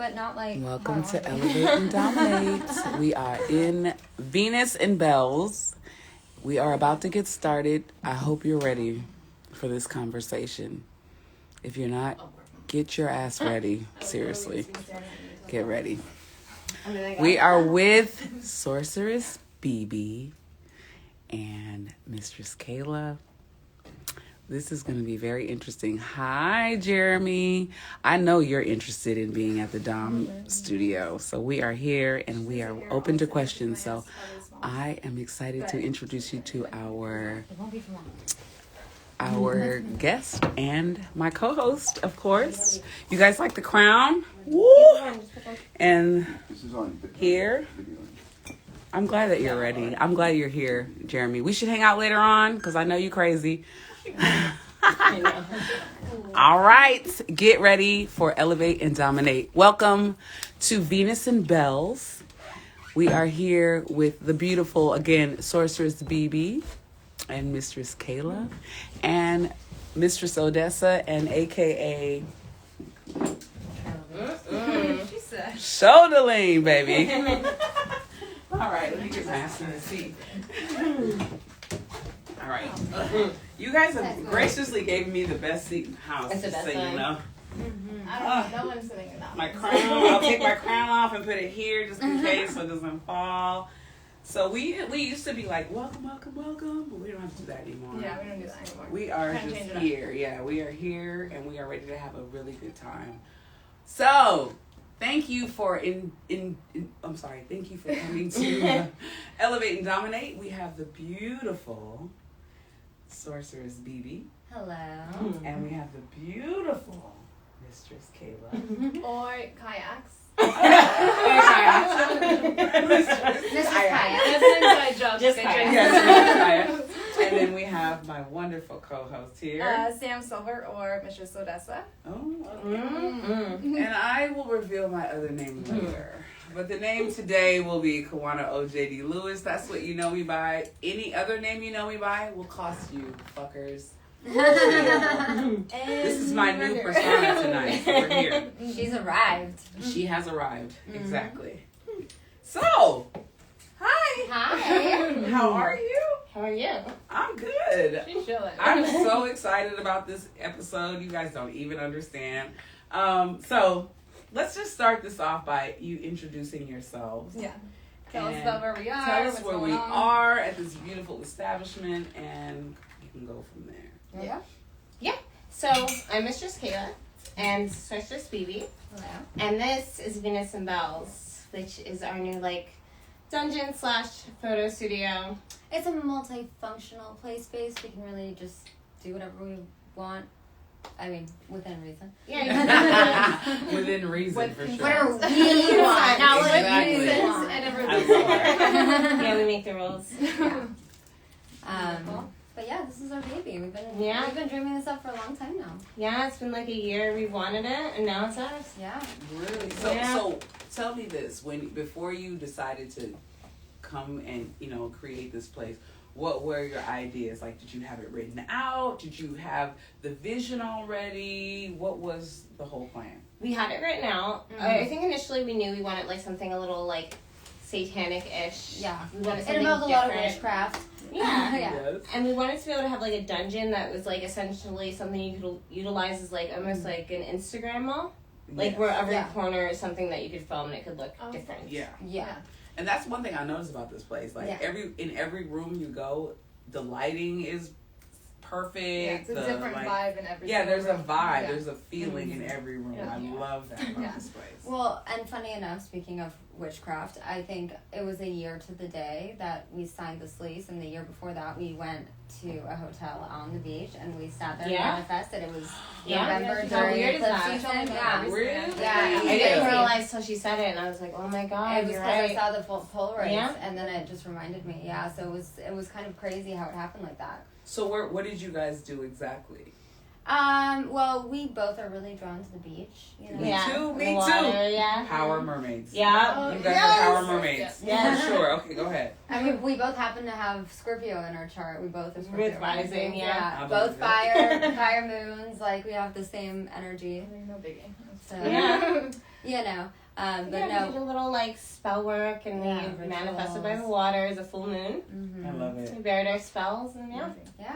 but not like... Welcome to Elevate and Dommenate. We are in Venus and Bells. We are about to get started. I hope you're ready for this conversation. If you're not, get your ass ready. Seriously. Get ready. We are with Sorceress Bebe and Mistress Kayla. This is going to be very interesting. Hi, Jeremy. I know you're interested in being at the Dom studio. So we are here and we are open to questions. So I am excited to introduce you to our guest and my co-host, of course. You guys like the crown? Woo! And here, I'm glad that you're ready. I'm glad you're here, Jeremy. We should hang out later on because I know you crazy. All right, get ready for Elevate and Dominate. Welcome to Venus and Bells. We are here with the beautiful, again, Sorceress Bebe and Mistress Kayla and Mistress Odessa and AKA Shoulder Lean, baby. All right, let me get my ass in the seat. All right. You guys have graciously gave me the best seat in the house. It's the best one. You know. Mm-hmm. I don't know. No one's sitting in that. My crown. I'll take my crown off and put it here just in case so it doesn't fall. So we used to be like, welcome, welcome, welcome, but we don't have to do that anymore. Yeah, we don't do that anymore. We are just here. Yeah, we are here and we are ready to have a really good time. So thank you for thank you for coming to Elevate and Dominate. We have the beautiful Sorceress Bebe. Hello. And we have the beautiful Mistress Kayla. Or kayaks. Mistress Kayak. Just kayak. Yes, and then we have my wonderful co-host here. Sam Silver or Mistress Odessa. Oh, okay. And I will reveal my other name later. But the name today will be Kawana OJD Lewis. That's what you know me by. Any other name you know me by will cost you, fuckers. This is my new persona tonight. So we're here. She's arrived. She has arrived. Exactly. So, hi. Hi. How are you? How are you? I'm good. She's chilling. I'm so excited about this episode. You guys don't even understand. So let's just start this off by you introducing yourselves. Yeah. Tell us about where we are. Tell us where we are at this beautiful establishment, and you can go from there. Yeah. So I'm Mistress Kayla and Sorceress Bebe. Hello. And this is Venus and Bells, which is our new dungeon / photo studio. It's a multifunctional play space. We can really just do whatever we want. I mean, within reason. Yeah. Within reason, for sure. Whatever we want. Not what Exactly. you want. And Yeah, we make the rules. But yeah, this is our baby. We've been dreaming this up for a long time now. Yeah, it's been a year. We wanted it, and now it's ours. Yeah. Really? So tell me this: before you decided to come and create this place, what were your ideas? Did you have it written out? Did you have the vision already? What was the whole plan? We had it written out. Mm-hmm. I think initially we knew we wanted something a little satanic-ish. Yeah. We wanted It something involved a lot of different. witchcraft. Yeah. Yes. And we wanted to be able to have a dungeon that was essentially something you could utilize as almost like an Instagram mall. Where every corner is something that you could film and it could look different. Yeah. Yeah. And that's one thing I noticed about this place. In every room you go, the lighting is perfect. Yeah, it's a different vibe in every room. Yeah, there's a vibe. Yeah. There's a feeling in every room. Yeah. I love that about this place. Well, and funny enough, speaking of witchcraft, I think it was a year to the day that we signed this lease, and the year before that we went to a hotel on the beach and we sat there and manifested. It was November during eclipse season. Yeah. Really? Yeah. I didn't realize till she said it, and I was like, "Oh my god!" It was you're because right. I saw the Polaroids, Yeah. and then it just reminded me. Yeah, so it was kind of crazy how it happened like that. So what did you guys do exactly? Well, we both are really drawn to the beach. You know? Me too. The water, yeah. Power mermaids. Yeah. You guys are power mermaids. Yes. For sure. Okay, go ahead. I mean, we both happen to have Scorpio in our chart. We both are Scorpio. With rising, yeah. Both fire moons. We have the same energy. No biggie. So, Yeah. you know. But we did a little like spell work, and we manifested by the water as a full moon. Mm-hmm. I love it. We buried our spells, and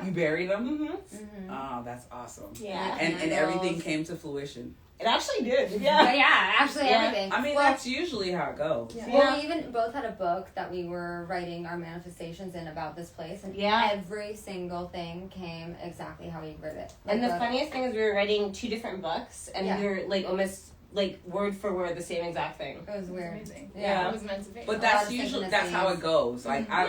You buried them? Mm-hmm. Oh, that's awesome. Yeah. And everything came to fruition. It actually did. Everything. I mean, that's usually how it goes. Yeah. Well, we even both had a book that we were writing our manifestations in about this place, and every single thing came exactly how we wrote it. Like, and the funniest thing is we were writing 2 different books, and we were like almost like word for word the same exact thing. It was weird. Amazing. Yeah. It was meant to be. But that's usually how it goes. Like I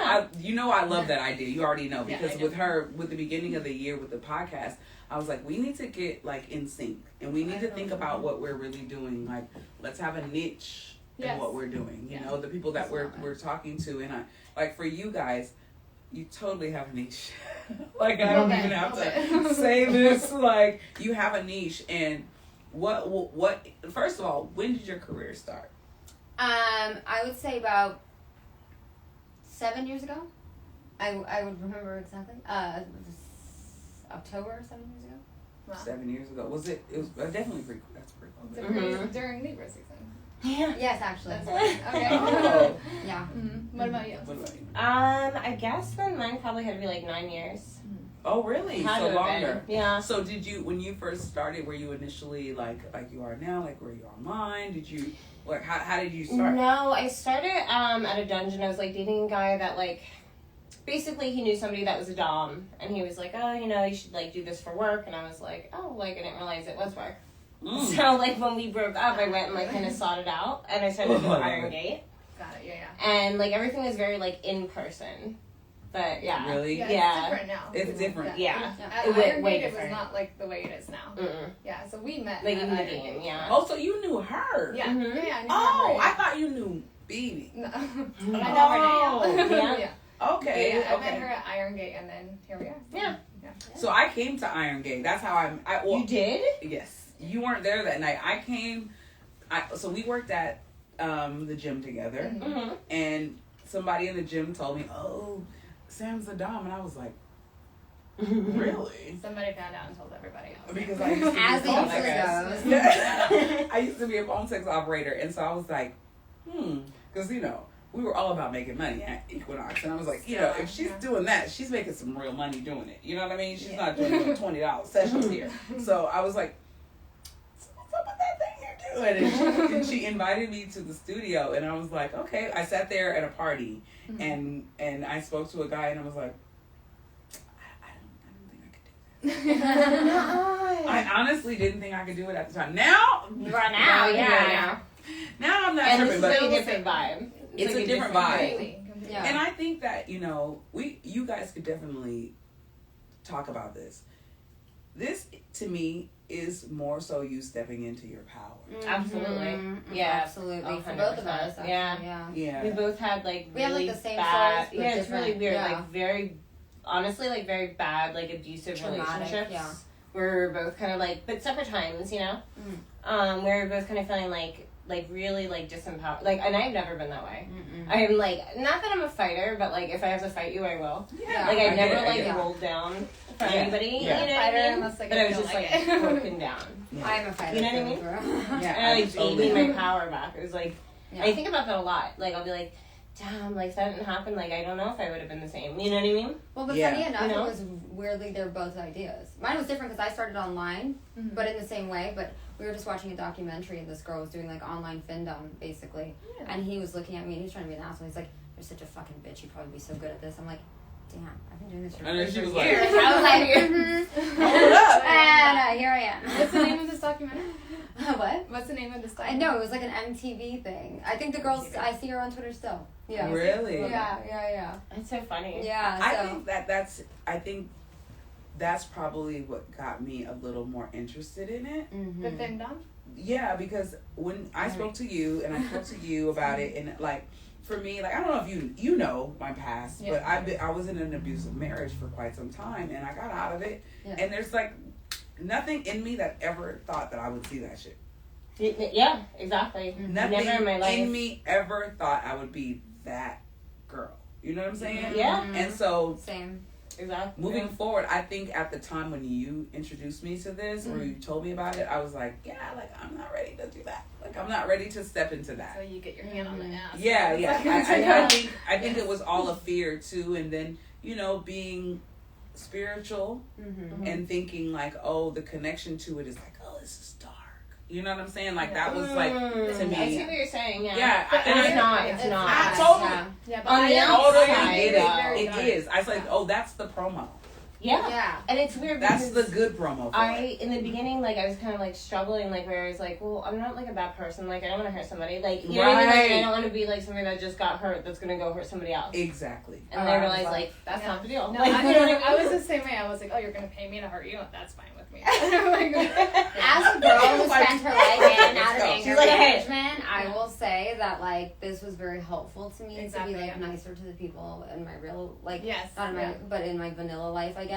love that idea. You already know, because with the beginning of the year with the podcast, I was like, we need to get like in sync, and we need to think about what we're really doing. Like, let's have a niche in what we're doing. You know, the people that we're talking to, and like for you guys, you totally have a niche. Like, I don't even have to say this. Like, you have a niche. And what first of all, when did your career start? I would say about 7 years ago. I would remember exactly. October 7 years ago. Wow. 7 years ago. It was definitely pretty cool. That's pretty cool. Mm-hmm. During Libra season. Yeah. Yes, actually. Okay. Oh. Yeah. Mm-hmm. What about you? I guess then mine probably had to be like 9 years. Oh, really? So longer. Yeah. So did you, when you first started, were you initially like you are now? Like, were you online? Did you, like, how did you start? No, I started at a dungeon. I was like dating a guy that like, basically he knew somebody that was a dom, and he was like, oh, you know, you should like do this for work. And I was like, oh, like I didn't realize it was work. So like when we broke up, I went and like kind of sought it out, and I started with Iron Gate. Got it. Yeah. And like everything was very like in person. But yeah. Really? Yeah. Yeah. It's different now. It's different. Yeah. At Iron Gate, it was not like the way it is now. Mm-mm. Yeah, so we met like at in the Iron game, Gate. yeah. Oh, so you knew her? Yeah. Mm-hmm. Yeah, I knew Oh, her. I thought you knew Bebe. No. I Oh, know her now. yeah. Okay. Yeah, I met her at Iron Gate, and then here we are. Yeah. So I came to Iron Gate. That's how you did? Yes. You weren't there that night. I came. So we worked at the gym together, Mm-hmm. and somebody in the gym told me, "Oh, Sam's a dom," and I was like, "Really?" Somebody found out and told everybody else. Because I used to be As a phone it sex. usually Yeah. I used to be a phone sex operator, and so I was like, because we were all about making money at Equinox, and I was like, if she's doing that, she's making some real money doing it. You know what I mean? She's not doing $20 sessions here. So I was like, so what's up with that thing you're doing? And she invited me to the studio, and I was like, okay. I sat there at a party, and I spoke to a guy, and I was like, I don't think I could do that. I honestly didn't think I could do it at the time. Now, Right now, yeah. Now I'm not And tripping, it's but a different vibe. It's like a different vibe. Completely. Yeah. And I think that, you guys could definitely talk about this. This, to me, is more so you stepping into your power. Absolutely. Yeah. Absolutely. For 100%. both of us. Actually. Yeah. Yeah. We both had like We have, really like, the same bad. stories, but Yeah, it's really different. weird. Yeah. Like very, honestly, like very bad, like abusive Traumatic, relationships. yeah. Where we're both kind of like, but separate times, where we're both kind of feeling like really like disempowered. Like, and I've never been that way. I'm like, not that I'm a fighter, but like if I have to fight you, I will. Yeah. Like I never get it. rolled down for anybody. Yeah. You know Fighter, what I mean? unless, like, But I I was feel just like like it. broken down. Yeah. I'm a fighter. You know what I mean? Yeah, And I like totally. gaining my power back. It was like, Yeah. I think about that a lot. Like I'll be like, damn, like if that didn't happen, like I don't know if I would have been the same. You know what I mean? Well, but Yeah. funny enough, You know? it was weirdly they're both ideas. Mine was different because I started online, but in the same way. But we were just watching a documentary, and this girl was doing like online findom, basically. Yeah. And he was looking at me, and he's trying to be an asshole. He's like, "You're such a fucking bitch. You'd probably be so good at this." I'm like, "Damn, I've been doing this for And then she was like, years." I was like, hold up. and here I am. What's the name of this documentary? What? What's the name of this I documentary? know it was like an MTV thing. I think the girls. I see her on Twitter still. Yeah. Really? Yeah. It's so funny. Yeah. I So. think that's probably what got me a little more interested in it. The Findom? Yeah, because when I spoke to you and I spoke to you about it, and like for me, like I don't know if you know my past, but I was in an abusive marriage for quite some time, and I got out of it, and there's like nothing in me that ever thought that I would see that shit. Yeah, exactly. Nothing Never in my life. in me ever thought I would be that girl. You know what I'm saying? Yeah. And so Same. Exactly. moving forward, I think at the time when you introduced me to this or you told me about it, I was like, yeah, like I'm not ready to do that. Like I'm not ready to step into that. So you get your hand on the ass. Yeah. I think it was all a fear too, and then being spiritual and thinking like, oh, the connection to it is like, oh, this is dark. You know what I'm saying? Like that was like to me. I see what you're saying. Yeah. Yeah, But it's not. It's not. I totally. Yeah, but On the Totally outside, get though. it. It is. I was like, oh, that's the promo. Yeah. Yeah. And it's weird That's because the good promo. For it. in the beginning, like, I was kind of, like, struggling, like, where I was like, well, I'm not, like, a bad person. Like, I don't want to hurt somebody. Like, you know what I mean? Like, I don't want to be, like, somebody that just got hurt that's going to go hurt somebody else. Exactly. And then I realized, like, that's not the deal. No, like, I was the same way. I was like, oh, you're going to pay me to hurt you? That's fine with me. As a girl who spent her life in and out of anger She's like, hey. management, I will say that, like, this was very helpful to me Exactly, to be, like, yeah. nicer to the people in my real, like, Yes, not in my, yeah. but in my vanilla life, I guess.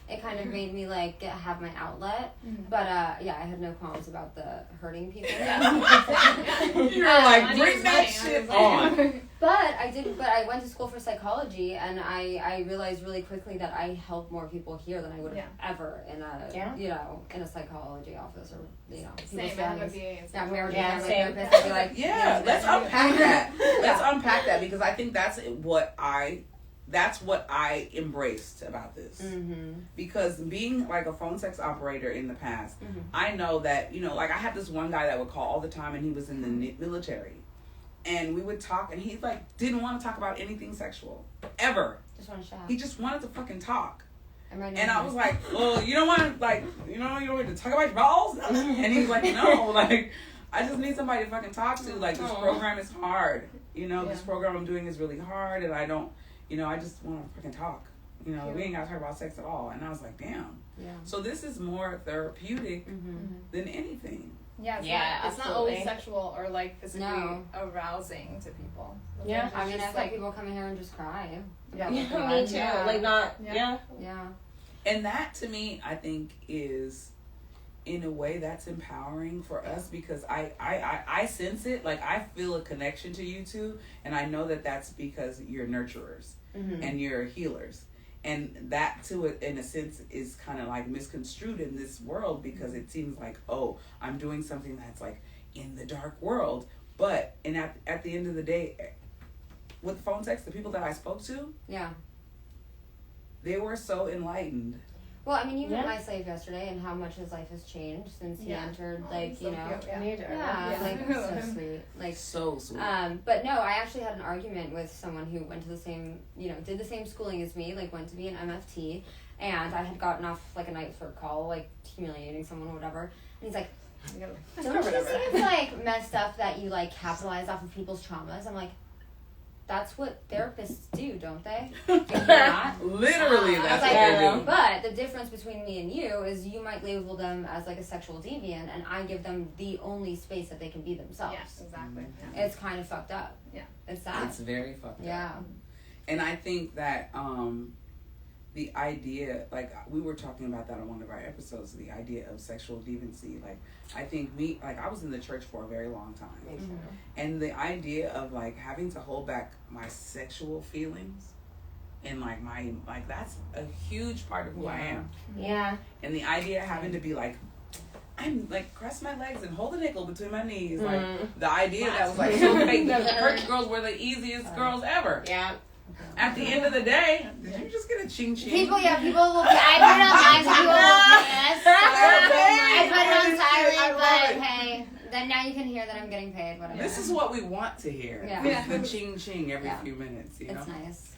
It kind of made me, like, have my outlet. Mhm. But, yeah, I had no qualms about the hurting people. You're like, Money bring is that money, shit honestly. on. But I went to school for psychology, and I realized really quickly that I help more people here than I would have ever in a in a psychology office or people's Same, I have a families. BA in Yeah, marriage Yeah, and family same. therapist. I'd be like, Yeah, let's unpack that. Let's unpack that because I think that's what I embraced about this. Mm-hmm. Because being like a phone sex operator in the past, Mm-hmm. I know that, like I had this one guy that would call all the time and he was in the military. And we would talk and he like didn't want to talk about anything sexual. Ever. Just want to shout. He just wanted to fucking talk. And I was like, well, you don't want to like, you don't want to talk about your balls? And he's like, no, like, I just need somebody to fucking talk to. Like, this program is hard. This program I'm doing is really hard and I don't, I just want to fucking talk. We ain't got to talk about sex at all. And I was like, damn. Yeah. So this is more therapeutic than anything. Yeah, it's not absolutely. always sexual or like physically No. arousing to people. Yeah. I mean, It's I've just, had people come in here and just cry. Yeah, me too. Yeah. Like, not, Yeah. Yeah. And that to me, I think is in a way that's empowering for us because I sense it. Like I feel a connection to you two, and I know that that's because you're nurturers and you're healers. And that, too, in a sense, is kind of like misconstrued in this world because it seems like, oh, I'm doing something that's like in the dark world. But at the end of the day, with phone sex, the people that I spoke to, they were so enlightened. Well, I mean, you met my slave yesterday, and how much his life has changed since he entered, like, so cute, like, so sweet. Like, So sweet. But no, I actually had an argument with someone who went to the same, did the same schooling as me, like, went to be an MFT, and I had gotten off, like, a night for a call, like, humiliating someone or whatever, and he's like, don't you think it's, like, messed up that you, like, capitalize off of people's traumas? I'm like, that's what therapists do, don't they? Not? Literally, that's like, what they do. But the difference between me and you is you might label them as like a sexual deviant, and I give them the only space that they can be themselves. Yes, exactly. It's kind of fucked up. Yeah. It's sad. It's very fucked up. Yeah. And I think that the idea, like we were talking about that on one of our episodes, the idea of sexual deviancy. Like I think I was in the church for a very long time, and the idea of like having to hold back my sexual feelings and like that's a huge part of who I am. Yeah. And the idea of having to be like, I'm like cross my legs and hold a nickel between my knees, like the idea that was like so fake. The church girls were the easiest girls ever. Yeah. At the end of the day, did you just get a ching ching? People will. I put it on silent. People will piss. I put it on silent, but hey, then now you can hear that I'm getting paid. Whatever. This is what we want to hear. Yeah. The ching ching every few minutes. You know. It's nice.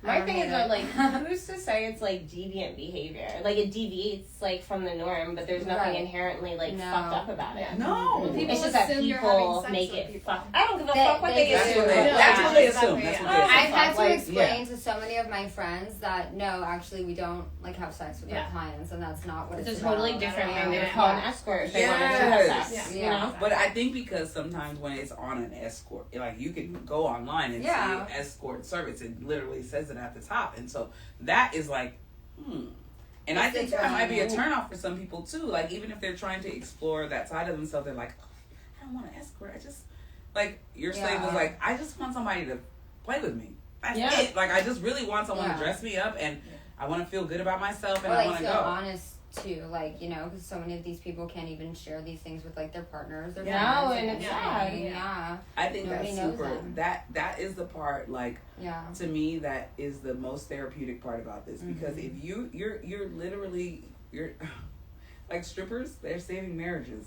My thing is that, like, who's to say it's, like, deviant behavior? Like, it deviates, like, from the norm, but there's nothing inherently, like, fucked up about it. No. It's just that people make it fuck. I don't give a fuck what they assume. That's what they assume. That's what they assume. I've had to explain to so many of my friends that no, actually, we don't like have sex with our clients, and that's not what It's it's a totally about. different thing. They call an escort. They want to have sex. You know? But I think because sometimes when it's on an escort, like you can go online and see escort service. It literally says it at the top, and so that is like, And I think that might be a turnoff for some people too. Like even if they're trying to explore that side of themselves, they're like, oh, I don't want an escort. I just like your slave was like, I just want somebody to play with me. That's it. Like I just really want someone to dress me up and I want to feel good about myself, and or I like want to feel go. honest too, like, you know, because so many of these people can't even share these things with like their partners, their No, friends, and it's sad. Yeah. I think Nobody that's knows super. them. That is the part, like, Yeah. to me, that is the most therapeutic part about this, because if you're literally like strippers, they're saving marriages.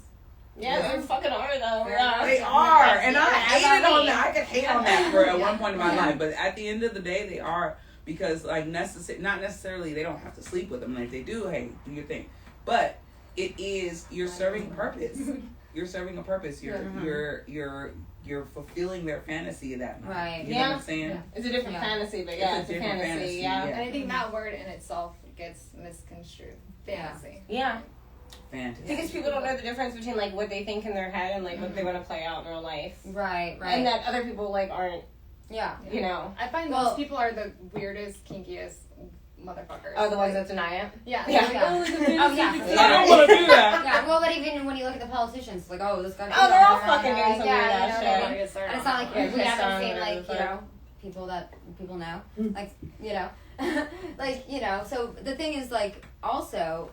Yeah, they fucking are though. They are, and I hated on me. that. I could hate on that for at one point in my life, but at the end of the day, they are, because like not necessarily they don't have to sleep with them. Like, if they do, hey, do your thing. But it is, you're serving a purpose. You're serving a purpose. You're fulfilling their fantasy that night. Right. You know what I'm saying? Yeah. It's a different fantasy, but yeah, it's a different fantasy. Yeah. And I think that word in itself gets misconstrued. Fantasy. Yeah. Fantastic. Because people don't know the difference between like what they think in their head and like what they want to play out in real life. Right. And that other people like aren't, Yeah. you know. I find those people are the weirdest, kinkiest motherfuckers. Oh, the ones that deny it? Yeah. Yeah. Like, oh, Oh, yeah. I don't want to do that. Yeah, well, but even when you look at the politicians, it's like, oh, this guy. Oh, they're all fucking doing some weird yeah, ass you know what I shit. mean? Yes, And it's not like Yeah, we haven't Kristen seen, or like, you fuck. know, people that people know. Like, you know. Like, you know, so the thing is, like, also.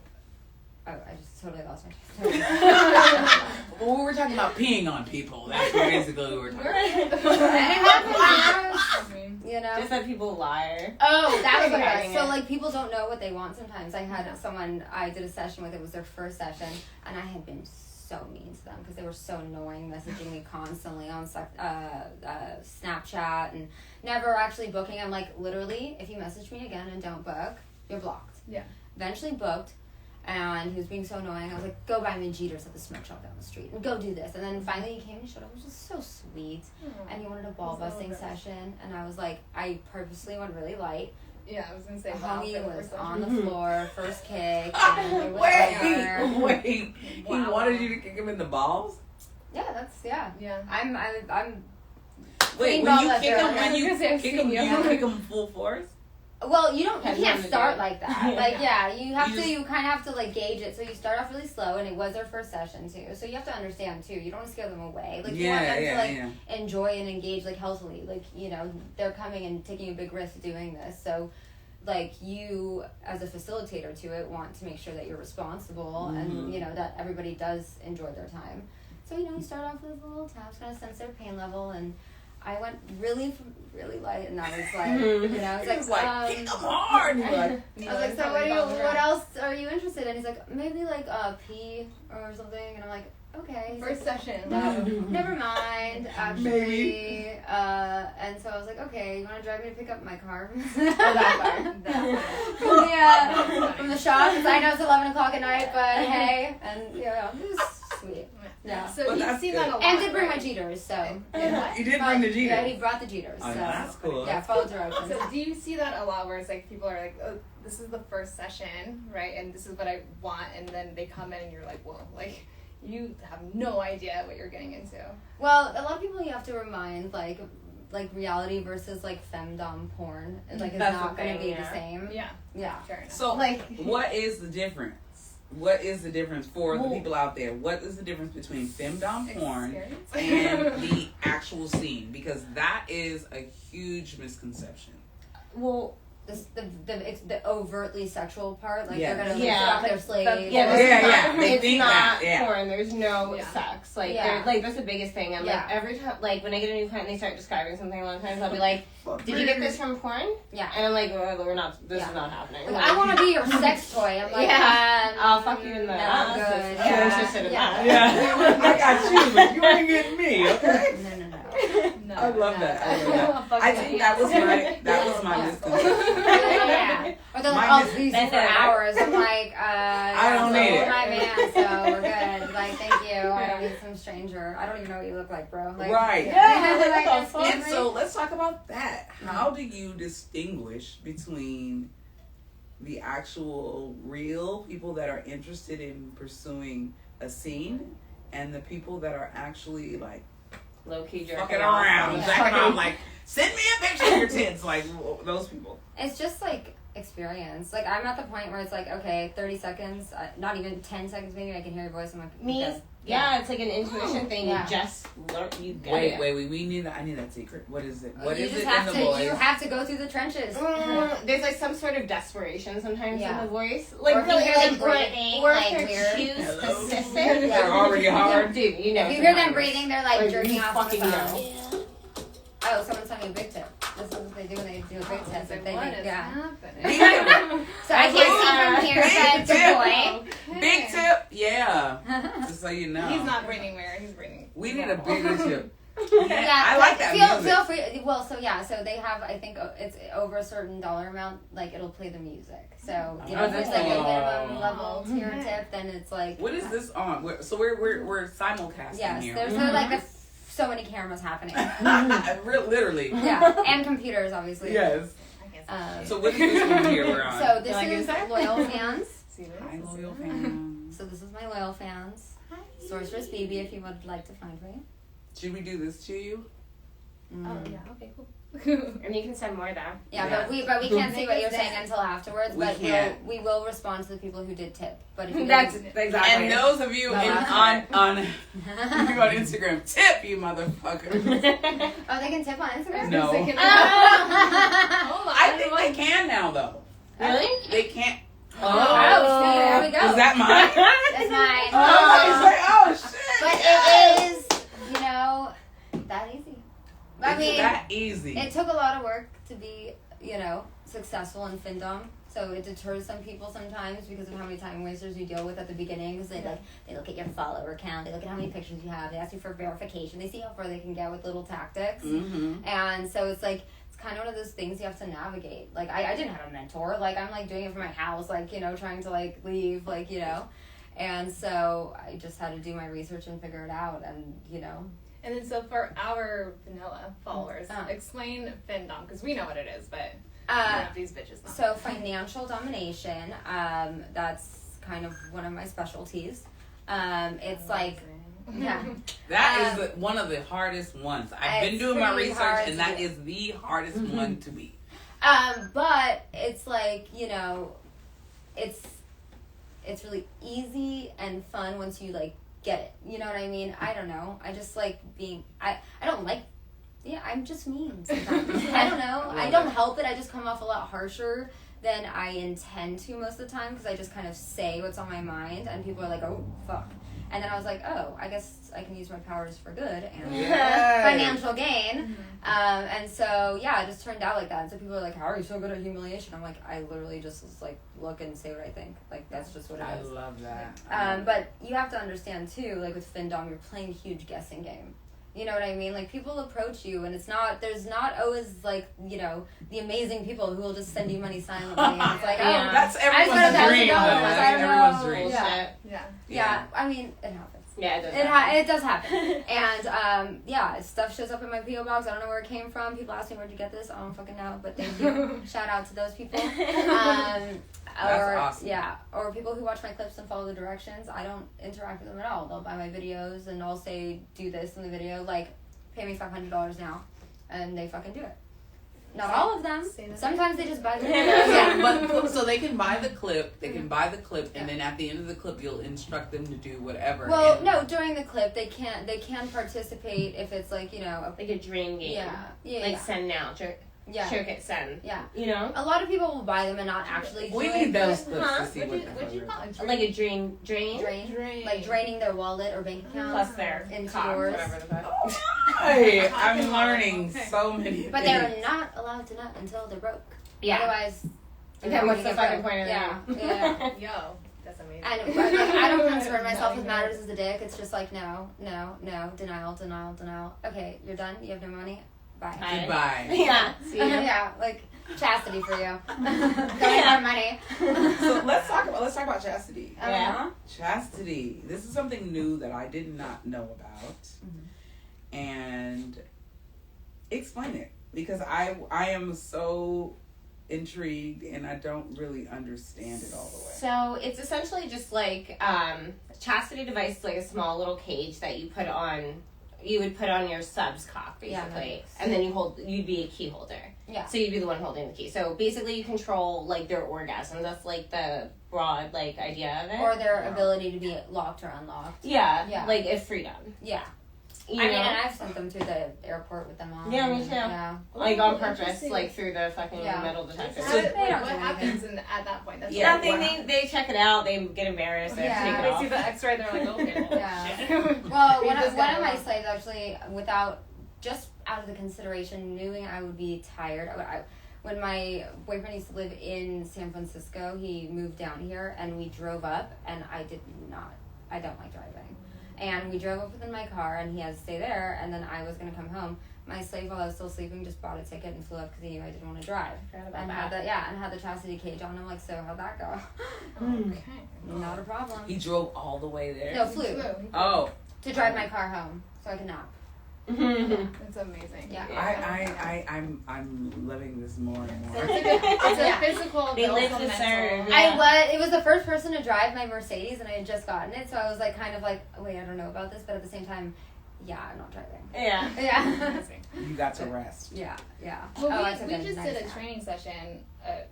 Oh, I just totally lost my train of thought. Well, we were talking about peeing on people. That's basically what we were talking about. And it happens, you know. Just that people lie. Oh, that was what it Hiding was. So, it. like, people don't know what they want sometimes. I had someone I did a session with, it was their first session, and I had been so mean to them because they were so annoying, messaging me constantly on Snapchat and never actually booking. I'm like, literally, if you message me again and don't book, you're blocked. Yeah. Eventually booked. And he was being so annoying. I was like, go buy me Jeters at the smoke shop down the street. And go do this. And then finally he came and showed up. It was just so sweet. And he wanted a ball busting session. And I was like, I purposely went really light. Yeah, I was going to say. Homie was on the floor, first kick. And it was over. Wait. He wanted you to kick him in the balls? Yeah, that's, yeah. Yeah. I'm Wait, Clean when ball you kick lifter. him, when you I was gonna say, I've kick seen him, you. you kick him full force? well, you Has can't nothing to start do. like that. Like, yeah, you have You to, just- you kind of have to, like, gauge it. So you start off really slow, and it was their first session, too. So you have to understand, too. You don't want to scare them away. Like, you want them to, like, enjoy and engage, like, healthily. Like, you know, they're coming and taking a big risk doing this. So, like, you, as a facilitator to it, want to make sure that you're responsible and, you know, that everybody does enjoy their time. So, you know, you start off with a little taps, kind of sense their pain level, and I went really light, and I was like, you know, I was like, kick him hard. You're like, I was like, so what else are you interested in? He's like, maybe like pee or something, and I'm like, okay. He's First like, session. never mind, actually. Maybe. And so I was like, okay, you want to drive me to pick up my car? That part. Yeah, from the shop, because I know it's 11 o'clock at night, but hey, and you know, it was sweet. Yeah. So Well, you that's see good. that a lot. And did bring my right? Jeters, so. You did bring the Jeters. Yeah, he brought the Jeters. Oh, So. that's cool. Yeah, followed directions. So do you see that a lot where it's like people are like, oh, this is the first session, right? And this is what I want, and then they come in and you're like, whoa, like you have no idea what you're getting into. Well, a lot of people you have to remind, like reality versus like femdom porn, like it's That's not the going to thing, be the yeah. same. Yeah, Yeah. fair enough. So, Like- what is the difference? What is the difference for the people out there? What is the difference between femdom porn Experience? and the actual scene? Because that is a huge misconception. Well, The overtly sexual part, like Yeah. they're going to Yeah. lift off their sleeves. yeah, Yeah, they it's think not that, yeah. porn. There's no Yeah. sex. Like, Yeah. like that's the biggest thing. I'm Yeah. like, every time, like when I get a new client and they start describing something a lot of times, I'll be like, did you get this from porn? Yeah. And I'm like, well, we're not. This Yeah. is not happening. Like, I want to be your sex toy. I'm like, Yeah. I'll fuck you in the no, ass. I'm good. I'm Yeah. interested in Yeah. that. Yeah, I got you, but you ain't getting me, okay? No. No. I love that. I love that. Fuck I yeah. think that was my misconception. Yeah. Or they're like, Mine oh, is- please for hours. I'm like, I don't need it. My man, so we're good. Like, thank you. I don't need some stranger. I don't even know what you look like, bro. Like, Right. Yeah. Like, excuse And me? so let's talk about that. How do you distinguish between the actual real people that are interested in pursuing a scene and the people that are actually like Low key jerking fucking off. around, Yeah. jacking off, like send me a picture of your tits, like those people. It's just like experience. Like, I'm at the point where it's like, okay, 30 seconds, not even 10 seconds maybe, I can hear your voice. I'm like, Me, okay. Yeah, it's like an intuition thing. Yeah. You just learn. You get Wait, it. we need. I need that secret. What is it? What you is just it have in the to, voice? You have to go through the trenches. There's like some sort of desperation sometimes in the voice. Like or if really, you hear them breathing, or like if they're weird. too specific. They're already hard. Dude, you know. If you hear them breathing, they're like jerking you off on the fucking phone. know. Oh, someone sent me a big tip. This is what they do when they do a big tip. Like, They what make, is yeah. happening? So I can't see from here, big but good boy. Big tip, yeah. Just so you know. He's not breathing weird. He's breathing. We need a bigger tip. Yeah, I like that music. Feel free. Well, so they have. I think it's over a certain dollar amount. Like it'll play the music. So if there's like a minimum level tier tip, then it's like. What is this on? We're simulcasting yes, here. there's so many cameras happening. Literally. Yeah, and computers, obviously. Yes. So what is this one here we're on? So this is loyal fans. Hi, loyal fans. So this is my loyal fans. Sorceress Bebe, if you would like to find me. Should we do this to you? Oh yeah. Okay. Cool. And you can send more though. Yeah, Yeah. but we can't see what you're saying until afterwards. We But can't. we will respond to the people who did tip. But if you That's didn't- exactly. And those of you on Instagram, tip you motherfucker. Oh, they can tip on Instagram? No. Hold on. I think they can now though. Really? They can't. Oh, see, there we go. Is that mine? That's mine. Oh shit. But it is, that easy. I mean, that easy. it took a lot of work to be, successful in Findom. So it deters some people sometimes because of how many time wasters you deal with at the beginning. Because they look at your follower count, they look at how many pictures you have, they ask you for verification, they see how far they can get with little tactics. Mm-hmm. And so it's like, it's kind of one of those things you have to navigate. Like, I didn't have a mentor. Like, I'm, doing it from my house, trying to, leave, And so I just had to do my research and figure it out. And, And then so for our vanilla followers, explain Findom because we know what it is, but these bitches know. So financial domination, that's kind of one of my specialties. It's like, yeah. That is one of the hardest ones. I've been doing my pretty research, hard and to that do. is the hardest one to beat. But it's like, it's really easy and fun once you get it. You know what I mean? I don't know. I just like being, I don't like, I'm just mean sometimes. I don't know. I don't help it. I just come off a lot harsher than I intend to most of the time because I just kind of say what's on my mind and people are like, oh, fuck. And then I was like, oh, I guess I can use my powers for good and financial gain. And so, it just turned out like that. And so people are like, how are you so good at humiliation? I'm like, I literally just look and say what I think. That's just what it is. I love that. But you have to understand too, with Findom, you're playing a huge guessing game. You know what I mean? People approach you and there's not always the amazing people who will just send you money silently. And it's like, oh, that's everyone's dream. That's everyone's dream. Yeah. I mean, it happens. Yeah, it does. It does happen. And stuff shows up in my PO box. I don't know where it came from. People ask me where'd you get this. I don't fucking know. But thank you. Shout out to those people. That's awesome. Yeah, or people who watch my clips and follow the directions. I don't interact with them at all. They'll buy my videos and I'll say, do this in the video. Pay me $500 now, and they fucking do it. Not all of them. Sometimes they just buy the videos. But so they can buy the clip. They can buy the clip, and then at the end of the clip, you'll instruct them to do whatever. Well, no, during the clip, they can participate if it's like a dream game. Yeah. Send now. Yeah. Showcase send. Yeah. A lot of people will buy them and not actually do we it. need those clips to see What'd you call it? like a drain. Like draining their wallet or bank account. Plus their into cock, yours. whatever the fuck. Hey, I'm learning so many But things. they're not allowed to nut until they're broke. Yeah. Otherwise, Okay, what's the fucking point of Yeah. Yo, that's amazing. And I don't concern myself with matters as a dick. It's just no, denial. Okay, you're done. You have no money. Bye. Goodbye. Yeah. See ya. Yeah, chastity for you. Don't have money. So let's talk about chastity. Yeah. Chastity. This is something new that I did not know about, and explain it because I am so intrigued and I don't really understand it all the way. So it's essentially just chastity device is like a small little cage that you put on you would put on your sub's cock, basically. And then you'd be a key holder. Yeah. So you'd be the one holding the key. So basically you control, like, their orgasm. That's, like, the broad, like, idea of it. Or their ability to be locked or unlocked. Yeah. Like, it's freedom. Yeah. You I mean, know? and I've sent them through the airport with them on. Yeah, me too. Yeah. Like, on purpose, like, through the fucking metal detector. So They don't what do happens at that point? That's They check it out, they get embarrassed, they take it They off. see the X-ray, they're like, okay, well, Yeah. shit. Well, one of my slaves actually, just out of the consideration, knowing I would be tired. When my boyfriend used to live in San Francisco, he moved down here and we drove up, and I don't like driving. And we drove up within my car, and he had to stay there, and then I was going to come home. My slave, while I was still sleeping, just bought a ticket and flew up because he knew I didn't want to drive. And had the chastity cage on. I'm like, so how'd that go? Okay. Not a problem. He drove all the way there. No, flew. Oh. To drive my car home so I could nap. That's amazing. Yeah. I'm loving this more and more. It's a physical. They live to mental. serve. It was the first person to drive my Mercedes, and I had just gotten it, so I was like, kind of like, wait, I don't know about this, but at the same time, yeah, I'm not driving. Yeah. Yeah. You got to rest. Yeah. Well, I took we a just nice did a nap. training session,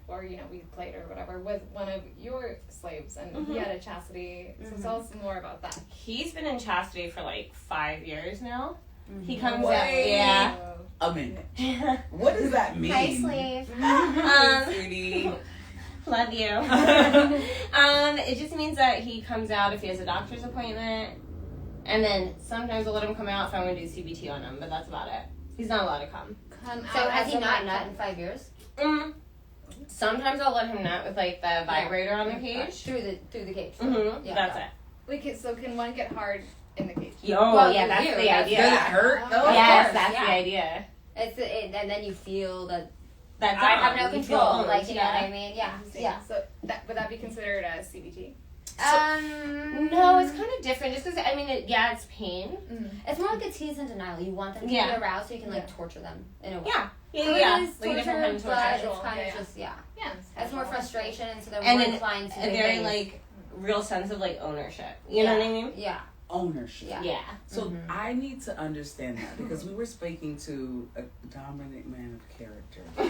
or we played or whatever with one of your slaves, and he had a chastity. So tell us more about that. He's been in chastity for like 5 years now. Mm-hmm. He comes Wait. out. Yeah. A minute. What does that mean? Hi, slave. Sweetie. Love you. It just means that he comes out if he has a doctor's appointment, and then sometimes I'll let him come out if I want to do CBT on him, but that's about it. He's not allowed to come. So has he not nut in 5 years? Sometimes I'll let him nut with like the vibrator on the cage. Through the cage. Mm-hmm. Yeah. That's it. So can one get hard in the cage? Well, yeah, that's the idea. Does it hurt? Oh, Yes, course, that's yeah. the idea. And then you feel that That's I have no you feel control. owned, Like, you know what I mean? Yeah. Yeah. So would that be considered a CBT? No, it's kind of different. Just because it's pain. It's more like a tease and denial. You want them to be aroused so you can torture them in a way. Yeah. So Yeah. it is Like a different torture, kind of but torture. it's kind of just Yeah. It's more frustration, and so they're And more then inclined to a do very things. like real sense of like ownership. You know what I mean? Yeah. Ownership. Yeah. So I need to understand that because we were speaking to a dominant man of character. I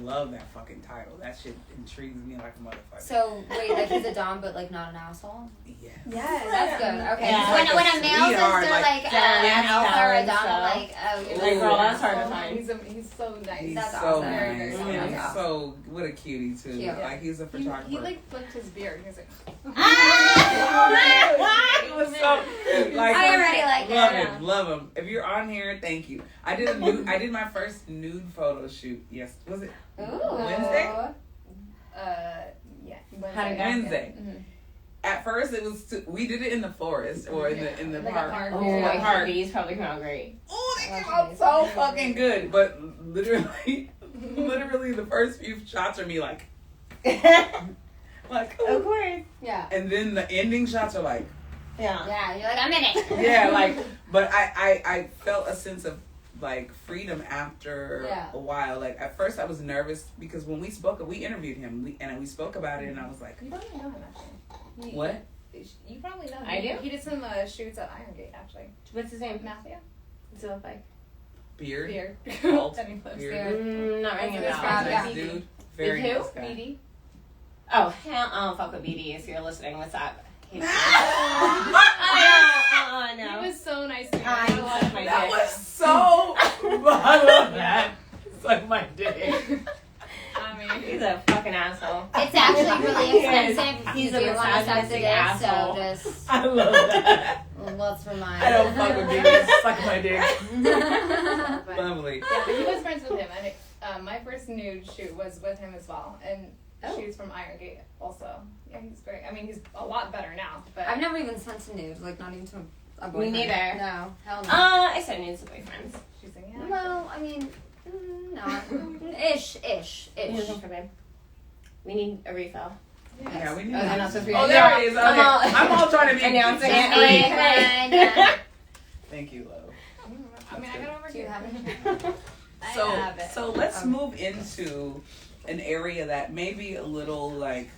love that fucking title. That shit intrigues me like a motherfucker. So wait, like he's a dom, but like not an asshole. Yes. That's good. Okay. Yeah. When, Like when a a male says sweetheart, they're like, like yeah, an alpha or a dom, so. I'm like, oh, you're Like, an girl, that's asshole. hard to find. He's so nice. He's That's so awesome. nice. Very, very nice. He's so what a cutie too. Cute. Like he's a photographer. He like flipped his beard. He was like, He was so like I already like love it. him, love him. If you're on here, thank you. I did my first nude photo shoot. Yes, was it Ooh. Wednesday? yeah. How'd it go? Wednesday. At first, it was we did it in the forest or in the Like a park. park. Oh, Yeah. my heart. These probably come out great. Oh, they came out so fucking good. But literally the first few shots are me like, Of course. Yeah. and then the ending shots are like, Yeah. Yeah. You're like, I'm in it. yeah, like. But I felt a sense of like freedom after a while. Like at first I was nervous because when we interviewed him, we spoke about it, and I was like, You probably know him actually. what? You probably know him. I do? He did some shoots at Iron Gate actually. What's his name? Matthew? What's it look like? Beard. Beard. Bald. Then he flips Beard. there. Not ringing a That's bell. good. Yeah. Nice dude. Very Who? nice guy. BD. Oh, hell, I don't fuck with BD if you're listening. What's up? He No. was so nice to me. I love my That dick. was so. I love that. It's like my dick. I mean, He's a fucking asshole. It's actually really He is. expensive. He's You a do want to suck to misogynistic this, so asshole. just I love that. let's remind. I don't fuck with bitches. Suck my dick. but, Lovely. yeah, but he was friends with him, and my first nude shoot was with him as well, and shoots from Iron Gate also. Yeah, he's great. I mean, he's a lot better now, but I've never even sent a nude, like not even to a boyfriend. Me neither. No, hell no. I sent nudes to boyfriends. she's like, yeah. Well, I mean, not ish. You're looking for babe. We need a refill. Yeah, we need Oh, that. and also Oh, there it is. Okay. I'm all trying to be announcing Just it. boyfriend, yeah. Thank you, love. I mean, I got over Do you here. have it? So, I have it. so let's move into an area that may be a little like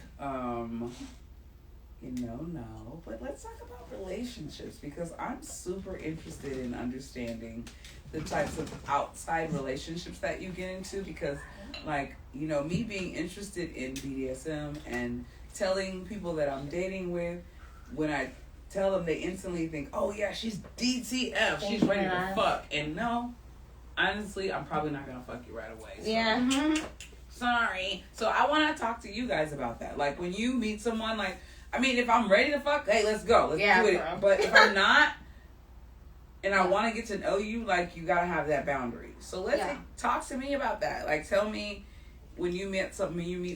No. But let's talk about relationships because I'm super interested in understanding the types of outside relationships that you get into because, like, me being interested in BDSM and telling people that I'm dating with, when I tell them, they instantly think, oh, yeah, she's DTF. She's ready to fuck. And no, honestly, I'm probably not going to fuck you right away. So. Yeah. Sorry. So I want to talk to you guys about that. Like, when you meet someone, like, if I'm ready to fuck, hey, let's go. Let's do it. Bro. But if I'm not, and I want to get to know you, like, you got to have that boundary. So let's talk to me about that. Like, tell me when you meet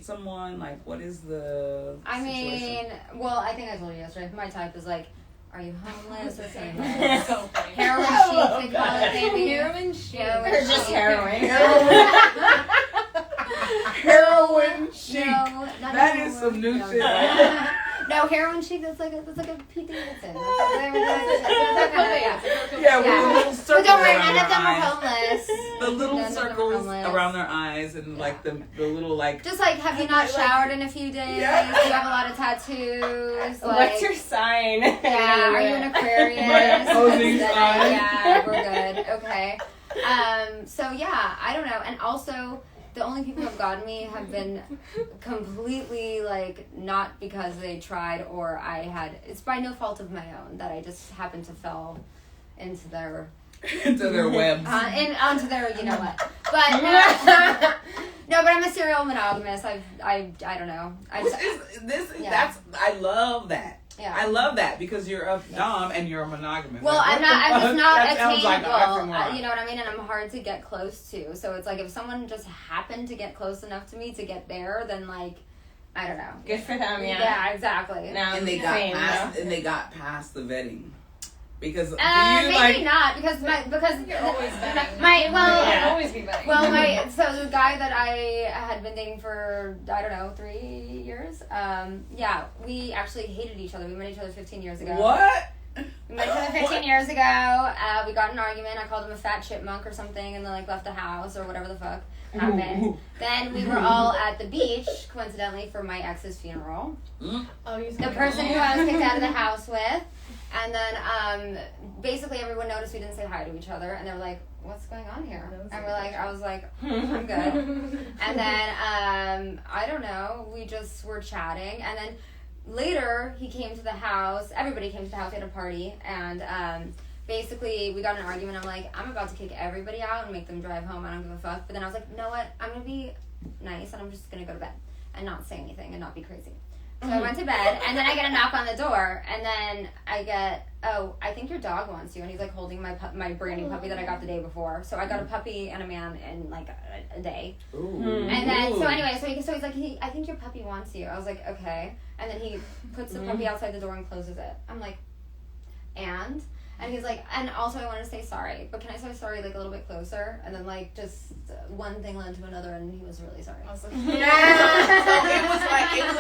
someone, like, what is the situation? I think I told you yesterday. My type is like, are you homeless or famous? So heroin chic, they call it, maybe. Heroin chic. Or just heroin. Heroin chic. No, that is some new shit. No, heroin chic. That's like a Pete Davidson. Yeah, with the little circles. But don't worry, none of them are homeless. The little circles around their eyes and like the little like. Just like, have you not showered in a few days? Yeah. Do you have a lot of tattoos? What's your sign? Yeah, are you an Aquarius? My opposing sign. Yeah, we're good. Okay. So yeah, I don't know, and also. The only people who have gotten me have been completely, like, not because they tried or it's by no fault of my own that I just happened to fall into their... into their webs. Onto their, you know what. But, no, but I'm a serial monogamous. I don't know. I love that. Yeah. I love that because you're a dom and you're a monogamous. Well, like, I'm just not attainable. Like you know what I mean? And I'm hard to get close to. So it's like if someone just happened to get close enough to me to get there, then like, I don't know. Good for them, yeah. Yeah, exactly. And they got past the vetting. Because maybe not because you're always vetting. You'll always be vetting. Well, so the guy that I had been dating for 3 years. We actually hated each other. We met each other 15 years ago. What? We met each other 15 years ago. We got in an argument. I called him a fat chipmunk or something, and then like left the house or whatever the fuck happened. Then we were all at the beach, coincidentally, for my ex's funeral. Oh, the person who I was kicked out of the house with. And then, basically everyone noticed we didn't say hi to each other, and they were like, what's going on here? And I was like, I'm good. And then, I don't know, we just were chatting, and then later he came to the house, everybody came to the house, we had a party, and, basically we got in an argument. I'm like, I'm about to kick everybody out and make them drive home, I don't give a fuck. But then I was like, you know what, I'm gonna be nice, and I'm just gonna go to bed, and not say anything, and not be crazy. So I went to bed, and then I get a knock on the door, and then I get, I think your dog wants you, and he's like holding my brand new puppy that I got the day before. So I got a puppy and a man in like a day. Ooh. And then, so anyway, so he's like, I think your puppy wants you. I was like, okay. And then he puts the puppy outside the door and closes it. I'm like, and he's like, and also I want to say sorry, but can I say sorry like a little bit closer? And then like just one thing led to another, and he was really sorry. So it was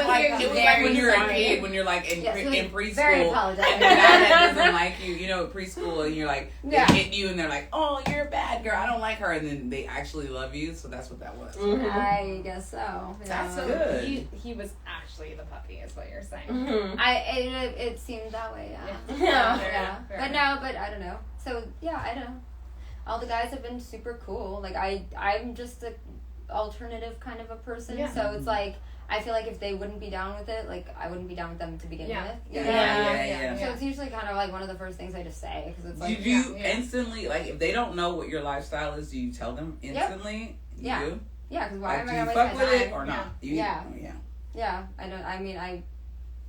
like when you're a kid, when you're like in preschool, very apologetic. And the guy that doesn't like you, preschool, and you're like, they hit you, and they're like, oh, you're a bad girl, I don't like her, and then they actually love you. So that's what that was. Mm-hmm. I guess so. Yeah. That's so good. He was actually the puppy, is what you're saying. Mm-hmm. It seemed that way. Yeah. But no, but I don't know. So yeah, I don't know. All the guys have been super cool. Like I'm just a alternative kind of a person. Yeah. So it's like I feel like if they wouldn't be down with it, like I wouldn't be down with them to begin with. Yeah. So it's usually kind of like one of the first things I just say because it's like do you instantly like if they don't know what your lifestyle is, do you tell them instantly? Yep. You do? Yeah, because why am I gonna waste my time? Do you fuck with it or not? Yeah. I don't. I mean,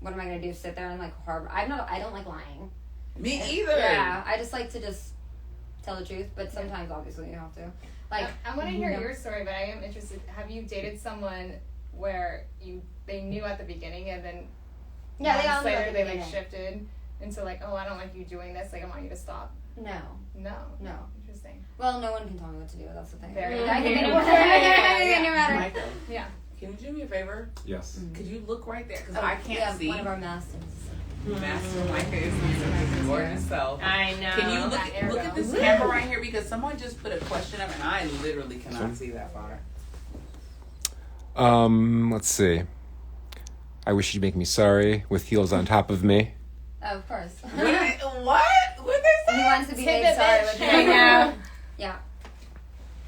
what am I gonna do? Sit there and like harbor? I don't like lying. Me either. Yeah, I just like to just tell the truth, but sometimes obviously you have to. Like, I want to hear your story, but I am interested. Have you dated someone where they knew at the beginning and then months later they like shifted into like, oh, I don't like you doing this. Like, I want you to stop. No. Interesting. Well, no one can tell me what to do. That's the thing. Micah. Yeah. Can you do me a favor? Yes. Could you look right there? Because I can't see. One of our masters. Master Micah is his gorgeous self. I know. Can you look at this camera right here? Because someone just put a question up and I literally cannot see that far. Let's see. I wish you'd make me sorry with heels on top of me. Oh, of course. What? What they say? He wants to be Tip made it, sorry bitch. with I him. know. Yeah.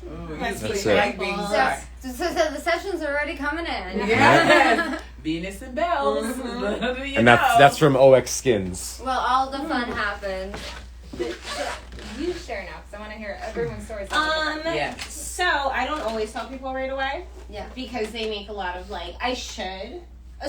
Ooh, That's you it. like being sorry. So the sessions are already coming in. Yes. Venus and Bells. You And know. that's from OX Skins. Well, all the fun happens. You share now, because I want to hear everyone's stories. Yes. So I don't always tell people right away. Yeah. Because they make a lot of I should.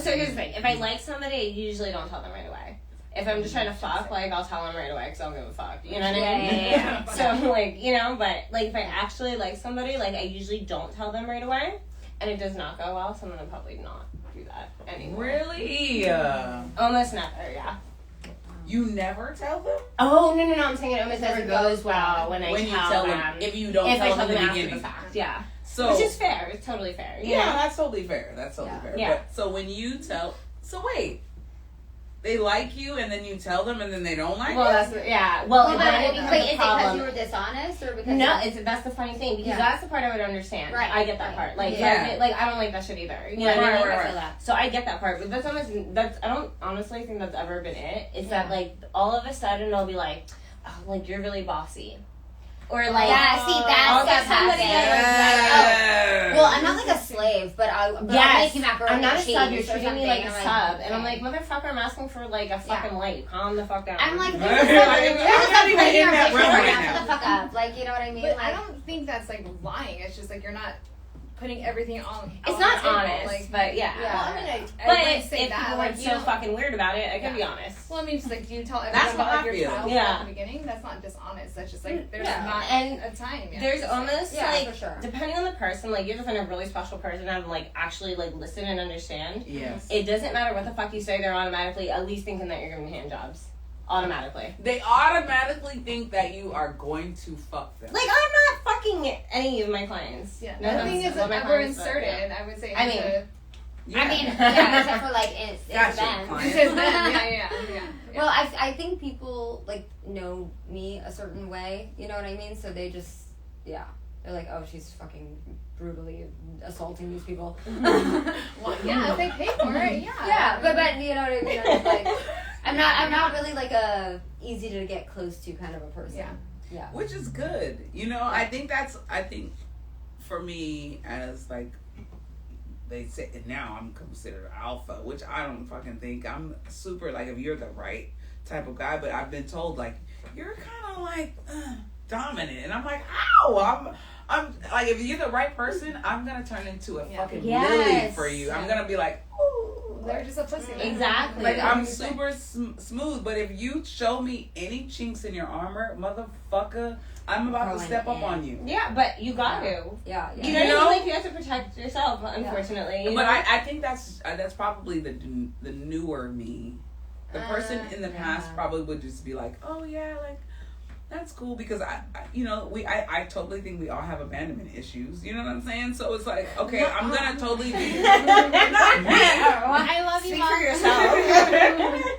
So here's the thing: if I like somebody, I usually don't tell them right away. If I'm just trying to fuck, I'll tell them right away because I don't give a fuck. You know what I mean? Yeah. So but if I actually like somebody, I usually don't tell them right away, and it does not go well. So I'm gonna probably not do that anymore. Really? Almost never. Yeah. You never tell them? Oh no! I'm saying it almost Never never goes goes well when I When you tell them. If you don't if I tell tell them them in the after beginning. the fact. Yeah. So, Which is fair. It's totally fair. You yeah, know? that's totally fair. That's totally Yeah. fair. Yeah. But, so when you tell... So wait. They like you and then you tell them and then they don't like Well, you? that's Well, Well, then it but becomes wait, a is it because problem. you were dishonest or because No, that's the funny thing because Yeah. that's the part I would understand. Right, I get that right. part. Yeah. I don't like that shit either. You know Yeah, what I mean? right, I feel that. So I get that part, but I don't honestly think that's ever been it. It's that all of a sudden they'll be like, oh, you're really bossy, or yeah, see that I'll stuff get somebody happens. Well, I'm not like a slave, but I'll make you macaroni I'm not a and cheese sub. You're or treating me something, like a and I'm sub, and I'm like, motherfucker, I'm asking for a fucking light. Calm the fuck down. I'm like, I'm there's not a even in that room right shut now. the fuck up. You know what I mean? But I don't think that's lying. It's just you're not putting everything on. It's not honest, but yeah. Yeah. Well, I mean, I But wouldn't if say that. people weren't so fucking weird about it, I could be honest. Well, I mean, just do you tell everyone That's about how I your feel. childhood Yeah. at the beginning? That's not dishonest. That's just there's Yeah. not And a time. Yet. There's almost for sure. depending on the person, you have to find a really special person and actually listen and understand. Yes. It doesn't matter what the fuck you say; they're automatically at least thinking that you're giving hand jobs. Automatically. They automatically think that you are going to fuck them. I'm not fucking any of my clients. Yeah. No, Nothing is well, my ever clients, but, inserted. yeah. I would say. I mean, Yeah. I mean, yeah, except for it's Gotcha, events. client. It is them. Yeah. Well, I think people know me a certain way. You know what I mean? So they just they're like, oh, she's fucking brutally assaulting these people. Well, yeah, if they pay for it, yeah. Yeah, but you know what I mean? It's I'm not really a easy to get close to kind of a person. Yeah. Which is good. I think for me as they say now I'm considered alpha, which I don't fucking think. I'm super if you're the right type of guy, but I've been told you're kind of dominant, and I'm like, ow, I'm if you're the right person, I'm gonna turn into a fucking lily for you. I'm gonna be ooh, They're just a pussy. Exactly. I'm super smooth, but if you show me any chinks in your armor, motherfucker, I'm about to step up on you. Yeah, but you got to. Yeah. You know, you have to protect yourself. Unfortunately, But I think that's probably the newer me. The person in the past probably would just be oh yeah, that's cool, because I totally think we all have abandonment issues. You know what I'm saying? So it's okay, I'm gonna totally be not me. I love you, Speak Mom. for yourself.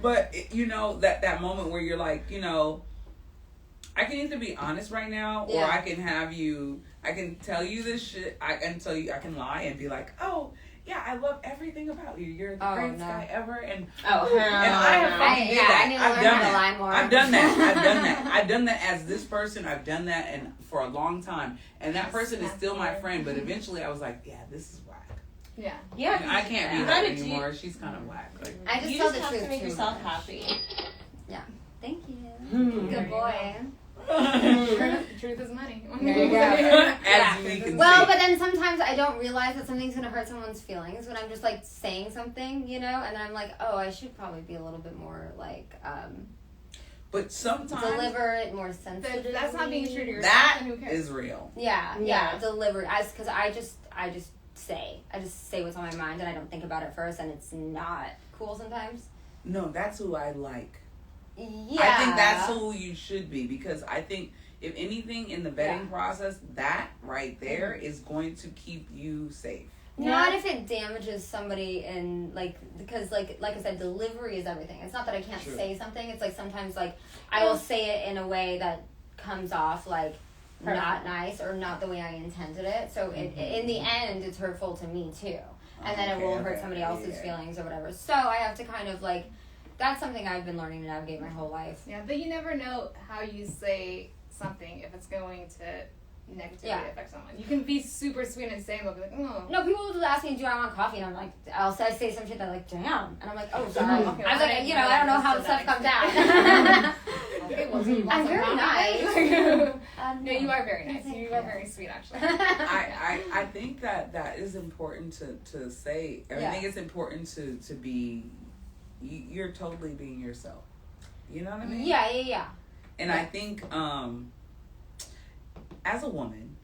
But that moment where you're I can either be honest right now, or I can I can tell you this shit. I can lie and be oh, yeah, I love everything about you. You're the greatest guy ever. And I have fucking did that. I need to learn how to lie more. I've done that. I've done that as this person. I've done that and for a long time. And that person is still my friend. But eventually I was yeah, this is whack. Yeah. Yeah. And I can't be that anymore. She's kind of whack. I just You tell just the have truth to make too yourself much. happy. Yeah. Thank you. Hmm. Good boy. Truth is money. There you go. As we can Well, see. but then sometimes I don't realize that something's gonna hurt someone's feelings when I'm just saying something, and then I'm oh, I should probably be a little bit more But sometimes deliberate, more sensitive. That's not being true to yourself. that And who cares? is real. Yeah, deliberate. Because I just say what's on my mind, and I don't think about it first, and it's not cool sometimes. No, that's who I like. Yeah. I think that's who you should be, because I think if anything in the vetting process, that right there is going to keep you safe. Not if it damages somebody in because like I said, delivery is everything. It's not that I can't say something. It's sometimes I will say it in a way that comes off not nice or not the way I intended it. So in the end, it's hurtful to me too. and then it will hurt somebody else's feelings or whatever. So I have to kind of like, that's something I've been learning to navigate my whole life. Yeah, but you never know how you say something if it's going to negatively affect someone. You can be super sweet and say, they'll be like, oh. No, people will just ask me, do I want coffee? And I'm like, I'll say some shit that like, damn. And I'm like, oh, sorry. Okay, I was like, you know, I don't know how the stuff comes out. Okay, well, do you want I'm some very coffee? nice. No, you are very nice. You are very sweet, actually. I think that is important to say. I think it's important to be, you're totally being yourself. You know what I mean? Yeah. And I think, as a woman,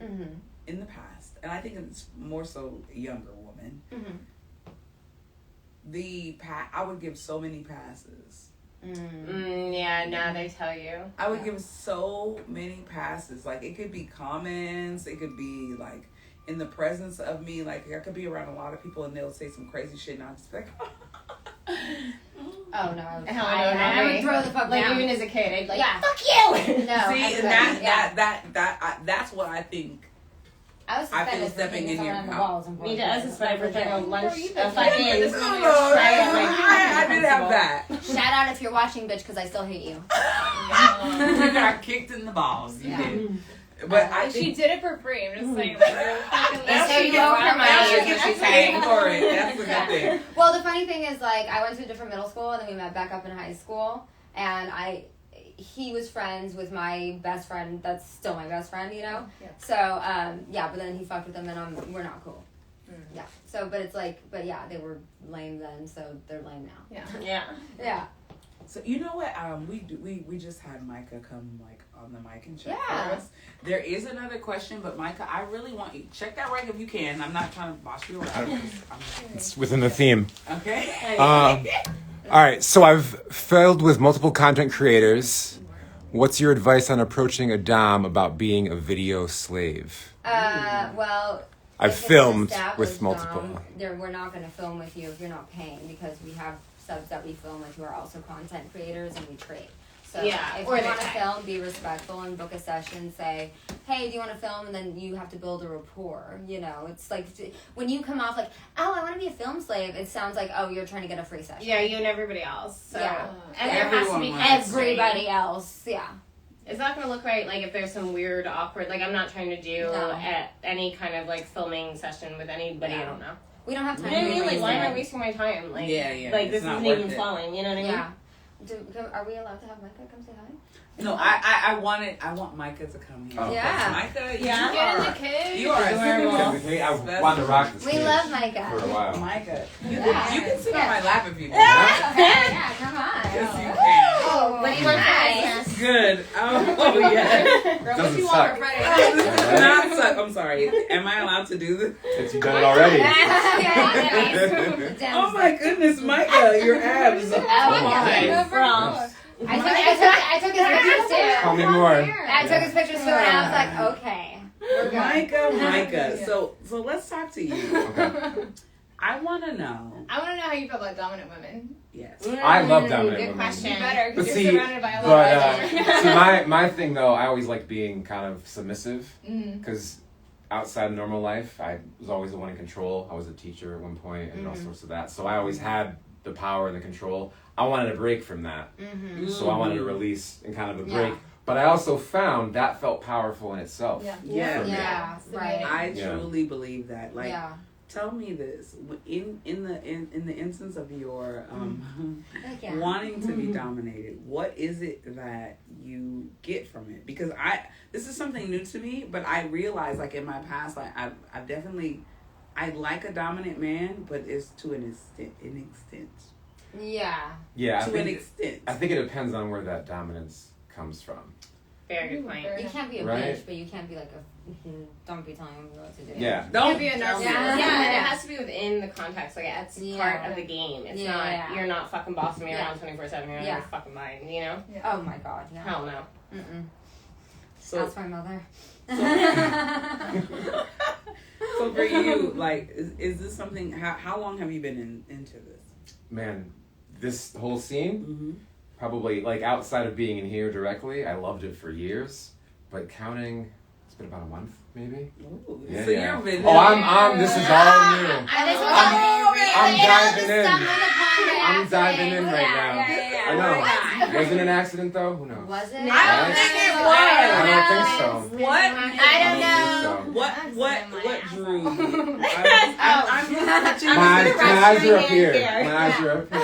in the past, and I think it's more so a younger woman, I would give so many passes. Yeah, now they tell you. I would give so many passes. Like, it could be comments, it could be like in the presence of me. Like, I could be around a lot of people and they'll say some crazy shit, and I'll just be like, oh no, I would throw the fuck like down. even as a kid, I'd like, fuck you. No, see, that's what I think. I was feel stepping in your walls. Me too. I was suspended for throwing a lunch. I didn't have that. Shout out if you're watching, bitch, because I still hate you. You got kicked in the balls. You did. But I think she did it for free. I'm just saying, like, you're fucking she's paying for it. That's the good thing. Well, the funny thing is, like, I went to a different middle school, and then we met back up in high school, and he was friends with my best friend. That's still my best friend, you know. Yeah. So, but then he fucked with them, and we're not cool. Yeah. So, but it's like, they were lame then, so they're lame now. Yeah. So you know what? We just had Micah come like on the mic and check for us. There is another question, but Micah, I really want you check that right if you can. I'm not trying to boss you around. It's within the theme. Okay. All right. So I've failed with multiple content creators. What's your advice on approaching a dom about being a video slave? Well, I've if it's filmed established with multiple. we're not going to film with you if you're not paying, because we have subs that we film with who are also content creators, and we trade. So if you want to film, be respectful and book a session. Say, hey, do you want to film? And then you have to build a rapport. You know, it's like when you come off like, oh, I want to be a film slave. It sounds like, oh, you're trying to get a free session. Yeah, you and everybody else. So. Yeah. And there has to be everybody else. Yeah. It's not going to look right, like, if there's some weird, awkward, like, I'm not trying to do any kind of, like, filming session with anybody I don't know. We don't have time. You know what I mean? Like, why am I wasting my time? Like, like, this isn't even flowing, you know what I mean? Yeah. Are we allowed to have Micah come say hi? No, I want Micah to come here. Oh, yeah. Micah, Get in the cave. You are adorable. I wanted to rock this We cave love Micah. for a while. Micah, you can sit on my lap if you want. Yeah, come on. Yes, you can. Oh, what do you want nice. Good. Oh yeah. Girl, what Doesn't you suck. want for Friday? This does not suck. I'm sorry. Am I allowed to do this? Since you've done it already. Oh my goodness, Micah, your abs. Oh my. I took his pictures too. Tell me more. I took his pictures too, and I was like, okay. Micah. So let's talk to you. Okay. I want to know. I want to know how you feel about dominant women. Yes. I love dominant Good women. question. You better, But because you're see, surrounded by a lot of see, my thing though, I always like being kind of submissive, because outside of normal life, I was always the one in control. I was a teacher at one point and all sorts of that. So I always had the power and the control. I wanted a break from that. So I wanted a release and kind of a break. But I also found that felt powerful in itself. Yeah, right. I truly believe that. Like, yeah. Tell me this: in the instance of your wanting to be dominated, what is it that you get from it? Because this is something new to me, but I realized, like, in my past, like I've definitely I like a dominant man, but it's to an extent. Yeah. Yeah. To an extent. I think it depends on where that dominance comes from. Very good point. You can't be a Right. bitch, but you can't be like don't be telling me what to do. Yeah. Don't be a narcissist. Yeah, and it has to be within the context. Like, it's part of the game. It's Yeah. not, you're not fucking bossing me around 24/7. You're out of your fucking mind, you know? Yeah. Oh my god, no. Hell no. So, That's my mother. so for you, like, is this something? How long have you been into this? Man, this whole scene, probably, like, outside of being in here directly, I loved it for years. But counting It's been about a month, maybe. Ooh, Yeah, so yeah. you're been This is all new. I'm diving in. I'm I'm diving in right now. Yeah. I know. Was it an accident though? Who knows? Was it? I don't think it was. I don't think so. What? I don't know. What drew you? I'm touching My eyes are up here. My eyes are up here.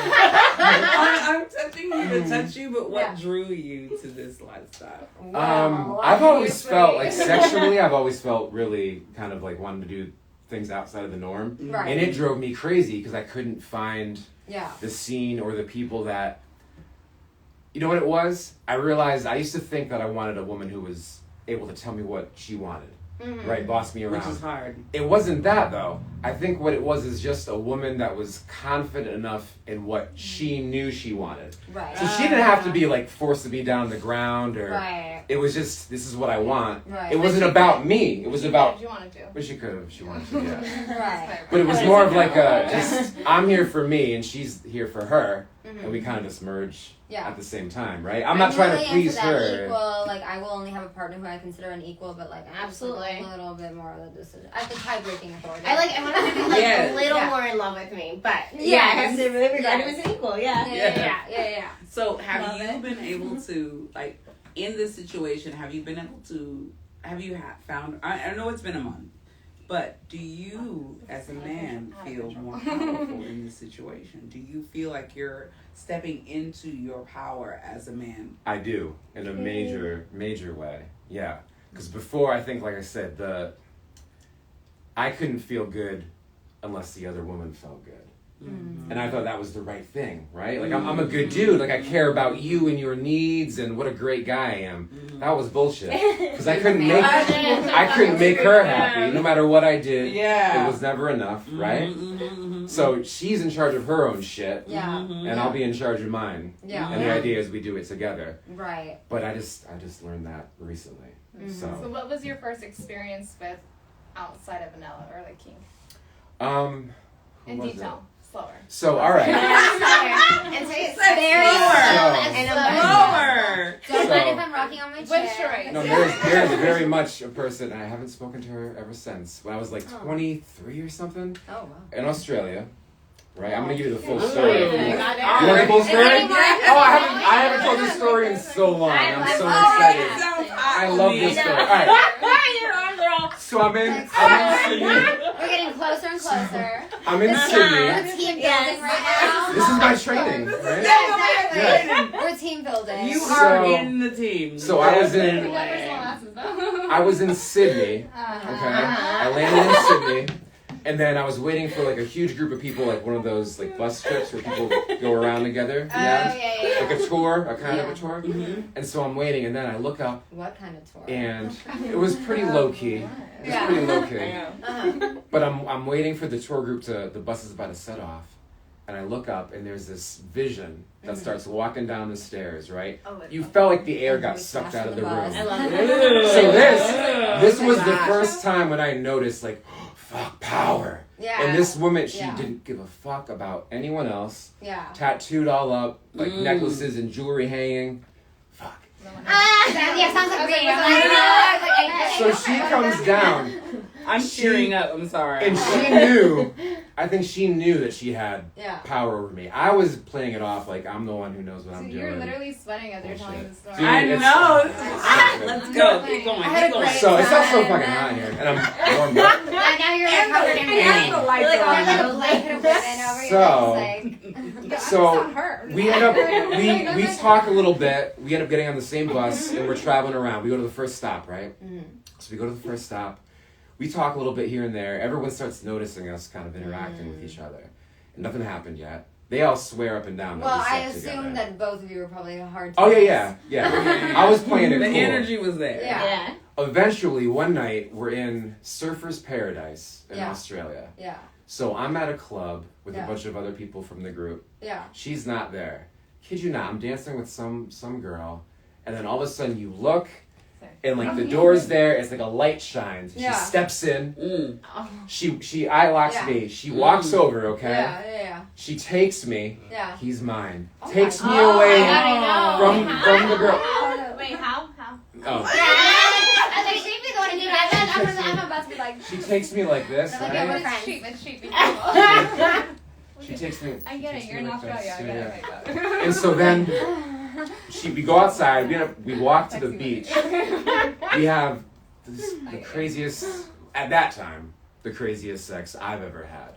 I'm touching you to touch you, but what drew you to this lifestyle? I've always felt like sexually, I've always felt really kind of like wanting to do things outside of the norm. Right. And it drove me crazy because I couldn't find Yeah. the scene or the people that, you know what it was? I realized I used to think that I wanted a woman who was able to tell me what she wanted. Right, boss me around. Which is hard. It wasn't that though. I think what it was is just a woman that was confident enough in what she knew she wanted. Right. So she didn't have to be like forced to be down on the ground or Right. it was just this is what I want. Right. It wasn't about me. It was about If you wanted to. but she could have if she wanted to, yeah. Right. But it was more of like a just I'm here for me and she's here for her and we kind of just merge at the same time, right? I'm not trying really to please into that her. Equal, like I will only have a partner who I consider an equal, but like I'm Absolutely. just, like, a little bit more of the decision. I think tie-breaking authority. I want her to be like Yes. a little Yeah. more in love with me, but Yes. I have to regard Yes. him as an equal. Yeah. Yeah. So have Love you it. been able to, like, in this situation, have you been able to, found, I know it's been a month, but do you, as a man, feel more powerful in this situation? Do you feel like you're stepping into your power as a man? I do in a major way. Yeah. Because before, I think, like I said, I couldn't feel good unless the other woman felt good. And I thought that was the right thing, right? Like, I'm a good dude. Like, I care about you and your needs and what a great guy I am. That was bullshit. Because I couldn't make her happy. No matter what I did, it was never enough, right? So she's in charge of her own shit. Yeah. And I'll be in charge of mine. Yeah. And the idea is we do it together. Right. But I just learned that recently. So what was your first experience with outside of vanilla or like kink? Who In was detail. Slower. So, all right. And say it's very Lower. Don't mind if I'm rocking on my chair. No, there's very much a person, and I haven't spoken to her ever since. When I was like 23 or something Oh wow. in Australia. Right, I'm gonna give you the full story. You You want the full story? I haven't told this story in so long. I'm so excited. I love this story. All right. So I'm in Sydney. We're getting closer and closer. I'm in Sydney. We're team building right now. This is my training, right? Yeah, exactly. We're team building. You are in the team. So I was in Sydney. Okay, I landed in Sydney. And then I was waiting for like a huge group of people, like one of those like bus trips where people go around together. Yeah. Like a tour, a kind of a tour. And so I'm waiting, and then I look up. What kind of tour? And it was pretty low key. It was pretty low key. But I'm waiting for the tour group the bus is about to set off, and I look up, and there's this vision that starts walking down the stairs. Right? You felt like the air got sucked out of the room. I love it. So this was the first time when I noticed like. Fuck power. Yeah. And this woman, she didn't give a fuck about anyone else. Yeah. Tattooed all up, like necklaces and jewelry hanging. Fuck. Yeah, sounds like So she comes down. I'm tearing up. I'm sorry. And she knew. I think she knew that she had Yeah. power over me. I was playing it off like I'm the one who knows what I'm doing. You're literally sweating as you're telling the story. Dude, I it's- know. Let's go. Keep going. Keep going. So it's not so fucking hot here, and I'm warmed up. Now you're like covered in pain. the lights You're are like on. a blanket of women over your So we end up we talk a little bit. We end up getting on the same bus and we're traveling around. We go to the first stop, right? So we go to the first stop. We talk a little bit here and there. Everyone starts noticing us kind of interacting with each other. And nothing happened yet. They all swear up and down that Well, we I slept assume together. that both of you were probably hard. Oh yeah. I was playing it The cool. energy was there. Yeah. Eventually, one night, we're in Surfer's Paradise in Yeah. Australia. Yeah. So I'm at a club with Yeah. a bunch of other people from the group. Yeah. She's not there. Kid you not, I'm dancing with some girl, and then all of a sudden you look, and like the door's there, it's like a light shines. Yeah. She steps in. Oh. She eye locks Yeah. me. She walks over, okay? Yeah. She takes me. Yeah. He's mine. Oh Takes my me God. away I from the girl. Wait, how? Oh. I think she'd be the one like. She takes me like this, Like, right? we're It's friends. cheap. It's cheap. Be careful. She takes me. I get it. You're in Australia. I get it. I get it. And so then we go outside. We walk to the beach. We have the craziest at that time. The craziest sex I've ever had.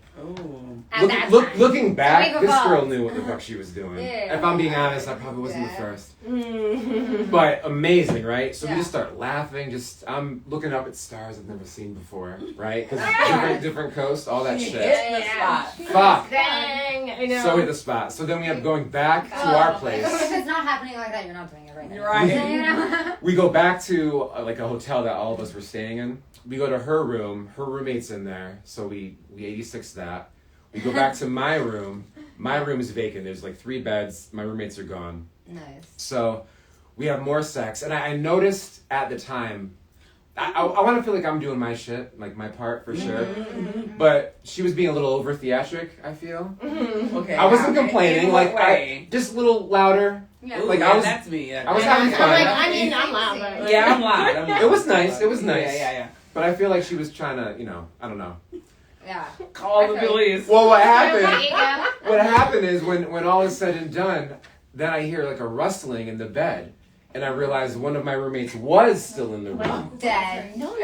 Looking back, We've this girl evolved. knew what the fuck she was doing. Yeah. If I'm being honest, I probably wasn't the first. But amazing, right? So we just start laughing. I'm looking up at stars I've never seen before, right? Because different coast, all that shit. Hit the spot. Fuck. Dang, I know. So hit the spot. So then we end up going back to our place. If it's not happening like that, you're not doing it right now. Right. We go back to like a hotel that all of us were staying in. We go to her room. Her roommate's in there. So we 86 that. We go back to my room. My room is vacant. There's like 3 beds. My roommates are gone. Nice. So we have more sex. And I noticed at the time, I want to feel like I'm doing my shit, like my part for sure. But she was being a little over theatric, I feel. Okay. I wasn't complaining. In Like, what way? just a little louder. Yeah. Like, Ooh, I was- that's me. I was having fun. I'm loud, but Yeah, I'm loud. It was nice. It was nice. Yeah. But I feel like she was trying to, I don't know. Yeah. Call the police. Well, what happened is when all is said and done, then I hear like a rustling in the bed. And I realized one of my roommates was still in the room. Dead. no.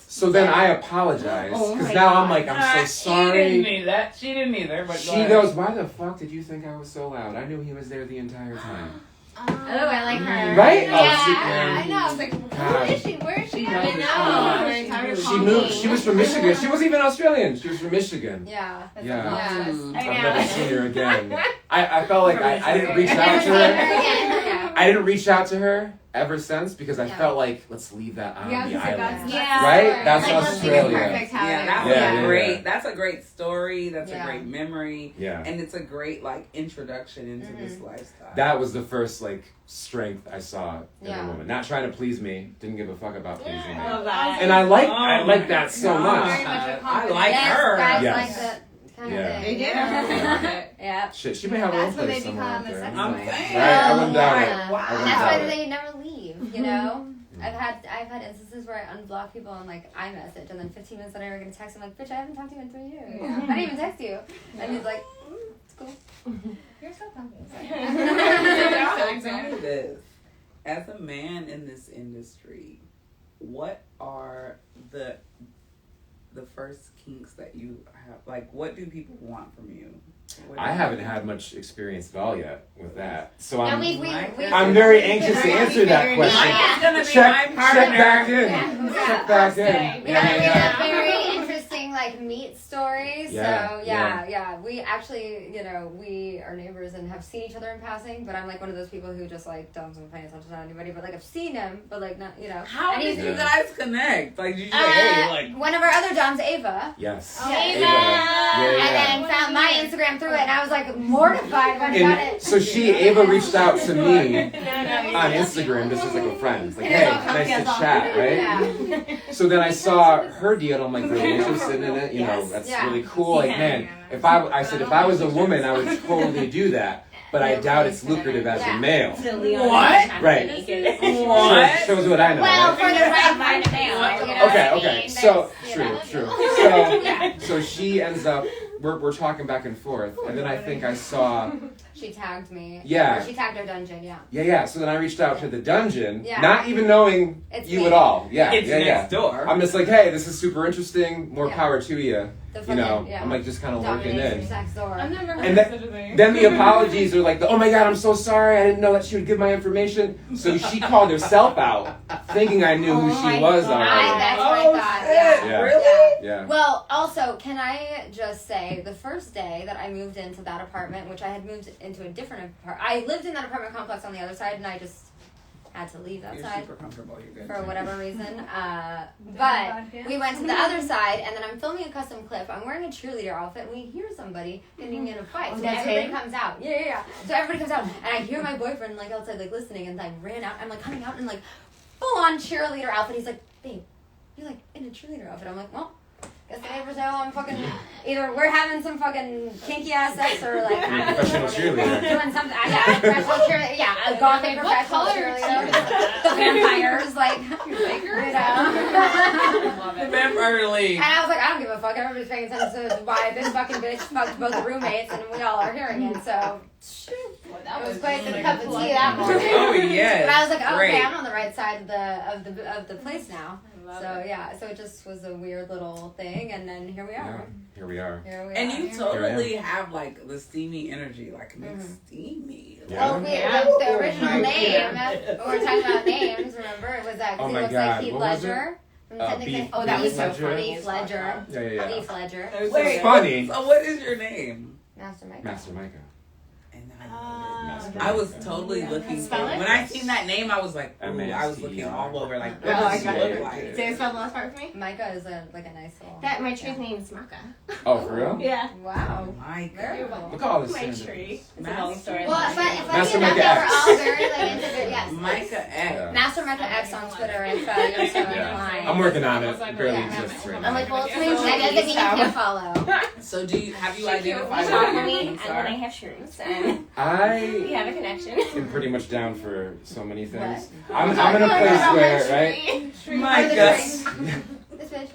So then I apologized. Oh Because my now God. I'm like, I'm so She didn't sorry. need that. She didn't either. But She goes, why the fuck did you think I was so loud? I knew he was there the entire time. Oh, I like her. Right? Yeah, Oh, shit, I know. I was like, God. who is she? Where is she? She I knows know. it's She moved. She was from Michigan. She wasn't even Australian. She was from Michigan. Yeah. Yeah. Mm. I've never seen her again. I felt like I didn't reach out to her. I didn't reach out to her ever since because I felt like, let's leave that on the island. Right? That's Like, let's make it Australia. perfect how Yeah, it that is. was Yeah. a great. That's a great story. That's Yeah. a great memory. Yeah. And it's a great introduction into this lifestyle. That was the first strength I saw in Yeah. a woman. Not trying to please me. Didn't give a fuck about pleasing me. Love that. And I like that so much. Very much a I like Yes, her. guys Yes. like that kind Yeah. of thing. They do. Yeah. Shit, she may have a That's role when play they somewhere out become a there. sex I'm slave. saying. Right? I wouldn't doubt it. Yeah. Wow. I wouldn't That's doubt why it. they never leave, you know? I've had instances where I unblock people on iMessage and then 15 minutes later I'm gonna text him like, bitch, I haven't talked to you in 3 years. I didn't even text you. And he's like, it's cool. You're so confident. Tell me this. As a man in this industry, what are the first kinks that you have? Like, what do people want from you? I haven't had much experience at all yet with that. So And I'm very anxious to answer that question. Mike's gonna be Check my partner. back in. Yeah. Check back in. We have very interesting meat stories. Yeah, So yeah. We actually, we are neighbors and have seen each other in passing. But I'm one of those people who just doesn't pay attention to anybody. But I've seen him, but not How and did he's- you guys connect? Did you say, one of our other Doms, Ava. Yes. Ava. Yeah. And then found my Instagram through it, and I was mortified when I got And it. so Ava reached out to me on Instagram just as a friend. Like, hey, nice to chat, right? Yeah. So then I saw her deal, and I'm really interested in it. That's really cool. Like, man, if I was a woman, I would totally do that. But I doubt it's lucrative as a male. What? Right. What? Shows what I know. Well, right? for the right kind of male. Okay. So true. So she ends up. We're talking back and forth, and then I think I saw. She tagged me. Yeah. Or she tagged our dungeon. Yeah. Yeah. So then I reached out to the dungeon, Yeah. not even knowing It's you me. at all. Yeah. It's next door. I'm just like, hey, this is super interesting. More Yeah. power to you. The You know, fucking, I'm just kind of lurking Dominatrix in. next door. I've never heard And of such a thing. Then the apologies are like, oh my god, I'm so sorry. I didn't know that she would give my information. So she called herself out, thinking I knew who she was already. That's what I thought. Yeah. Yeah. Really? Yeah. Well, also, can I just say, the first day that I moved into that apartment, which I had moved into a different apartment, I lived in that apartment complex on the other side, and I just had to leave that You're side super comfortable. You're good. for whatever reason. But we went to the other side, and then I'm filming a custom clip. I'm wearing a cheerleader outfit, and we hear somebody getting in a fight. So that's everybody him? comes out. Yeah. So everybody comes out, and I hear my boyfriend outside listening, and I ran out. I'm coming out in full on cheerleader outfit. He's like, babe, you're in a cheerleader outfit. I'm like, well, guess the neighbors know I'm fucking either we're having some fucking kinky ass sex or I'm Professional cheerleader. doing something. Yeah, professional cheerleader. Yeah, a gothic professional cheerleader. The vampires, Lakers? you know. The vampires for her to leave. And I was like, I don't give a fuck. Everybody's paying attention to why this fucking bitch fucked both the roommates, and we all are hearing it. So it was quite a cup of tea that morning. Oh yes. But I was like, oh, Great. okay, I'm on the right side of the place now. So yeah, so it just was a weird little thing, and then here we are. Here we are. And you totally have like the steamy energy, like steamy. Yeah. Well, the original name. We were talking about names. Remember, it was that because he looks like Heath Ledger. Oh, that was so funny. Heath Ledger. Yeah. Heath Ledger. Wait, funny. So what is your name? Master Micah. Master Micah. I was totally looking for when I seen that name. I was like, ooh, I was looking all over, like, what does it look like? Say spell the last part for me. Micah is like a nice little. That my tree's name is Micah. Oh, for real? Yeah. Wow. Micah. Very cool. Look at all this. My tree. It's a long story. Well, but Master funny enough, Micah they were X. all very like into their yes. Micah X. Yeah. Master Micah X on Twitter if you're so inclined. I'm working on it. It barely exists right I'm now. like, well, it's my That doesn't mean you can't follow. So have you We identified talk what your to me, names and then I are? have shrooms, and we I have a connection. am pretty much down for so many things. What? I'm in a place where, right? Micah. This bitch.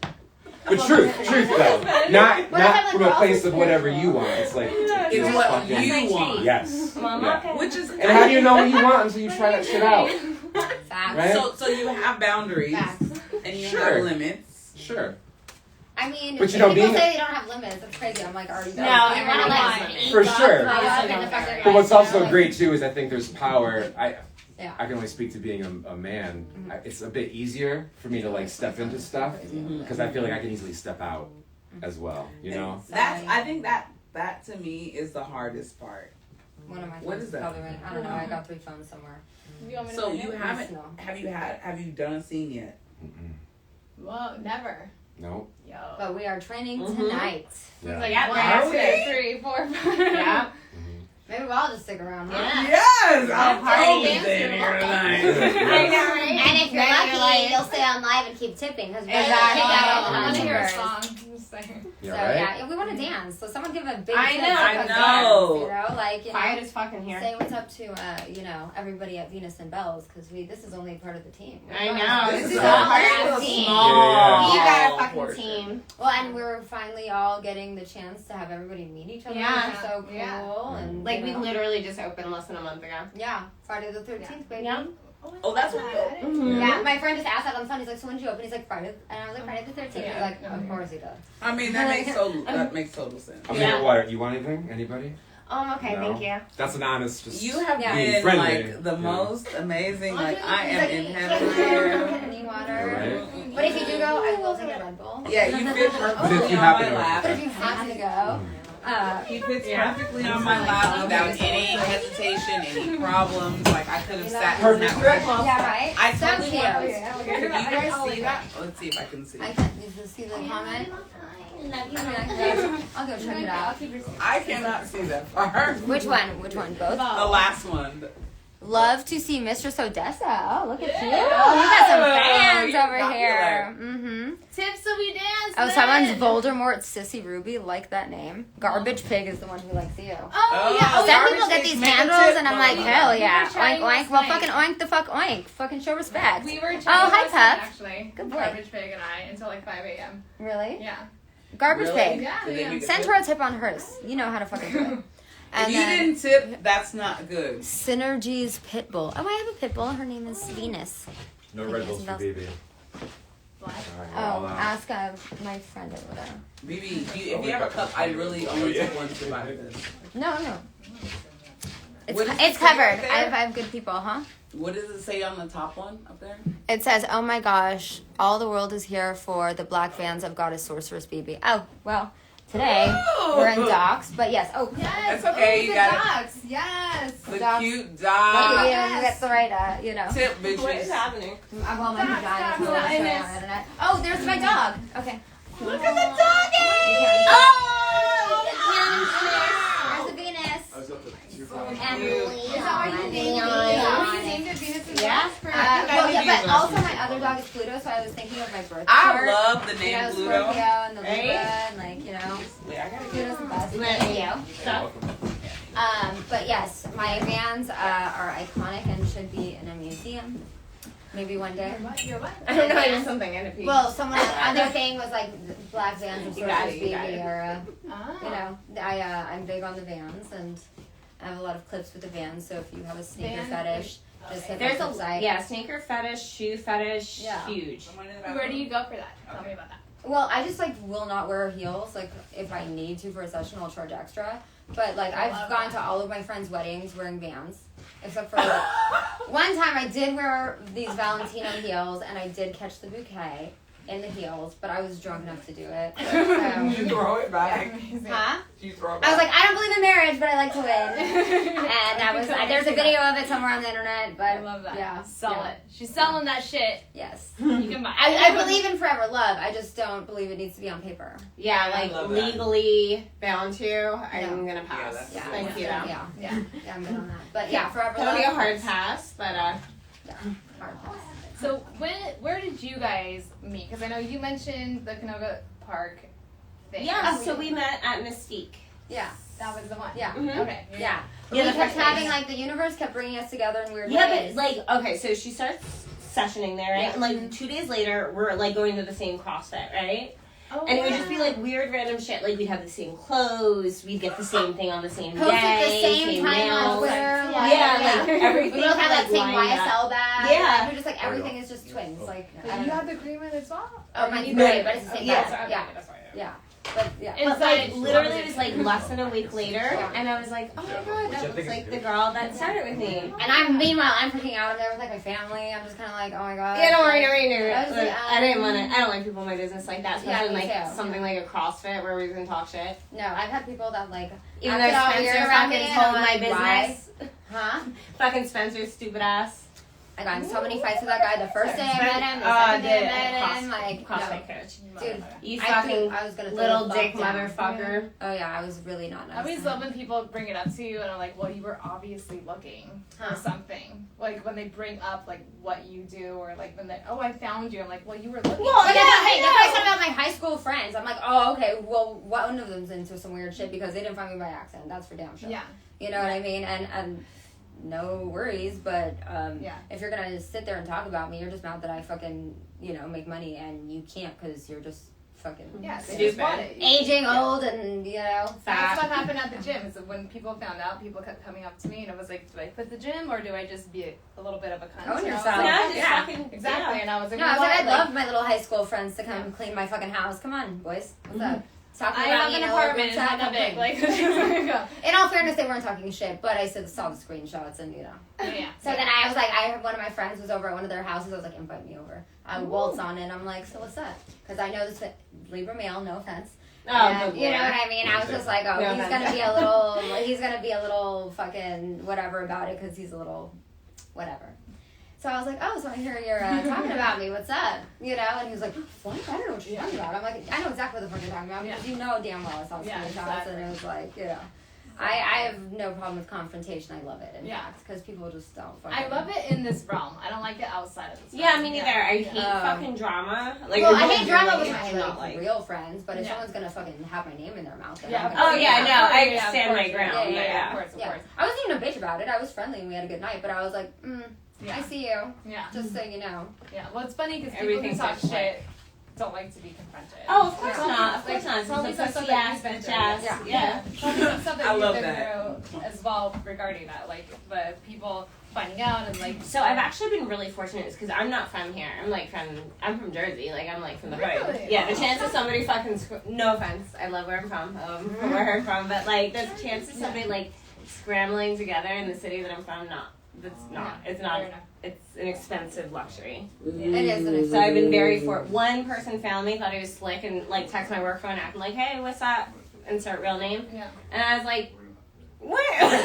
But truth though. Not like from we're a all place of sisters. whatever you want. It's like It's what fucking- you want. Yes. Mama, Yeah. Which is And how do you know what you want until you try that shit out? Facts. Right? So you have boundaries Facts. and you Sure. have limits. Sure. I mean, But you know, people being- say they don't have limits. That's crazy. I'm like, are you? No, I everyone want to has like limits. eat For God, sure. throw up, and the fucking But what's right, also you know, great too is I think there's power. Yeah. I can only speak to being a man. It's a bit easier for me to like step into stuff because I feel like I can easily step out as well. You know. I think that to me is the hardest part. One of my What phones is that? probably ring. I don't know. I got 3 phones somewhere. So you haven't? No. Have you done a scene yet? Well, never. No. Yo. But we are training tonight. Yeah. Like, Yeah, 1, are 2, 3, 4, 5. Yeah. Maybe we'll all just stick around. Huh? Yeah. Yes, I'm totally partying. staying here tonight. I know, right? And if you're Then lucky, you're like- you'll stay on live and keep tipping because we're Exactly. gonna kick out all I the want to hear a members. song. I'm just saying. So Yeah, right? yeah, we want to dance. So someone give a big I tip know. to I the know. dance, you know, like Quiet as fucking here. say what's up to everybody at Venus and Bells because this is only part of the team. I know. This This is is a a part hard of the team. Yeah. You got a Oh, fucking portion. team. Well, and we're finally all getting the chance to have everybody meet each other. Yeah. Which is so cool. Yeah. And Like, you we know, literally just opened less than a month ago. yeah, Friday the 13th, baby. Yeah. Oh, that's what you. Mm-hmm. Yeah, my friend just asked that on the phone. He's like, "So when did you open?" He's like, "Friday," and I was like, "Friday the 13th." He's like, "Of course he does." I mean, that makes total sense. I'm Yeah. here. What? You want anything? Anybody? Okay, No. thank you. That's an honest. Just You have Yeah. been Being friendly, like the yeah. most amazing. Like I He's am like, in "Can't heaven drink here. any water." Right. But if you do go, I will take a Red Bull. Yeah, you fit But if perfectly you on happen my to- lap. But if you have to go, He fits Yeah. perfectly on my lap without any hesitation, any problems. Like I could have sat in Perfect that. fit. yeah, right. I So totally cute. want. Could you guys see that? Let's see if I can see. I can't. Did you see the comment? I'll go check it out. I cannot see that far. Which one? Which one? Both. The last one. Love to see Mistress Odessa. Oh, look at you. Oh, you got some fans you're over popular. here. Mm-hmm. Tips so we dance. Oh, someone's Voldemort Sissy Ruby. Like that name. Garbage Pig is the one who likes you. Oh, yeah. Oh, Some Garbage people get Pig's these make a handles, tip and I'm like, bottle. hell yeah. We were chatting Oink, oink. last Well, night. fucking oink the fuck oink. Fucking show respect. We were chatting Oh, hi, last night, Pup. actually. Good boy. Garbage Pig and I until like 5 a.m. Really? Yeah. Garbage Really? Pig. Yeah, Did they yeah. make a Send tip? her a tip on hers. You know how to fucking do it. If And you then didn't tip, that's not good. Synergy's Pitbull. Oh, I have a Pitbull. Her name is Venus. No Red Red Bulls Bulls for for BB. Oh, ask my friend over there. BB, if you have a cup, I really only take one sip out of this. No. It's, What does it's it say covered. right there? I have good people, huh? What does it say on the top one up there? It says, "Oh my gosh, all the world is here for the black fans of Goddess Sorceress Bebe." Oh, well, today we're in docs, but yes. Oh, Yes. That's okay, Oh, you the got it. dogs. Yes. The Dogs. cute Lucky dog. we get the right, Tip, What is bitches. happening? I want my Dogs, vagina dogs, to show on the lioness. internet. Oh, there's my dog. Okay. Look at the doggy! There's the Venus. And cute. Lee. Is that why you named it? Yeah. You named it Venus and Yeah. Venus? Well, yeah, Venus but on also Tuesday. my other dog is Pluto, so I was thinking of my birth I chart. love the You name know, Pluto. Scorpio and the Libra, Right? and like, you know, Wait, I gotta Pluto's get the best. Let Thank me- you. Stop. But yes, my vans are iconic and should be in a museum. Maybe one day. You're what? I don't know. I did something in a piece. Well, other thing was like black Vans and Sorceress Bebe or you know, I'm big on the Vans and I have a lot of clips with the Vans. So if you have a sneaker fetish, just hit there's the website. sneaker fetish, shoe fetish, huge. Where do you go for that? Tell me about that. Well, I just like will not wear heels. Like if I need to for a session, I'll charge extra. But like I've gone to all of my friends' weddings wearing Vans, except for like, one time I did wear these Valentino heels and I did catch the bouquet in the heels, but I was drunk enough to do it. Did you throw it back? Huh? Did you throw it I back? was like, I don't believe in marriage, but I like to win. And that was there's a video of it somewhere on the internet. But I love that. Yeah, Sell it. She's selling that shit. Yes. You can buy. I believe in forever love. I just don't believe it needs to be on paper. Yeah, like legally bound to. I'm gonna Yeah, pass. that's Thank you. Yeah, I'm good on that. But yeah, forever That'll love. be a hard pass, but Yeah, hard pass. So where did you guys meet? Because I know you mentioned the Canoga Park thing. yeah. So we met at Mystique. Yeah. That was the one. Yeah. Mhm. Okay. Yeah. Yeah, We the kept first having place. like the universe kept bringing us together in weird Yeah, ways. but like, okay, so she starts sessioning there, right? Yeah. And like 2 days later, we're like going to the same CrossFit, right? Oh, And it would just be like weird random shit. Like we'd have the same clothes, we'd get the same thing on the same Posted day, the same time on nails. Twitter. Yeah, like everything. We both have that like, same lined up. YSL bag. Yeah. Like, we're just like everything is just twins. Like I But don't you know. had the green one as well? Oh, mine's You gray, did. but it's the same Yeah. bag. Yeah. That's right. Yeah. But yeah. But like literally it was like less than a week later, Yeah. and I was like, oh my god, Which I that think looks is like the good. girl that started with me. And meanwhile I'm freaking out. I'm there with like my family. I'm just kind of like, oh my god. Yeah, don't worry, Like, don't worry. I was like, I didn't want to. I don't like people in my business like that, Yeah, especially me like too. something like a CrossFit where we can talk shit. No, I've had people that like Even though acted all weird Spencer around me, fucking and told I'm my like, why? business. Huh? Fucking Spencer's stupid ass. I got in so many fights with that guy. The first day I met him, the second day I met him, like CrossFit no. coach. Dude, You I fucking was gonna throw little the dick fuck down. motherfucker. Oh yeah, I was really not nice. I always love when people bring it up to you and I'm like, well, you were obviously looking for something. Like when they bring up like what you do or like when they, oh, I found you. I'm like, well, you were looking. Well, But yeah, hey, that's I what I said about my high school friends. I'm like, oh, okay, well, one of them's into some weird shit because they didn't find me by accident. That's for damn sure. Yeah. You know what I mean? And no worries, but Yeah. if you're gonna just sit there and talk about me, you're just mad that I fucking, make money and you can't because you're just fucking Yeah, they Stupid. just want it. aging old and, That's what happened at the gym. Is that when people found out, people kept coming up to me and it was like, do I quit the gym or do I just be a little bit of a cunt? Own And I was yourself. like, Yeah, just yeah, fucking exactly. And I was like, No, I was what? like, I'd love my little high school friends to come clean my fucking house. Come on, boys. What's up? Talking I about have me an in a little apartment. group It's chat, not that come big. clean. Like, In all fairness, they weren't talking shit, but I saw the screenshots and, yeah. So then I was like, one of my friends was over at one of their houses. I was like, invite me over. I waltz on in. I'm like, so what's up? Because I know this Libra male, no offense. Oh, And, good you know lord. what I mean? I was just like, oh, No he's offense. gonna be a little fucking whatever about it because he's a little whatever. So I was like, oh, so I hear you're talking about me. What's up? And he was like, what? I don't know what you're talking about. I'm like, I know exactly what the fuck you're talking about because you know damn well I saw Yeah, screenshots exactly. and it was like, I have no problem with confrontation. I love it, in Yeah. fact, because people just don't fucking... I love it in this realm. I don't like it outside of this Yeah, realm. me neither. I hate fucking drama. Like, Well, you're I both hate drama doing with it, my do not like. real friends, but if Yeah. someone's gonna fucking have my name in their mouth, then Yeah. I'm gonna Oh yeah, no, I Yeah, stand of my course. ground. Yeah, Of course, of Yeah. course. I wasn't even a bitch about it. I was friendly and we had a good night, but I was like, Yeah. I see you. Yeah. Just so you know. Yeah. Well, it's funny because people Everything's who talk like- shit don't like to be confronted. Oh, of course Yeah. not. Of course not. It's Tell me like some pussy stuff that ass, you've been bitch through. ass. Yeah. Yeah. Tell me some stuff that I you've love been that. through as well regarding that, like the people finding out and like. So I've actually been really fortunate because I'm not from here. I'm from Jersey. Like I'm like from the hood. Really? Yeah. The chance of somebody fucking no offense, I love where I'm from, from where I'm from, but like the chance of somebody like scrambling together in the city that I'm from, it's not. Fair enough. It's an expensive luxury. It is an So I've been very one person found me, thought he was slick, and like text my work phone, acting like, "Hey, what's up?" Insert real name, Yeah. and I was like, "What?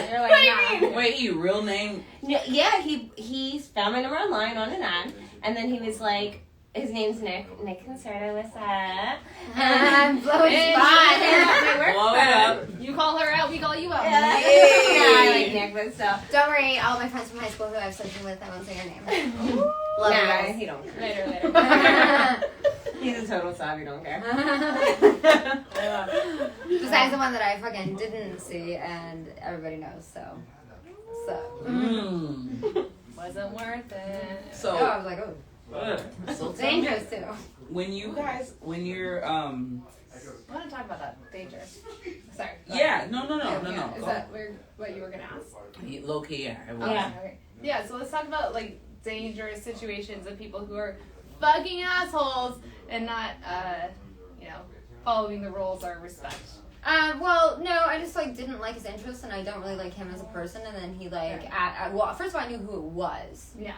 You're like, what do you nah. mean?" Wait, your real name? Yeah, he found my number online on an ad, and then he was like, his name's Nick Concerto, what's up? I'm blowing And spot. My work Blow it phone. up. You call her out, we call you out. Yeah, I like Nick, but still. Don't worry, all my friends from high school who I've spoken with, I won't say your name. Love you Nah, guys. he don't care. Later. He's a total sob, he don't care. Besides the one that I fucking didn't see, and everybody knows, so. Mm. wasn't worth it. So I was like, so dangerous too. When you're I want to talk about that danger. Sorry. Yeah, no. Is that what you were gonna ask? Low key, yeah. Okay. Yeah. So let's talk about like dangerous situations of people who are fucking assholes and not, following the rules or respect. Well, no, I just like didn't like his interests, and I don't really like him as a person. And then he well, first of all, I knew who it was. Yeah.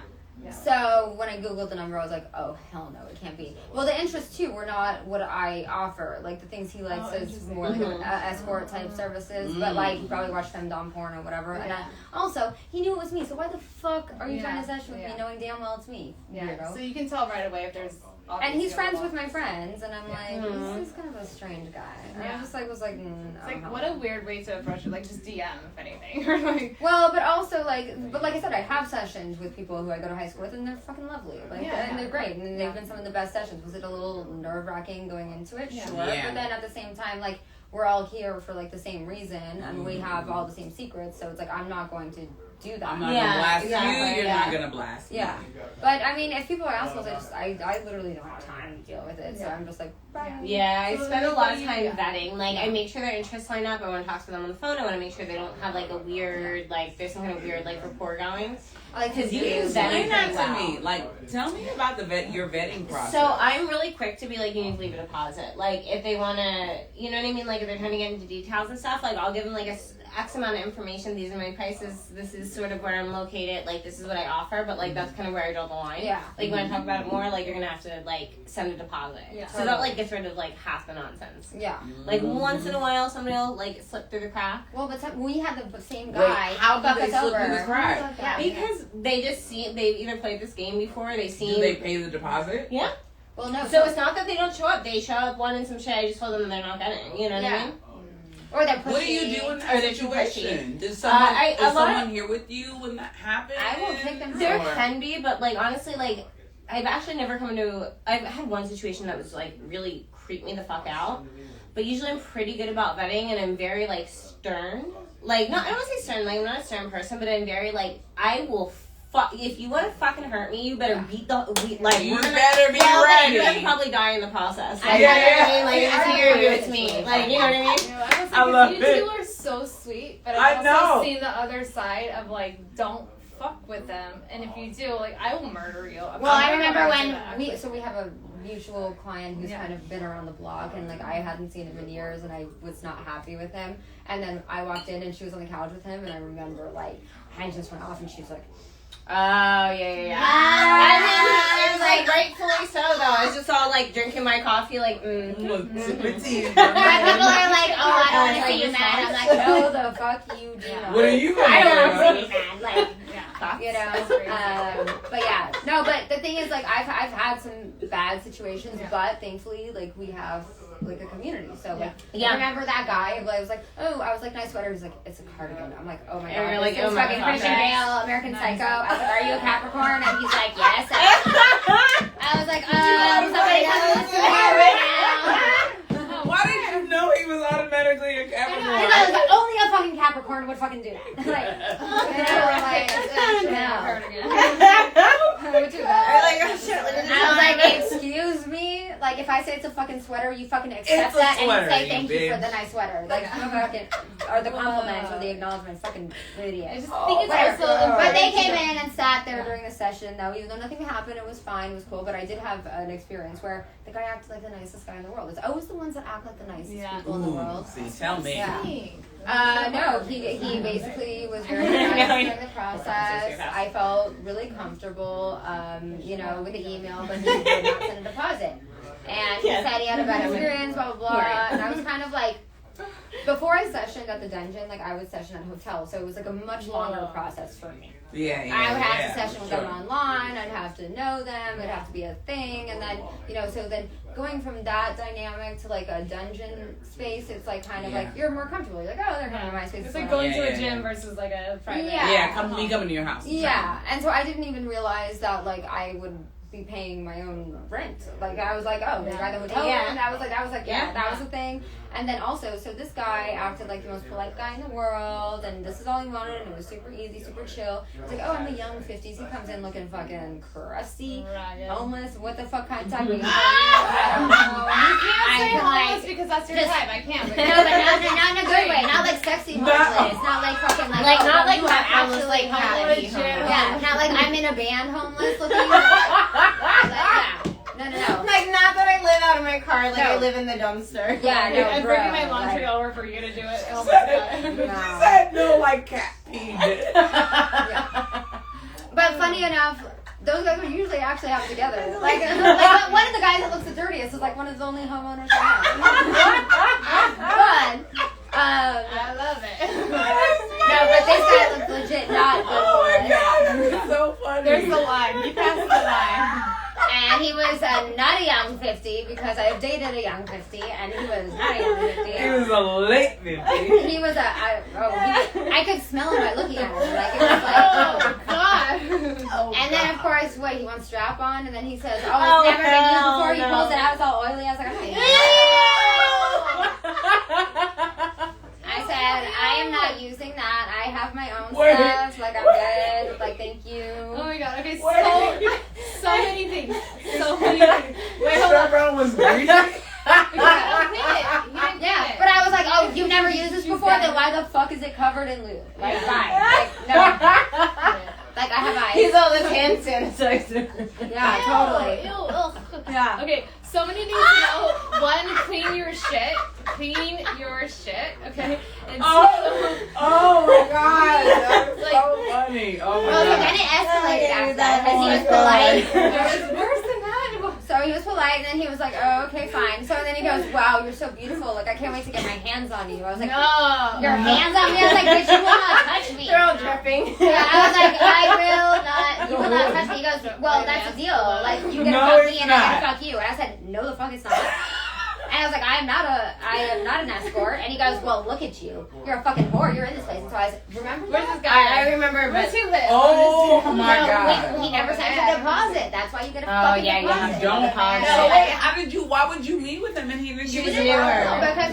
So when I googled the number, I was like, oh hell no, it can't be. Well, the interests too were not what I offer. Like the things he likes is more like escort type services, but like he probably watched femdom porn or whatever. And also he knew it was me, so why the fuck are you trying to session with me knowing damn well it's me? Yeah. Weirdo. So you can tell right away if there's. And he's friends with my friends, and I'm like, this is kind of a strange guy. And I just was like, it's like, what a weird way to approach it. Like, just DM if anything. Or like, well, but also like I said, I have sessions with people who I go to high school with, and they're fucking lovely. Like, and they're great, and they've been some of the best sessions. Was it a little nerve-wracking going into it? Sure. Yeah. But then at the same time, like, we're all here for like the same reason, and we have all the same secrets. So it's like I'm not going to do that. I'm not gonna blast you. You're not gonna blast me. Yeah. But I mean, if people are assholes, I literally don't have time to deal with it. So I'm just like, bye. Yeah, I spend a lot of time vetting. Like, I make sure their interests line up. I want to talk to them on the phone. I want to make sure they don't have like a weird, like, there's some kind of weird like rapport going. Because you can vet explain that to me. Like, tell me about your vetting process. So I'm really quick to be like, you need to leave a deposit. Like, if they want to, you know what I mean? Like, if they're trying to get into details and stuff, like, I'll give them like a X amount of information. These are my prices. This is sort of where I'm located. Like, this is what I offer. But like, that's kind of where I draw the line. Yeah. Like, when I talk about it more, like, you're gonna have to like send a deposit. Yeah. So that like gets rid of like half the nonsense. Yeah. Like once in a while, somebody will like slip through the crack. Well, but we had the same guy. Wait, how do they slip through the crack? Yeah. Because they just see they've either played this game before. They see. Do they pay the deposit? Yeah. Well, no. So it's not that they don't show up. They show up wanting some shit. I just told them they're not getting. You know what I mean? Or they're pushy. What do you do in that situation? Is someone here with you when that happens? I will take them. There can be, but like honestly, like I've actually never come into. I've had one situation that was like really creeped me the fuck out. But usually I'm pretty good about vetting, and I'm very like stern. Like I don't want to say stern. Like I'm not a stern person, but I'm very like I will. If you want to fucking hurt me, you better beat the like. You better be ready. You better probably die in the process. Like, Like it's here, it's me. Like you know what I mean? I love it. You two are so sweet, but I've also seen the other side of like don't fuck with them, and if you do, like I will murder you. Well, I remember when we have a mutual client who's kind of been around the block, and like I hadn't seen him in years, and I was not happy with him. And then I walked in, and she was on the couch with him, and I remember like I just went off, and she was like. Oh, yeah. I mean, it was like rightfully so, though. I was just all like drinking my coffee, like, People are like, oh, I don't want to see you mad. I'm like, no, the fuck you do not. What are you going to do? I don't want to see you mad. Like, you know. But yeah, no, but the thing is, like, I've had some bad situations, but thankfully, like, we have. Like a community, so like I remember that guy. I was like, nice sweater. He's like, it's a cardigan. I'm like, oh my god, like, it's fucking Christian Bale, American Psycho. I was like, are you a Capricorn? And he's like, yes. I was like, somebody knows right now. Why did you know he was automatically a Capricorn? I was like, only a fucking Capricorn would fucking do that. Like, I was like, excuse me. Like, if I say it's a fucking sweater, you fucking accept that and say thank you for the nice sweater. Like, fucking, or the compliment or the acknowledgement. Fucking idiot. I just think it's also. But they came in and sat there during the session. Though, even though nothing happened, it was fine, it was cool. But I did have an experience where the guy acted like the nicest guy in the world. It's always the ones that act like the nicest people in the world. See, tell me. Yeah. No, he basically was very nice during the process. I felt really comfortable, with the email, but he did not send a deposit. And he said he had a bad experience, blah, blah, blah. Right. And I was kind of like, before I sessioned at the dungeon, like I would session at hotels, so it was like a much longer process for me. I would have to session with them online, I'd have to know them, it'd have to be a thing, and then, so then going from that dynamic to like a dungeon space, it's like kind of like, you're more comfortable, you're like, oh, they're kind of my space. It's like going to a gym versus like a private. Me coming to your house. And so I didn't even realize that like I would be paying my own rent. Like I was like, oh, they got the hotel room. That was the thing. And then also, so this guy acted like the most polite guy in the world, and this is all he wanted, and it was super easy, super chill. He's like, oh, I'm the young 50s. He comes in looking fucking crusty, homeless. What the fuck kind of type of guy? I don't know. You can't say homeless because that's your type. I can't. No, but not in a good way. Not like sexy homeless. Not like fucking like not like you that have homeless, actually like happy homeless. Yeah, not like I'm in a band homeless looking. Like, no. Like, not that I live out of my car, like No. I live in the dumpster. Yeah, no, I'm bro, bringing my laundry like, over for you to do it. Oh my god. She said no, like cat peed. But funny enough, those guys are usually actually out together. Like one of the guys that looks the dirtiest is like one of the only homeowners I know. But I love it. no, but this guy looks legit not good Oh for my it. god, that's so funny. There's the line. You passed the line. And he was not a young 50 because I've dated a young 50, and he was not a young 50. He was a late 50. He was I could smell him by looking at him. Like it was like, Oh god. and then of course, what, he wants strap on, and then he says, oh, it's never been used before. He pulls it out, it's all oily. I was like, I said, I am not using that. I have my own stuff. Like, I'm good. Like, thank you. Oh my god. Okay, so many things. So many things. Wait, hold on. That was green. Yeah, but I was like, oh, you've never used this before? Then why the fuck is it covered in lube? Like, fine. Like, no. Like, I have eyes. He's all this hand sanitizer. Yeah, totally. Ew, ugh. Yeah. Okay, so many things to know. One, clean your shit. Clean your shit, okay? And Oh my god, that was Like- so funny. Oh my Well, so god. then it escalated after that Oh because he my was polite. it was worse than that. So he was polite, and then he was like, oh, okay, fine. So then he goes, wow, you're so beautiful. Like, I can't wait to get my hands on you. I was like, No. your hands on me? I was like, bitch, you will not touch me. They're all dripping. Yeah, I was like, you will not touch me. He goes, well, that's the deal. Like, you get to No, fuck it's me, and I not. get to fuck you. And I said, no, the fuck it's not. And I was like, I am not an escort. And he goes, well, look at you. You're a fucking whore. You're in this place. And so I said, remember Where's that? this guy? I remember, Where's but he live? Oh my No, god. he never sent a deposit. That's why you get a Oh, fucking yeah, deposit. you don't deposit. So wait, why would you meet with him and he didn't give We you didn't newer. know because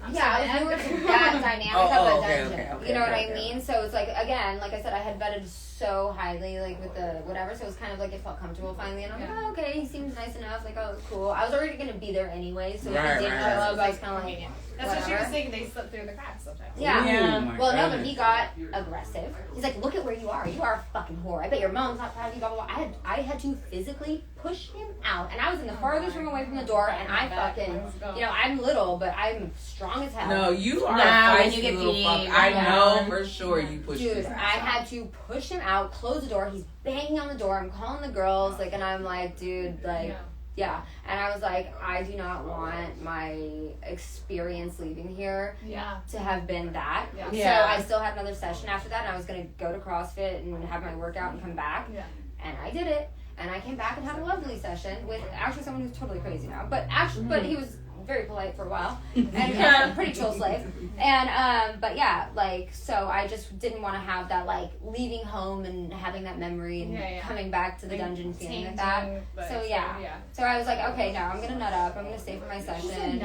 I was newer to that dynamic of a dungeon. You know what I mean? So it's like, again, like I said, I had vetted so highly, like with the whatever. So it was kind of like it felt comfortable finally, and I'm like, oh, okay, he seems nice enough. Like, oh, cool. I was already gonna be there anyway, so if Right, he didn't right, show right. up, I was kind of like, That's what she was whatever. saying. They slip through the cracks sometimes. Yeah. Oh my Well, no, but goodness. he got aggressive. He's like, look at where you are. You are a fucking whore. I bet your mom's not proud of you, blah, blah, blah. I had to physically push him out. And I was in the farthest room away from the door, and I fucking, I'm little, but I'm strong as hell. No, you are Nah, a when feisty you get little beat, fuck. I yeah. know for sure you pushed Dude, this. I had to push him out, close the door. He's banging on the door. I'm calling the girls, like, and I'm like, dude, like, yeah. And I was like, I do not want my experience leaving here Yeah. to have been that. Yeah. Yeah. So I still had another session after that, and I was going to go to CrossFit and have my workout and come back. Yeah. And I did it. And I came back and had a lovely session with actually someone who's totally crazy now. But actually, but he was very polite for a while and pretty chill slave. And but yeah, like, so I just didn't want to have that, like, leaving home and having that memory and coming back to the dungeon feeling like that. So yeah. So I was like, okay, no, I'm gonna nut up. I'm gonna stay for my session.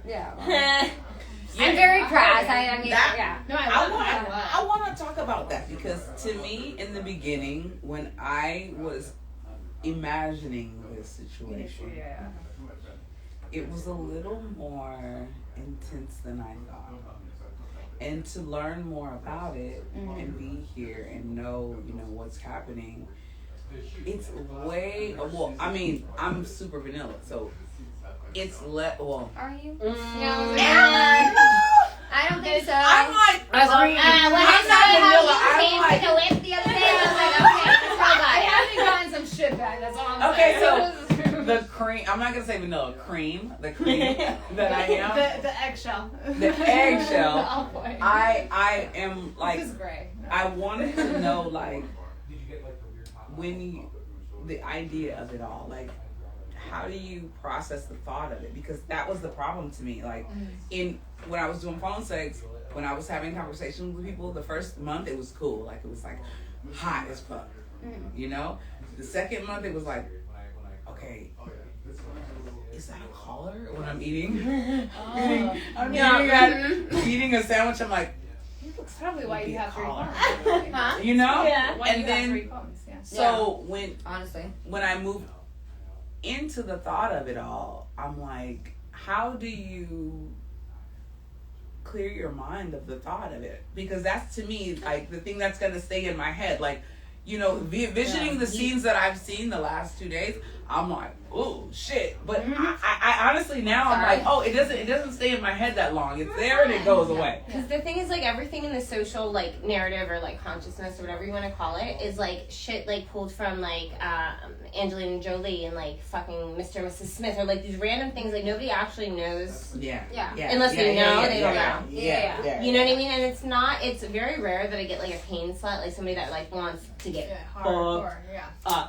Yeah. Well, I'm very crass. I mean, That- yeah. No, I want to talk about that because to me, in the beginning, when I was imagining this situation, it was a little more intense than I thought. And to learn more about it and be here and know, what's happening, it's way, well, I mean, I'm super vanilla, so it's well. Are you? Yeah, I don't think so. I'm like, when I saw how you I'm came to the whip the other day, I was like, okay, let's go I by it. haven't gotten some shit back. That's all I'm okay, saying. so the cream, I'm not going to say vanilla, the cream that I am, the eggshell. the eggshell, The all point. I am like, This is gray. I wanted to know, like, the idea of it all, like, how do you process the thought of it? Because that was the problem to me. Like, when I was doing phone sex, when I was having conversations with people, the first month it was cool. Like, it was like hot as fuck. The second month it was like, okay, is that a collar when I'm eating? Oh. Eating a sandwich. I'm like, That's probably why you have 3 cones. Huh? you know? Yeah. Why And you then have 3 cones, yeah. so Honestly. when I moved into the thought of it all, I'm like, how do you clear your mind of the thought of it? Because that's, to me, like, the thing that's going to stay in my head. Like, you know, visioning the scenes that I've seen the last 2 days, I'm like, oh shit. But I honestly now I'm like, oh, it doesn't stay in my head that long. It's there and it goes away. Because the thing is, like, everything in the social, like, narrative or, like, consciousness or whatever you want to call it is, like, shit, like, pulled from, like, Angelina Jolie and, like, fucking Mr. and Mrs. Smith, or, like, these random things, like, nobody actually knows. Yeah. Unless they know, they don't know. Yeah. You know what I mean? And it's very rare that I get, like, a pain slut, like, somebody that, like, wants to get hardcore,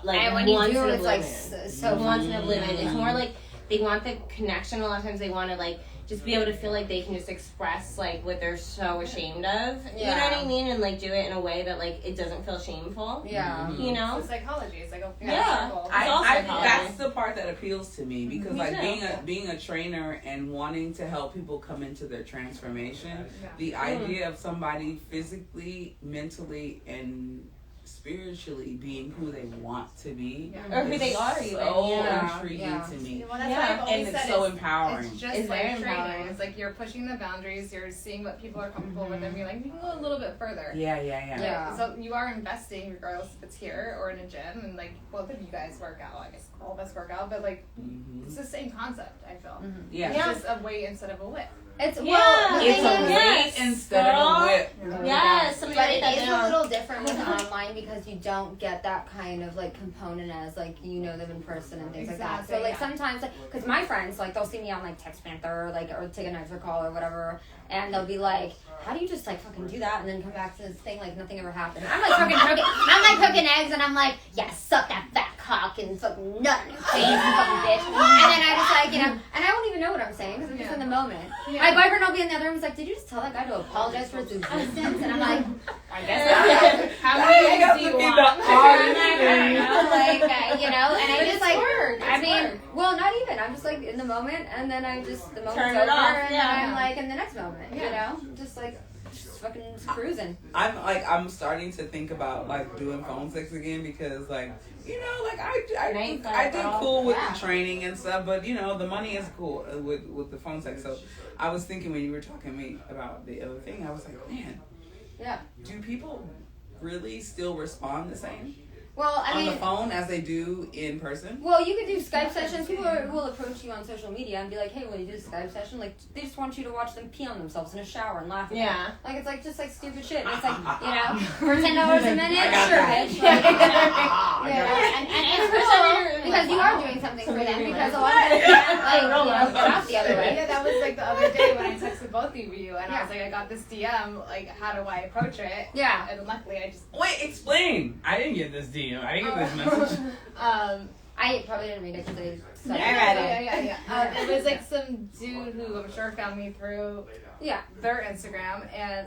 like, And when you once do, in a it's blue like moon. so Once in a blue moon. It's more like they want the connection. A lot of times they want to, like, just be able to feel like they can just express, like, what they're so ashamed of. You know what I mean? And, like, do it in a way that, like, it doesn't feel shameful. Yeah. You know? It's psychology. It's like a circle. I that's the part that appeals to me, because Me like too. being a trainer and wanting to help people come into their transformation, the idea of somebody physically, mentally, and spiritually being who they want to be, Or who they are, even. so intriguing to me. Well, that's why I've always And it's said so empowering. It's just It's like very training. empowering. It's like you're pushing the boundaries. You're seeing what people are comfortable with, and you're like, you can go a little bit further. Yeah. So you are investing, regardless if it's here or in a gym, and like both of you guys work out. I guess all of us work out, but like it's the same concept. I feel. Yeah. It's just a weight instead of a whip. It's Yeah. well, the It's thing a is, weight instead of a whip. Yes, somebody but write it that is a down. little different with online because you don't get that kind of like component as like you know them in person and things like that. So like sometimes like because my friends like they'll see me on like Text Panther or like or take a nicer call or whatever, and they'll be like, how do you just like fucking do that and then come back to this thing like nothing ever happened? I'm like cooking eggs and I'm like, yeah, suck that fat cock and fucking nut in your face, you fucking bitch. And then I just like, you know, and I won't even know what I'm saying because I'm just in the moment. My boyfriend will be in the other room. He's like, did you just tell that guy to apologize for his existence? And I'm like, I guess not. How many eggs do you want? Like, you know, and I just like, I mean, well, not even. I'm just like in the moment, and then I just the moment's Turn over, it off, and then I'm like in the next moment, you know, just like fucking cruising. I'm starting to think about like doing phone sex again because like you know like I did cool with the training and stuff, but you know the money is cool with the phone sex. So I was thinking when you were talking to me about the other thing, I was like, man, do people really still respond the same? Well, I on mean, the phone as they do in person? Well, you could do Skype sessions. People will approach you on social media and be like, "Hey, will you do a Skype session?" Like they just want you to watch them pee on themselves in a shower and laugh at them. Like it's like just like stupid shit. And it's like you know, for $10 a minute, sure, bitch. Like, and it's cool because you are doing something for them because a lot of them can't like you know get out the other way. Yeah, that was like the other day when I texted both of you and I was like, I got this DM. Like, how do I approach it? Yeah. And luckily, I just wait. Explain. I didn't get this DM. I didn't get this message. I probably didn't read it because I I read it. Yeah. It was like some dude who I'm sure found me through their Instagram, and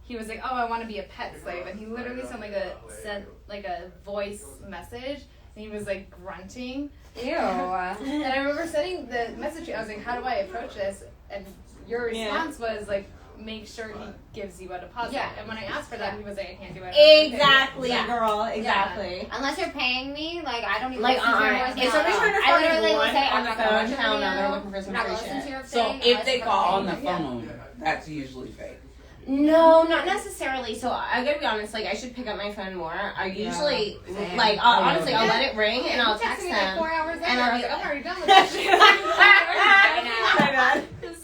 he was like, "Oh, I want to be a pet slave," and he literally sent a voice message, and he was like grunting. Ew. And I remember sending the message. I was like, "How do I approach this?" And your response was like, make sure he gives you a deposit. Yeah. And when I asked for that, he was like, I can't do it. Exactly, girl. Exactly. Yeah. Unless you're paying me, like I don't even like listen to your voice. if somebody's trying to I literally will say, on I'm the not gonna phone, watch your hell no, video. they're looking for some I'm not free gonna listen shit. to your So thing if unless they you're call paying on the me. phone, that's usually fake. No, not necessarily. So I gotta be honest. Like I should pick up my phone more. I usually like honestly, I'll let it ring and I'll text me them. like 4 hours later. And I I'll was be like, I'm already done with that shit.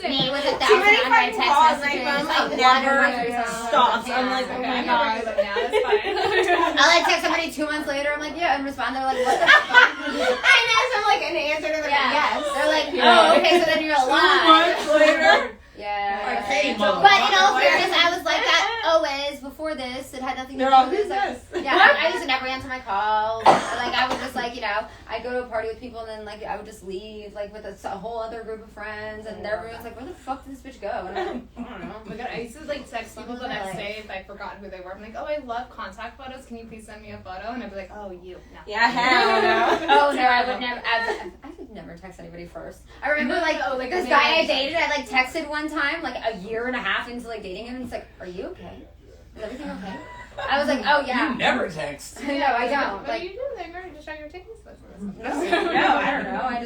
Me with 1,000 Too many unread fucking text calls, messages, my phone, like never water stops. I'm like, oh my god. That's fine. I'll like text somebody 2 months later. I'm like, yeah, and respond. They're like, what the fuck? I know. So I'm like an answer to the yes. They're like, oh, okay, so then you're alive. Later. Yeah. Like, hey, But in all fairness, I was like that always before before this. It had nothing to No, do with this. I used to never answer my calls. Like, I would just, like, I'd go to a party with people, and then, like, I would just leave, like, with a whole other group of friends, and everyone's like, where the fuck did this bitch go? And I'm like, I don't know. Oh my god, I used to, like, text people the next day if I forgot who they were. I'm like, oh, I love contact photos. Can you please send me a photo? And I'd be like, oh, you. No. Yeah, hell no. Oh, no, I would never. I would never text anybody first. I remember, this guy I dated, I, like, texted one time, like, a year and a half into, like, dating him, and he's like, are you okay? Is everything okay? I was like, oh, yeah. You never text. No, I don't. What do you do? They never just check your tickets. No, I don't know. I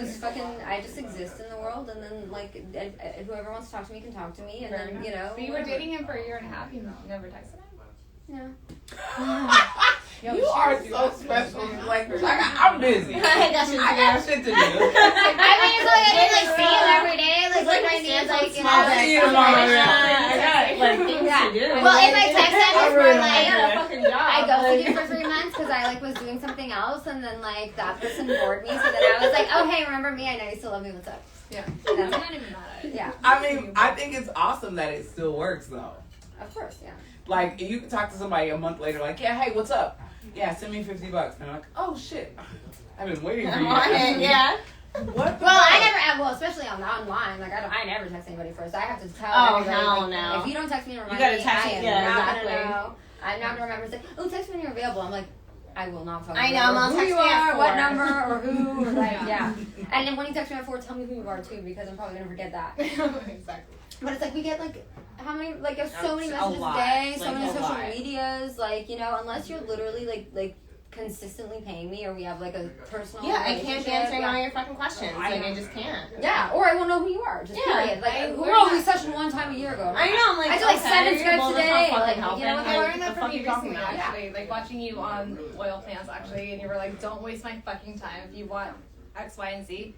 just exist in the world, and then, like, whoever wants to talk to me can talk to me, and then, But you were dating him for a year and a half. You never texted him? No. You are so special. Like, I'm busy. I got shit to do. I mean, it's like I didn't, like, see him every day. Like my needs, like, things to do. Well, if I text him, it's more like, I ghosted you for 3 months because I, like, was doing something else, and then, like, that person bored me, so then I was like, oh, hey, remember me? I know you still love me. What's up? Yeah. I'm not even mad at it. Yeah. I mean, I think it's awesome that it still works, though. Of course, yeah. Like, you can talk to somebody a month later, like, yeah, hey, what's up? Yeah, send me $50. And I'm like, oh, shit. I've been waiting for you. Yeah. What? Well, I never, especially online, like, I never text anybody first. I have to tell everybody. Hell like, no. If you don't text me and remind You gotta me, text I me, am yeah, not exactly. gonna know. I'm not gonna remember to say, oh, text me when you're available. I'm like, I will not fucking I know, remember Mom, who text you me at are, 4. what number, or who, or like, yeah. And then when you text me at 4, tell me who you are, too, because I'm probably gonna forget that. Exactly. But it's like, we get, like, how many, like, there's so many A messages a lot. day, so Like, many a social lot. medias, like, unless you're literally, like, consistently paying me, or we have, like, a personal Yeah, I can't be relationship, answering yeah. all your fucking questions. I just can't. Yeah, or I won't know who you are. Just Yeah, period. Like, I we're learned only that. session one time a year ago. I know, I'm like, I do, like, 7 scripts well, a that's day. not Like, fucking you know what helping. I I learned mean? that The from fuck you you talking recently, about? actually. Like, watching you on oil plans, actually, and you were like, don't waste my fucking time. If you want X, Y, and Z,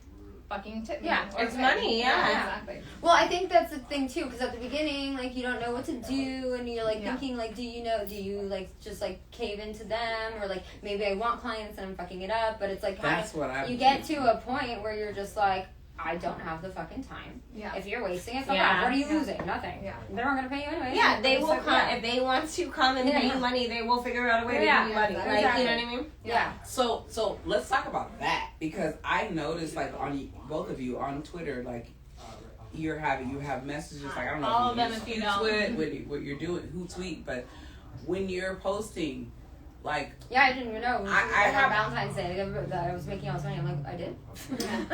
fucking tip me. Yeah, Or it's pay. money, yeah. Exactly. Well, I think that's the thing, too, because at the beginning, like, you don't know what to do, and you're, like, thinking, like, do you, like, just, like, cave into them, or, like, maybe I want clients and I'm fucking it up, but it's, like, That's what I you get to a point where you're just, like, I don't have the fucking time. Yeah. If you're wasting it, fuck Yeah. off. What are you losing? Nothing. Yeah. They're not going to pay you anyway. Yeah, they will So, come. yeah. If they want to come and pay you money, they will figure out a way to Yeah, give you money. yeah, Like, exactly. you know what I mean? Yeah. So let's talk about that, because I noticed, like, on both of you on Twitter, like, you have messages, like, I don't know All if of them, you if you use don't. what you're doing, who tweet, but when you're posting, like, Yeah, I didn't even know. I have- Valentine's Day that I was making all this money. I'm like, I did? I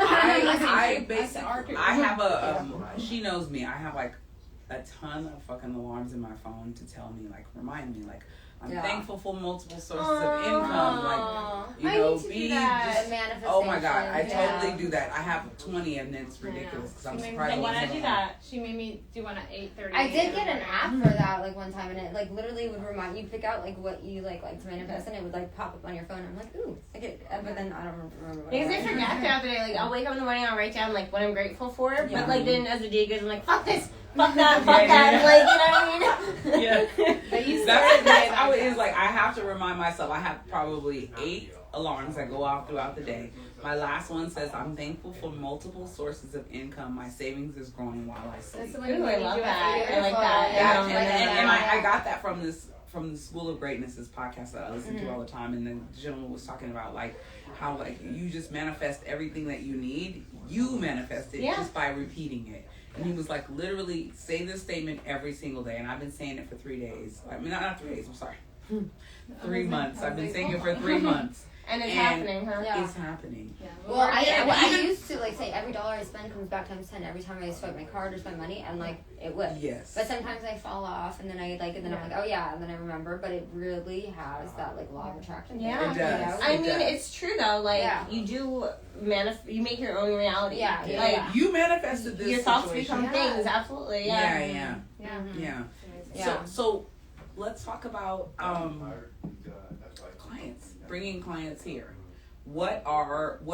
have a, she knows me, I have, like, a ton of fucking alarms in my phone to tell me, like, remind me, like, I'm thankful for multiple sources of income, like, you I know, need to do be that. just, Manifestation. oh my god, I yeah. totally do that. I have 20 and it's ridiculous because I'm surprised. And when I do that, She made me do one at 8:30. I did get an app for that, like, one time, and it, like, literally would remind you, pick out, like, what you, like to manifest, and it would, like, pop up on your phone. I'm like, ooh, I get, but then I don't remember what because it I was. forget throughout the day, like, I'll wake up in the morning, I'll write down, like, what I'm grateful for, Yeah. but, like, then as the day goes, I'm like, fuck this, fuck that, fuck that, like, you know what I mean? Yeah. But you That's how it is. Like, I have to remind myself. I have probably 8 alarms that go off throughout the day. My last one says, I'm thankful for multiple sources of income. My savings is growing while I sleep. That's the one Ooh, I you love do that. at I like that. Yeah, Yeah. and I got that from the School of Greatness, this podcast that I listen to all the time, and the gentleman was talking about, like, how, like, you just manifest everything that you need. You manifest it just by repeating it. And he was like, literally, say this statement every single day. And I've been saying it for 3 days. I mean, not 3 days, I'm sorry. 3 months. I've been saying it for 3 months. And it's happening, huh? Yeah. It's happening. Yeah. Well, I used to, like, say every dollar I spend comes back times 10 every time I swipe my card or spend money, and, like, it would. Yes. But sometimes I fall off, and then I, like, and then I'm like, oh yeah, and then I remember, but it really has that, like, law of attraction. Yeah. It does. I It mean, does. it's true though. Like, Yeah. you do you make your own reality. Yeah, Like, yeah. You manifested this your thoughts situation. become things. Absolutely. Yeah. Yeah. Yeah. Yeah. So let's talk about clients, bringing clients here. What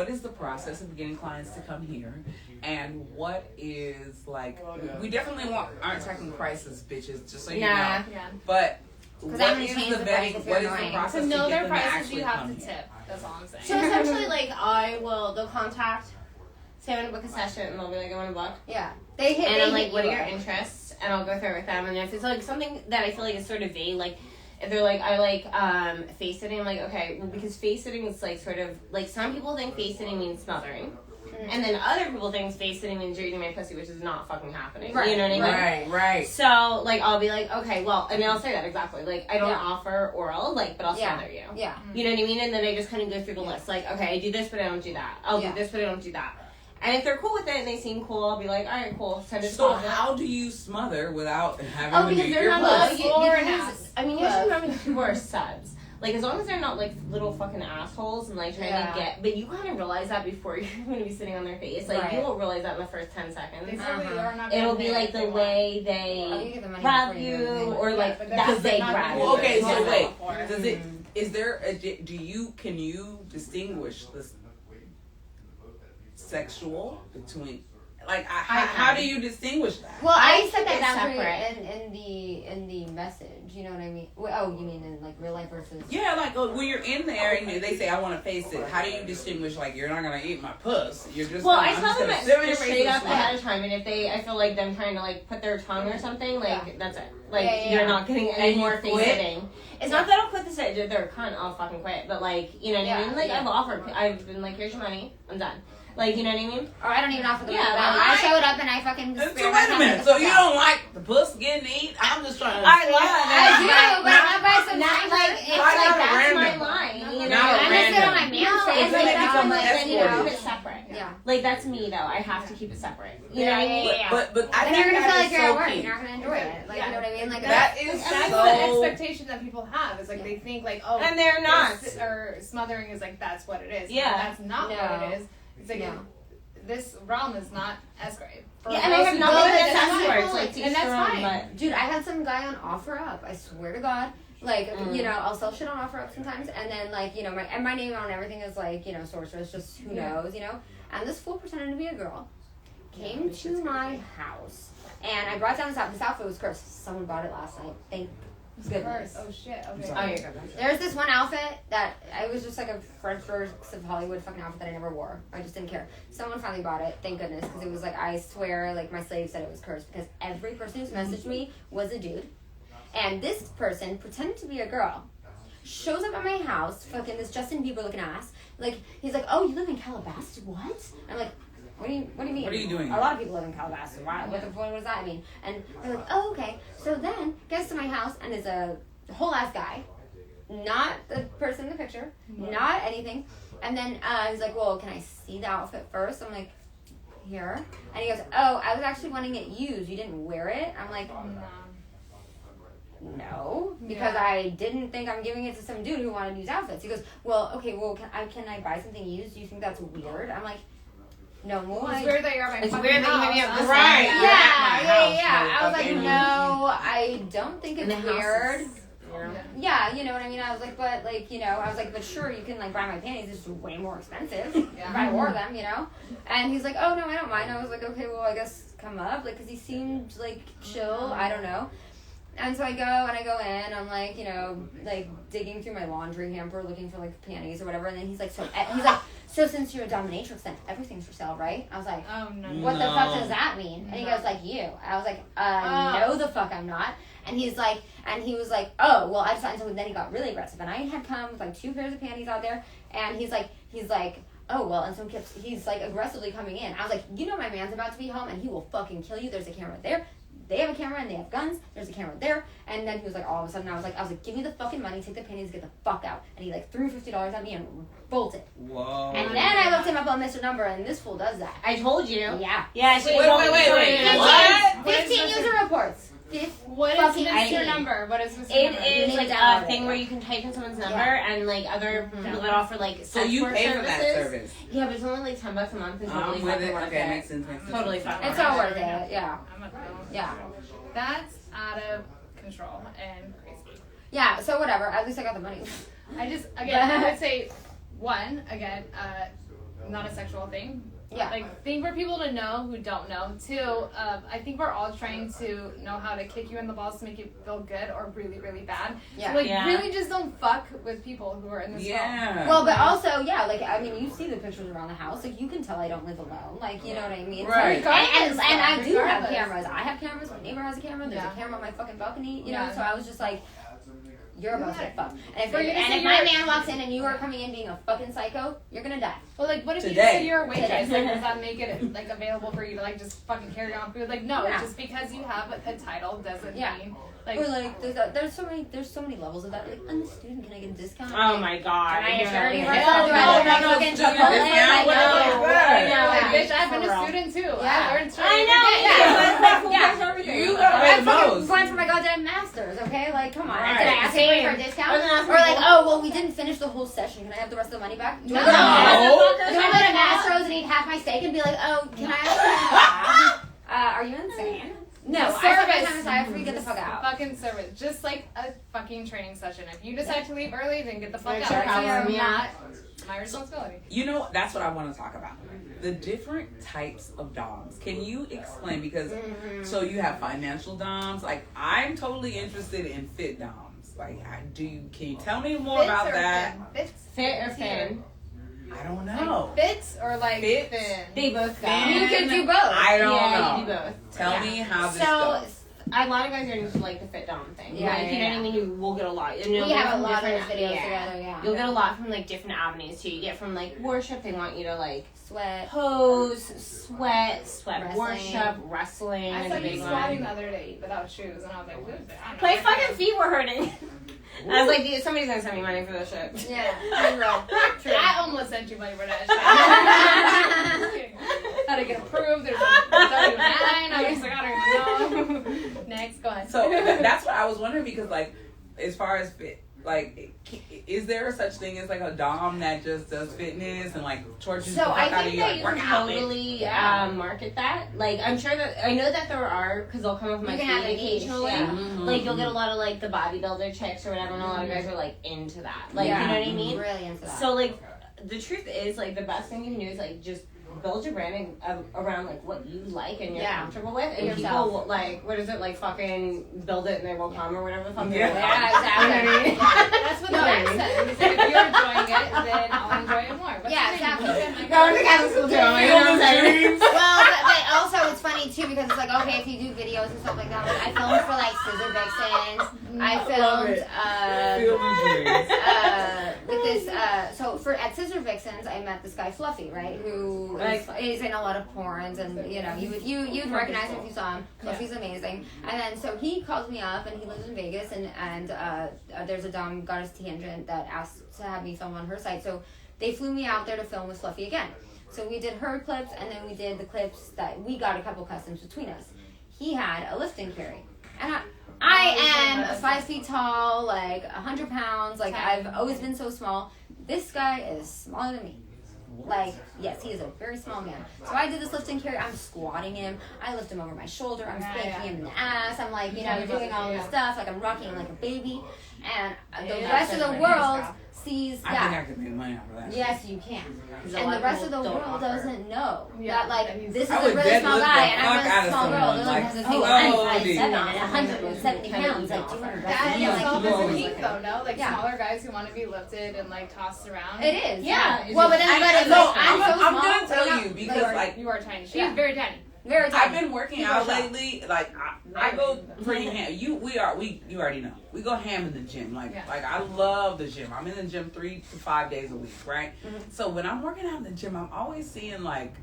is the process of getting clients to come here, and what is, like, we definitely aren't talking prices, bitches, just so you know. Yeah. But I'm what gonna is change the the price vetting? if you're What is the annoying. process To know to get their them to prices, actually you have come to here? tip. That's all I'm saying. So essentially, like, they'll contact, say I'm gonna book a session, and they'll be like, I want to book. Yeah. And And I'm like, what are your interests? And I'll go through it with them. And if it's like something that I feel like is sort of vague, like they're like, I like face sitting. I'm like, okay, well, because face sitting is like sort of like some people think face sitting means smothering. And then other people think face sitting means you're eating my pussy, which is not fucking happening. Right. You know what I mean? Right. So, like, I'll be like, okay, well, and I'll say that exactly. Like, I don't offer oral, like, but I'll smother you. Yeah. You know what I mean? And then I just kind of go through the list. Like, okay, I do this, but I don't do that. I'll do this, but I don't do that. And if they're cool with it and they seem cool, I'll be like, all right, cool. So how do you smother without having to do they're your not pussy? I mean, you have to remember these people are suds. Like, as long as they're not, like, little fucking assholes and, like, trying to get... But you kind of realize that before you're going to be sitting on their face. Like, you won't realize that in the first 10 seconds. It'll be, like, the way they grab you or, like, that they grab you. Okay, so wait. Can you distinguish the sexual between... Like, how do you distinguish that? Well, I said that down in the message. You know what I mean? Oh, you mean in like real life versus? Yeah, like when you're in there and they say, "I want to face it." How do you distinguish? Like, you're not gonna eat my puss. You're just. Well, I tell them it straight up ahead of time, and if I feel like them trying to like put their tongue or something, like that's it. Like you're not getting any more face sitting. It's not that I'll quit the sit. They're a cunt. I'll fucking quit. But like, you know what I mean? Like I've offered. I've been like, here's your money. I'm done. Like, you know what I mean? Or I don't even offer the money. I showed up and I fucking... So wait a minute. So you don't like the puss getting eaten? I'm just trying to... I do, but I'm not by some like, it's like, that's my line. You know? I'm going to sit on my man's face. It's going to become an then you escort. keep it separate. Yeah. Like, that's me, though. I have to keep it separate. You know what I mean? But I think you're going to feel like you're so at work. key. You're not going to enjoy it. Like, you know what I mean? Like, that's the expectation that people have. It's like they think like, oh... And they're not. Or smothering is like, that's what it is. Yeah. That's not what it is. It's like... This realm is not escort. And I have nothing against escorts, and that's fine. But dude, I had some guy on OfferUp. I swear to God, like you know, I'll sell shit on OfferUp sometimes, and then like you know, my name on everything is like you know, Sorceress. Just who knows, you know. And this fool pretended to be a girl came to my house, and I brought down this outfit. This outfit was cursed. Someone bought it last night. Thank goodness. Oh shit. Okay. oh, you're good. There's this one outfit that it was just like a French version of Hollywood fucking outfit that I never wore. I just didn't care. Someone finally bought it, thank goodness, because it was like I swear, like my slave said it was cursed because every person who's messaged me was a dude, and this person pretended to be a girl. Shows up at my house, fucking this Justin Bieber looking ass. Like he's like, oh, you live in Calabasas? What? I'm like. What do you mean? What are you doing? A lot of people live in Calabasas. Why? What does that mean? And they're like, oh, okay. So then gets to my house and is a whole ass guy, not the person in the picture, not anything. And then he's like, well, can I see the outfit first? I'm like, here. And he goes, oh, I was actually wanting it used. You didn't wear it? I'm like, no, because I didn't think I'm giving it to some dude who wanted to use outfits. He goes, well, okay, well, can I buy something used? Do you think that's weird? I'm like, no, well, it's weird that you're at my It's weird that you maybe have this right. Yeah. I was like, no, I don't think it's weird. Yeah, you know what I mean? I was like, but like, you know, I was like, but sure, you can like buy my panties. It's just way more expensive if I wore them, you know? And he's like, oh no, I don't mind. I was like, okay, well, I guess come up. Like, cause he seemed like chill. I don't know. And so I go in, I'm like, you know, like digging through my laundry hamper looking for like panties or whatever. And then he's like, so since you're a dominatrix, then everything's for sale, right? I was like, oh no. What the fuck does that mean? And he goes like, you. I was like, no the fuck I'm not. And he was like, oh, well, I just thought, until then he got really aggressive. And I had come with like 2 pairs of panties out there. And he's like, oh, well, and so he's like aggressively coming in. I was like, you know my man's about to be home and he will fucking kill you. There's a camera there. They have a camera and they have guns. There's a camera there. And then he was like, all of a sudden, I was like, give me the fucking money, take the panties, get the fuck out. And he like threw $50 at me and bolted. Whoa. And then I looked him up on Mr. Number, and this fool does that. I told you. Yeah. Yeah. Wait. What? 15 user reports. What is Mr. Number? What is Mr. Number? It is like a thing where you can type in someone's number and like other people that offer like so you pay for that service. Yeah, but it's only like $10 a month. And totally fucking worth okay, it. makes sense. Totally fucking. It's all worth it. Yeah. Yeah. That's out of control and crazy. Yeah. So whatever. At least I got the money. I would say, one, again, not a sexual thing. Yeah. Like, thing for people to know who don't know. 2, I think we're all trying to know how to kick you in the balls to make you feel good or really, really bad. Yeah. So, really just don't fuck with people who are in this realm. Well, but also, like, I mean, you see the pictures around the house. Like, you can tell I don't live alone. Like, you know what I mean? Right. So, and I do have cameras. I have cameras. My neighbor has a camera. There's a camera on my fucking balcony. You know? So I was just like, you're about to get fucked. And if my man walks in and you are coming in being a fucking psycho, you're gonna die. Well, like, what if you say you're a waitress? Like, does that make it like available for you to like just fucking carry on food? Like, no, just because you have a title doesn't mean. Like, or like there's so many levels of that. Like, I'm a student, can I get a discount? Oh my god! Can I assure you? Bitch, I've been a student too. Yeah. I learned You I'm fucking going for my goddamn masters, okay? Like, come on. Did I ask you for a discount? Or like, oh well, we didn't finish the whole session. Can I have the rest of the money back? Do I go to Mastro's and eat half my steak and be like, oh, can I have are you insane? No, I have to get the fuck out. Fucking service, just like a fucking training session. If you decide to leave early, then get the fuck out. Not my responsibility. You know, that's what I want to talk about. The different types of doms. Can you explain? Because so you have financial doms. Like, I'm totally interested in fit doms. Like, can you tell me more about that? Fit or fin? I don't know. Like fits or like fits? thin? They both go. You can do both. I don't know. You do both. Tell me how this goes. A lot of guys are into like the fit dom thing. Yeah, like, you know what I mean? You will get a lot. We have a lot of videos together, You'll get a lot from like different avenues too. You get from like worship, they want you to like sweat, pose, sweat, wrestling. Worship, wrestling. I saw you squatting the other day without shoes, and I was like, "Who's that?" My fucking feet were hurting. I was like, somebody's gonna send me money for this shit. Yeah, true. I almost sent you money for that shit. How to get approved? There's a W-9. I was like, I don't even know. Next, go ahead. So that's what I was wondering, because like, as far as fit, like, is there a such thing as like a dom that just does fitness and like tortures the fuck out of you? I think that you can totally market that. Like, I know that there are, because they'll come up with my feed occasionally. Yeah. Like, you'll get a lot of like the bodybuilder chicks or whatever, and a lot of guys are like into that. Like, you know what I mean? Really into that. So like, the truth is, like, the best thing you can do is like just build your branding around like what you like and you're comfortable with, and people like, what is it, like, fucking build it and they will come or whatever the fuck. Exactly. That's what the guy said. He said, if you're enjoying it, then I'll enjoy it more. Exactly. Well, but also it's funny too, because it's like, okay, if you do videos and stuff like that, like I filmed for like Scissor Vixens. I filmed with this so at Scissor Vixens I met this guy Fluffy, right, who is in a lot of porns, and you know, you'd recognize him if you saw him. Fluffy's amazing. And then so he calls me up, and he lives in Vegas, and there's a Dom Goddess Tangent that asked to have me film on her site. So they flew me out there to film with Fluffy again. So we did her clips, and then we did the clips that we got a couple customs between us. He had a lift and carry, and I am 5 feet tall, like 100 pounds. Like, I've always been so small. This guy is smaller than me. Like, yes, he is a very small man. So I did this lift and carry. I'm squatting him. I lift him over my shoulder. I'm spanking him in the ass. I'm like, you know, doing all this stuff. Like, I'm rocking him like a baby. And the rest of the world sees that. I think I could make money off of that. Yes, you can. And the rest of the world doesn't know that, like, this is a really small guy and I'm a really small girl. They're like, I'm 5'7" and 170 pounds, like 200 That in itself is a kink, though, no? Like, smaller guys who want to be lifted and, like, tossed around. It is. Yeah. Well, but then I'm going to tell you, because, like, you are tiny. She's very tiny. Very tiny. I've been working out lately. Like, I go pretty ham. You already know. We go ham in the gym. Like I love the gym. I'm in the gym 3 to 5 days a week, right? So when I'm working out in the gym, I'm always seeing like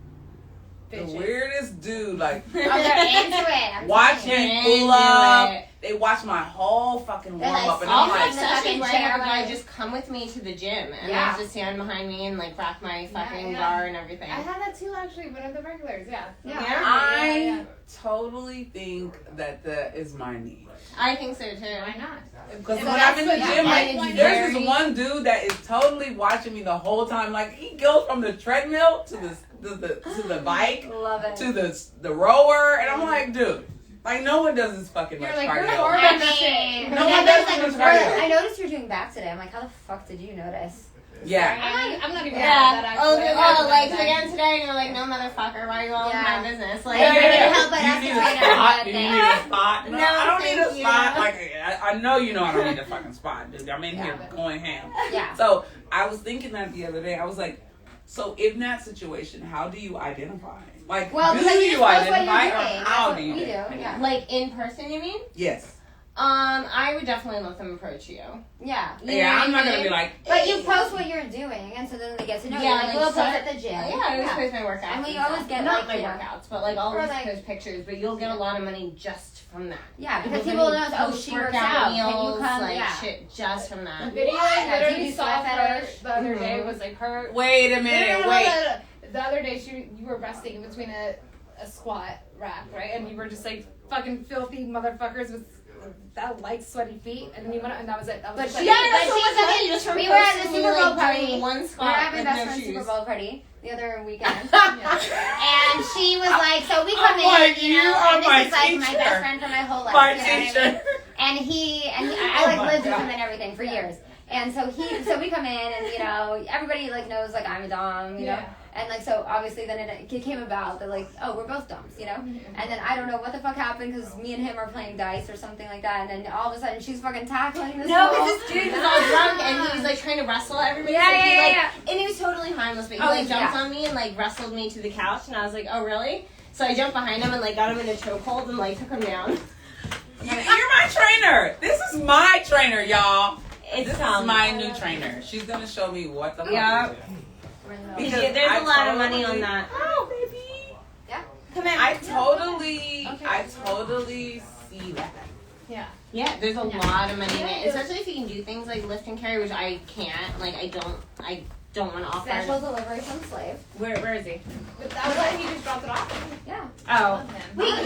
the weirdest dude. Like, they're into it. Watch him pull up. They watch my whole fucking warm up, and I'm like, session where I have a guy just come with me to the gym, and I just stand behind me and like rock my fucking bar and everything. I had that too, actually. One of the regulars, I totally think that is my need. I think so too. Why not? Because when I'm in the gym, like, there's this one dude that is totally watching me the whole time. Like, he goes from the treadmill to the bike, love it, to the rower, and I'm like, dude. Like, no one does this fucking much cardio. No one does this cardio. I noticed you're doing back today. I'm like, how the fuck did you notice? Yeah. I'm not even mad at that, actually. Like, again today, and you're like, no, motherfucker, why are you all in my business? Like, you're going to help us. Do you need a spot? No, I don't need a spot. Like, I know you know I don't need a fucking spot, dude. I'm in here going ham. Yeah. So, I was thinking that the other day. I was like, so in that situation, how do you identify? Like, do you identify, or how do you? Yeah. Like, in person, you mean? Yes. I would definitely let them approach you. Yeah. Yeah, I'm not gonna be like. But you post what you're doing, and so then they get to know you. Yeah, Like, like, we'll so- post at the gym. Yeah, I always post my workouts. And we and always stuff. get, not like, my workouts, but like I'll always like- post pictures. But you'll get a lot of money just from that. Yeah, because people know, oh, she works out. Can you Meals, come? like Yeah. shit, just from The that. video Yeah, I do literally you saw sweat of her fetish? the other day was like her. Wait a minute. No, Wait. The other day you were resting in between a squat rack, right? And you were just like fucking filthy motherfuckers with that light sweaty feet, and then you went out, and that was it. That was But it. she- we were at the Super Bowl party. One We were squat at my with best no friend's shoes. Super Bowl party the other weekend. Yeah. And she was like, so we come I'm in, like, you you know, are and my this is like my teacher. best friend for my whole life. My you know what I mean? teacher. And I Oh like my lived with God. him and everything for years. And so we come in and, you know, everybody like knows like I'm a dom, you know. And like, so obviously then it came about that like, oh, we're both doms, you know. And then I don't know what the fuck happened because me and him are playing dice or something like that. And then all of a sudden she's fucking tackling this No, girl. because this dude was all drunk and he was like trying to wrestle everybody. Yeah, so he, yeah, like, yeah. And he was totally harmless, but he Oh, like jumped yeah. on me and like wrestled me to the couch, and I was like, oh really? So I jumped behind him and like got him in a chokehold and like took him down. You're my trainer. This is my trainer, y'all. It's This is my new trainer. She's gonna show me what the fuck. Yeah. Because There's I a lot of money on that. Oh, baby. Yeah. Come in. I totally see that. Yeah, there's a lot of money in it, especially if you can do things like lift and carry, which I can't. Like I don't want to offer. Special delivery from Slave. Where is he? But that was like he just dropped it off. Yeah. Oh, wait, is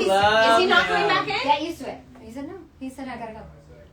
he not coming back in? Get used to it. He said no. He said I gotta go.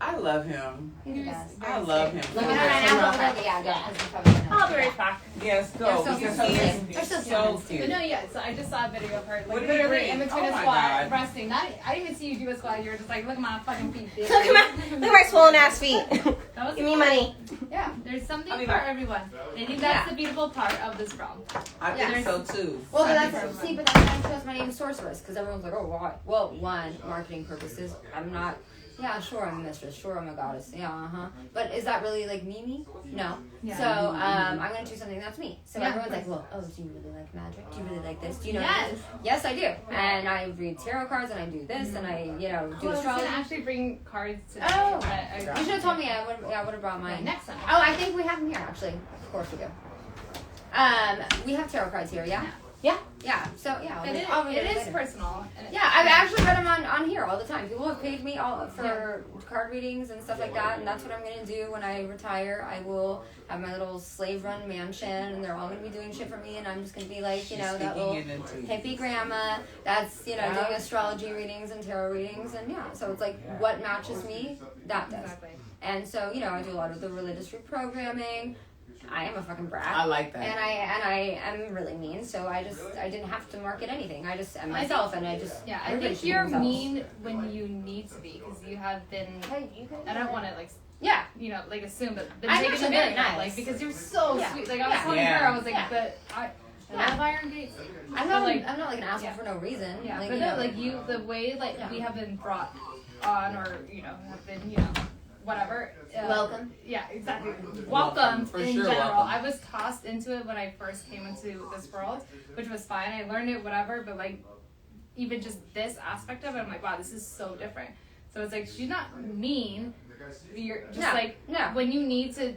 I love him. He's the best. I love him. Look No, at that. no, no, no, yeah, go, 'cause he probably knows. I'll be right back. Yes, They're go. so Because cute. he They're is so so cute. cute. No, yeah. So I just saw a video of her, What like did you literally read? in between Oh a my squat, God. resting. I didn't even see you do a squat. You were just like, look at my fucking feet. Bitch. Look at my swollen ass feet. That was Give me money. Yeah, there's something I'll be for back. everyone. I think that's the beautiful part of this realm. I think so too. Well, I but think that's so. see, but that's why I chose my name Sorceress because everyone's like, oh, why? Well, one, marketing purposes. I'm not. Yeah, sure, I'm a mistress. Sure, I'm a goddess. Yeah, But is that really like me? No. Yeah. So I'm gonna choose something that's me. So Yeah. everyone's like, well, oh, do you really like magic? Do you really like this? Do you know? Yes. This? Yes, I do. And I read tarot cards, and I do this, and I, do I was gonna astrology. actually bring cards today. Oh. but You should have told me. I would have brought mine. next time. Oh, I think we have them here actually. Of course we do. We have tarot cards here, yeah? Yeah. So yeah, I'll read It is later. personal. And Yeah, I've actually read them on here all the time. People have paid me all for card readings and stuff like that, and that's what I'm gonna do when I retire. I will have my little slave-run mansion, and they're all gonna be doing shit for me, and I'm just gonna be like, that little hippie grandma that's doing astrology readings and tarot readings, and so it's like what matches me, that does. Exactly. And so I do a lot of the religious reprogramming. I am a fucking brat. I like that. And I am really mean, so I didn't have to market anything. I just am myself, and I just Yeah, I everybody think should be you're themselves. mean when you need to be because you have been. Hey, you can. I don't want to Yeah. assume, but been I'm taken actually advantage very of, nice. because you're so Yeah. sweet. Like I was Yeah. telling her, I was like, Yeah. but I Yeah. love Iron Gates. I'm But, not like an asshole yeah. for no reason. Yeah, Like, but no, like you, the way we have been brought on, or have been, whatever. Welcome. Yeah, exactly. Welcome For in sure, general. welcome. I was tossed into it when I first came into this world, which was fine. I learned it, whatever. But like, even just this aspect of it, I'm like, wow, this is so different. So it's like she's not mean. You're just when you need to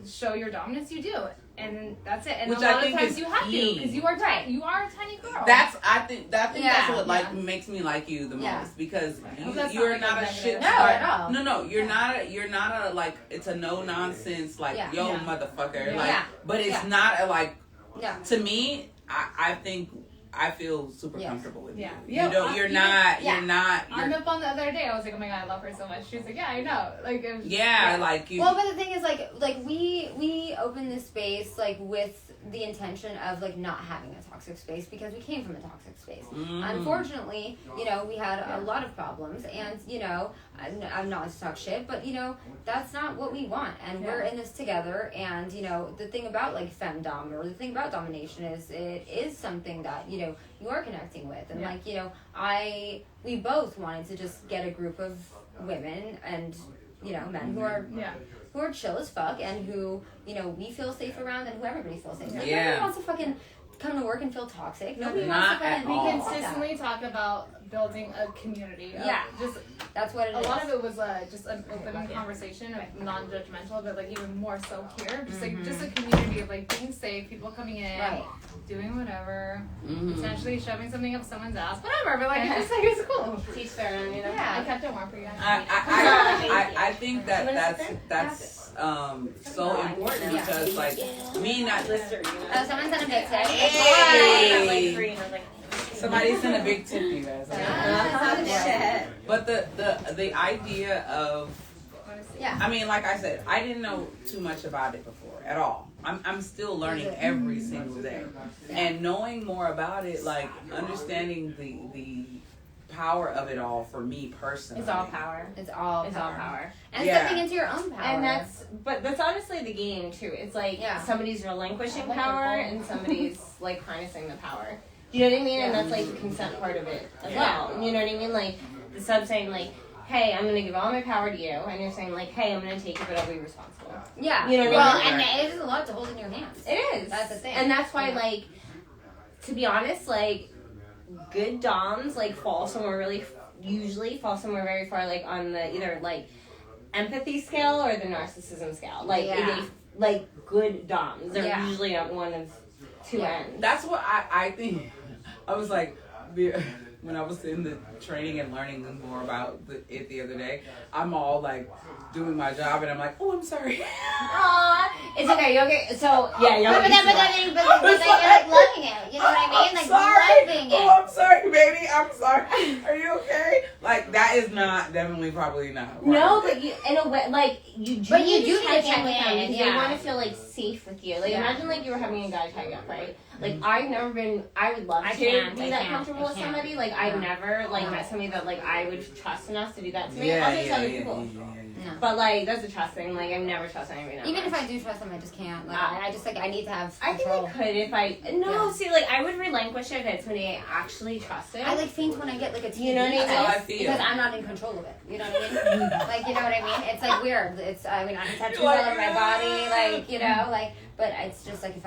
show your dominance, you do it. And that's it. And Which a lot I of think times is you have key. to because you are tiny. You are a tiny girl. I think that's Yeah. what makes me like you the Yeah. most because that's you're not not a like shit. No, at all. No, you're not a like it's a no nonsense like Yeah. yo Yeah. motherfucker Yeah. like Yeah. but it's Yeah. not a like Yeah. to me I think I feel super Yes. comfortable with Yeah. you. Yeah, You don't. You're not. yeah. You're not. On You're, the phone the other day, I was like, oh my god, I love her so much. She was like, yeah, I know. Like, it was, yeah, like you. Well, but the thing is, like we open this space with the intention of not having a toxic space because we came from a toxic space. Unfortunately, we had a lot of problems, and I'm not to talk shit, but that's not what we want, and we're in this together. And the thing about femdom or the thing about domination is it is something that you are connecting with, and we both wanted to just get a group of women and men who are chill as fuck and who we feel safe around and who everybody feels safe around. Yeah. Nobody wants to fucking come to work and feel toxic. Nobody Not wants to at come all. We and consistently talk about building a community. Yeah. Just that's what it is. a lot of it was just an open conversation of non-judgmental, but like even more so here, just like just a community of like being safe, people coming in, doing whatever, potentially shoving something up someone's ass, whatever. But like it's just like it's cool. Teach their own, you know. Yeah, I kept it warm for you guys. I think that's so important because like me not listening. Oh, someone's on a big tip. Hey. Somebody's in a big tip, you guys. But the idea of I mean, like I said, I didn't know too much about it before at all. I'm still learning every single day, and knowing more about it, like understanding the power of it all for me personally. It's all power. It's all all power. And stepping into your own power. And that's honestly the game too. It's like somebody's relinquishing power and somebody's like harnessing the power. You know what I mean? And that's like the consent part of it as well. You know what I mean? Like the sub saying like, hey, I'm gonna give all my power to you, and you're saying like, hey, I'm gonna take it, but I'll be responsible. Yeah. You know what I mean? And it is a lot to hold in your hands. It is. That's the thing. And that's why like, to be honest, like good doms like fall somewhere very far like on the either like empathy scale or the narcissism scale. Like they, like good doms. They're usually on one of two ends. That's what I think. I was like, when I was in the training and learning more about it the other day, I'm all like doing my job and I'm like, oh, I'm sorry. Aww, it's okay. You okay? So but then you're like loving it. You know what I mean? Like loving it. Oh, I'm sorry, baby. I'm sorry. Are you okay? Like that is not probably not. Right. No, but you in a way like you do. But you do need to check in, with them because they yeah. want to feel like safe with you. Like imagine like you were having a guy tie you up, right? Like I've never been. I would love to be that comfortable with somebody. Like I've never like met somebody that like I would trust enough to do that to me. I'll just other people. No. But like that's a trust thing. Like I've never trusted anybody. Even if I do trust them, I just can't. Like I just like I need to have control. I think I could if I see like I would relinquish it if it's somebody I actually trusted. I like faint when I get like a TV. You know what I mean? That's how I feel. Because I'm not in control of it. You know what I mean? Like you know what I mean? It's like weird. It's I mean I have tattoos all over my body. Like you know like but it's just like if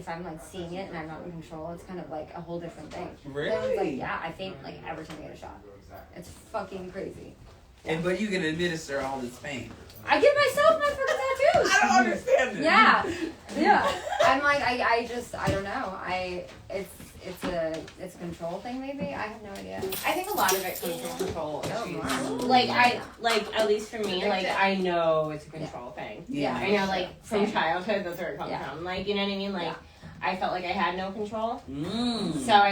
I'm like seeing it and I'm not in control, it's kind of like a whole different thing. Really? So it's like I faint like every time I get a shot. It's fucking crazy. But you can administer all this pain. I give myself my fucking tattoos. I don't understand this. Yeah. I'm like I don't know. It's a control thing maybe. I have no idea. I think a lot of it comes from control issues. Wow. Like at least for me, like I know it's a control thing. Yeah. I know like from childhood that's where it comes from. Like you know what I mean? Like I felt like I had no control. So I